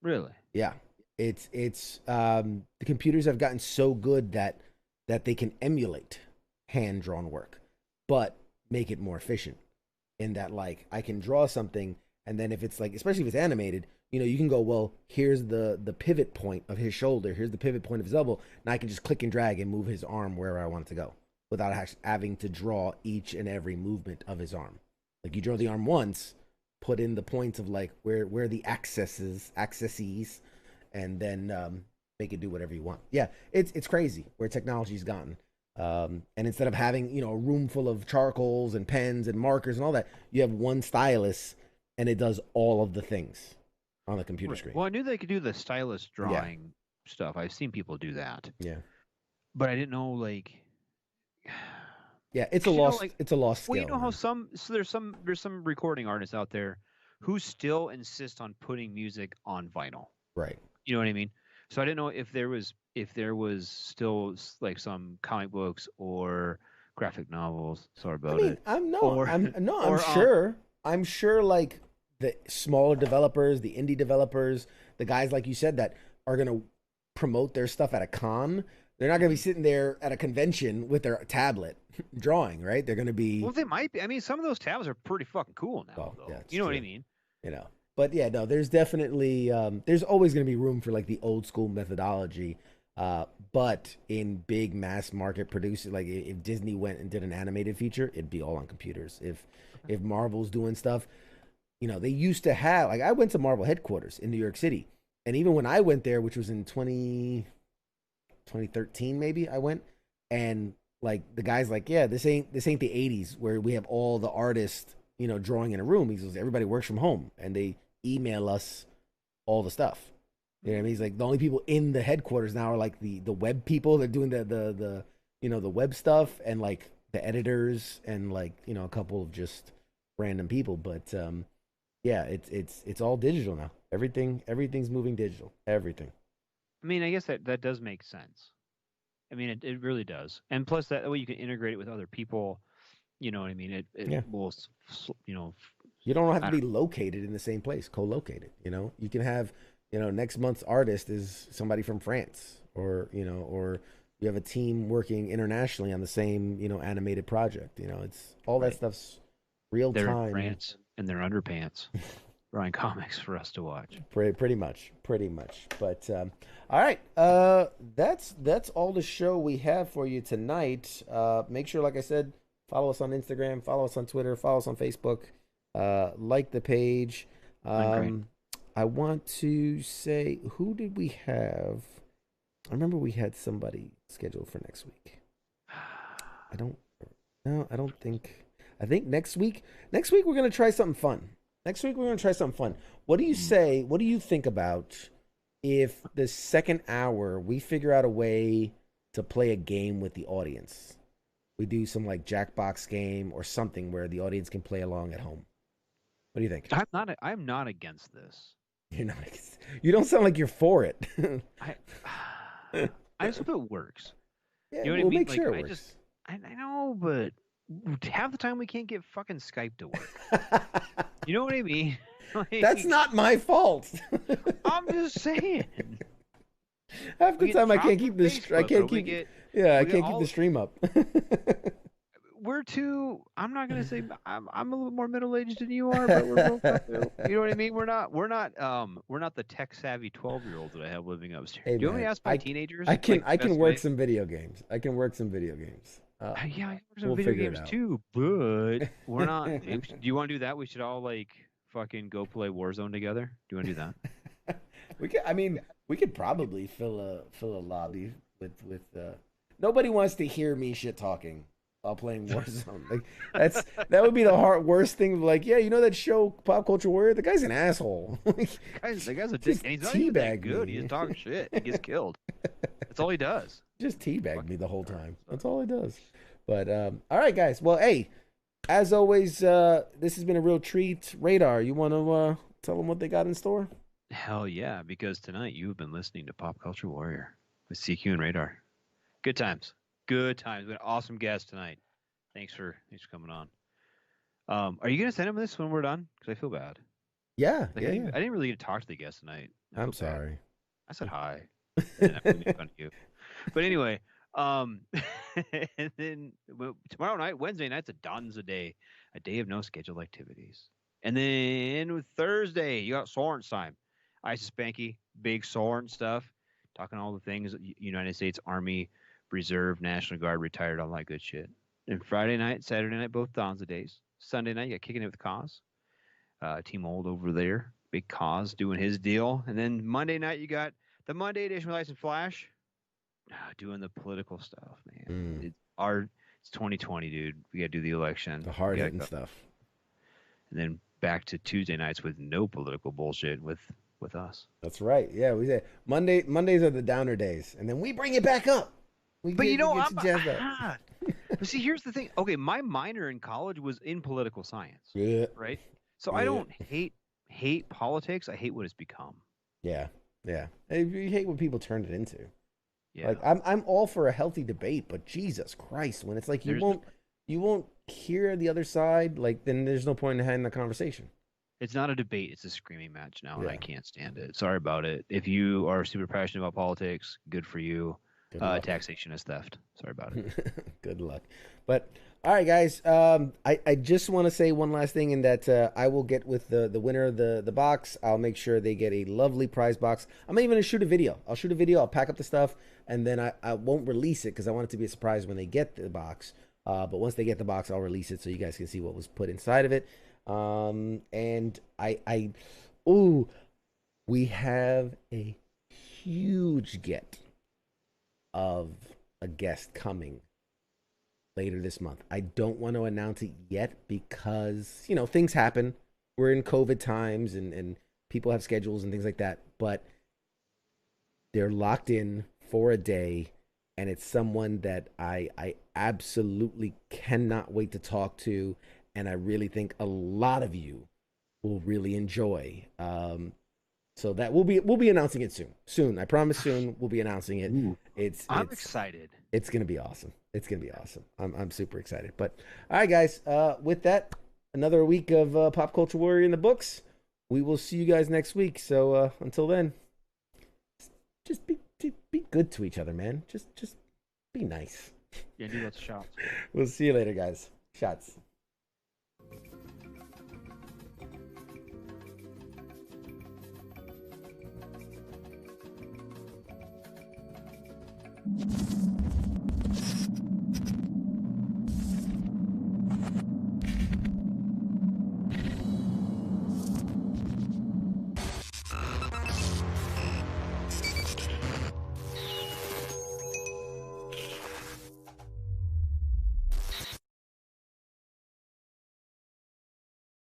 Really? Yeah. It's the computers have gotten so good that they can emulate hand drawn work, but make it more efficient. In that, like, I can draw something, and then if it's like, especially if it's animated, you can go, well, here's the pivot point of his shoulder, here's the pivot point of his elbow. Now I can just click and drag and move his arm wherever I want it to go, without having to draw each and every movement of his arm. Like, you draw the arm once, put in the points of like where the accesses, and then make it do whatever you want. Yeah, it's crazy where technology's gotten. And instead of having a room full of charcoals and pens and markers and all that, you have one stylus, and it does all of the things on the computer screen. Well, I knew they could do the stylus drawing stuff. I've seen people do that. Yeah, but I didn't know, like. Yeah, it's a lost skill. Well, you know how there's some recording artists out there who still insist on putting music on vinyl. Right. You know what I mean? So I didn't know if there was still like some comic books or graphic novels. Sorry about it. I'm sure like the smaller developers, the indie developers, the guys like you said that are gonna promote their stuff at a con. They're not gonna be sitting there at a convention with their tablet drawing, right? They're gonna be. Well, they might be. I mean, some of those tabs are pretty fucking cool now. Well, though. yeah, you know true. what I mean? But yeah, no, there's definitely there's always going to be room for like the old school methodology, but in big mass market producing, like if Disney went and did an animated feature, it'd be all on computers. If Marvel's doing stuff, they used to have, like, I went to Marvel headquarters in New York City, and even when I went there, which was in 2013 maybe, I went, and like the guy's like, yeah, this ain't the 80s where we have all the artists drawing in a room. He says everybody works from home and they email us all the stuff. You know what I mean? He's like, the only people in the headquarters now are like the web people. They're doing the web stuff, and like the editors, and like a couple of just random people. But yeah, it's all digital now. Everything's moving digital. Everything. I mean, I guess that does make sense. I mean, it really does. And plus that way you can integrate it with other people. You know what I mean? It will, You don't have to be located in the same place, co-located. You can have, next month's artist is somebody from France, or you have a team working internationally on the same, animated project. It's all that stuff's real they're time. In France in their underpants, drawing comics for us to watch. Pretty much. But all right, that's all the show we have for you tonight. Make sure, like I said, follow us on Instagram, follow us on Twitter, follow us on Facebook, like the page. I want to say, who did we have? I remember we had somebody scheduled for next week. I think next week we're going to try something fun. What do you say? What do you think about if the second hour we figure out a way to play a game with the audience? We do some like Jackbox game or something where the audience can play along at home. What do you think? I'm not against this. You're not. You don't sound like you're for it. I just hope it works. Yeah, you know what we'll I mean? make sure it works. I know, but half the time we can't get fucking Skype to work. You know what I mean? Like, that's not my fault. I'm just saying. Half the time I can't keep this. I can't keep. I can't keep the stream up. We're too. I'm not gonna say I'm a little bit more middle aged than you are, but we're both up there. You know what I mean? We're not the tech savvy 12-year-olds that I have living upstairs. Hey, do you want me to ask my teenagers? I can work some video games. I can work some video games. Yeah, I can work some video games too, but we're not. Do you want to do that? We should all like fucking go play Warzone together. Do you want to do that? We could. I mean, we could probably fill a lobby with. Nobody wants to hear me shit talking while playing Warzone. Like that would be the worst thing. Like, yeah, you know that show Pop Culture Warrior? The guy's an asshole. The guy's a dick, and he's not even that good. He's talking shit. He gets killed. That's all he does. Just teabag me the whole time. That's all he does. But all right, guys. Well, hey, as always, this has been a real treat. Radar, you want to tell them what they got in store? Hell yeah, because tonight you've been listening to Pop Culture Warrior with CQ and Radar. Good times. Good times. We had an awesome guest tonight. Thanks for coming on. Are you gonna send him this when we're done? Because I feel bad. Yeah, I didn't really get to talk to the guest tonight. I'm sorry. I said hi. And I made fun of you. But anyway, and then tomorrow night, Wednesday night's a Donza day, a day of no scheduled activities. And then Thursday, you got Soren's time. Isis Spanky, big Soren stuff, talking all the things United States Army Reserve, National Guard, retired, all that good shit. And Friday night, Saturday night, both Donza days. Sunday night, you got Kicking It with Cause. Team Old over there. Big Cause doing his deal. And then Monday night, you got the Monday edition with Ice and Flash. Doing the political stuff, man. It's 2020, dude. We got to do the election. The hard-hitting stuff. And then back to Tuesday nights with no political bullshit with us. That's right. Yeah, we say Mondays are the downer days, and then we bring it back up. But see, here's the thing. Okay, my minor in college was in political science. Yeah. Right. So I don't hate politics. I hate what it's become. Yeah. Yeah. You hate what people turn it into. Yeah. Like I'm all for a healthy debate, but Jesus Christ, when it's like you won't hear the other side, like then there's no point in having the conversation. It's not a debate, it's a screaming match now, and I can't stand it. Sorry about it. If you are super passionate about politics, good for you. Taxation is theft. Sorry about it. Good luck. But all right, guys. I just want to say one last thing, in that I will get with the winner of the box. I'll make sure they get a lovely prize box. I'm even gonna shoot a video. I'll shoot a video. I'll pack up the stuff, and then I won't release it because I want it to be a surprise when they get the box. But once they get the box, I'll release it so you guys can see what was put inside of it. And we have a huge get of a guest coming later this month. I don't want to announce it yet because, things happen. We're in COVID times and people have schedules and things like that, but they're locked in for a day, and it's someone that I absolutely cannot wait to talk to, and I really think a lot of you will really enjoy. So that we'll be announcing it soon. I promise soon we'll be announcing it. Ooh, I'm excited. It's gonna be awesome. I'm super excited. But all right, guys. With that, another week of Pop Culture Warrior in the books. We will see you guys next week. So until then, just be good to each other, man. Just be nice. Yeah, do lots of shots. We'll see you later, guys. Shots. You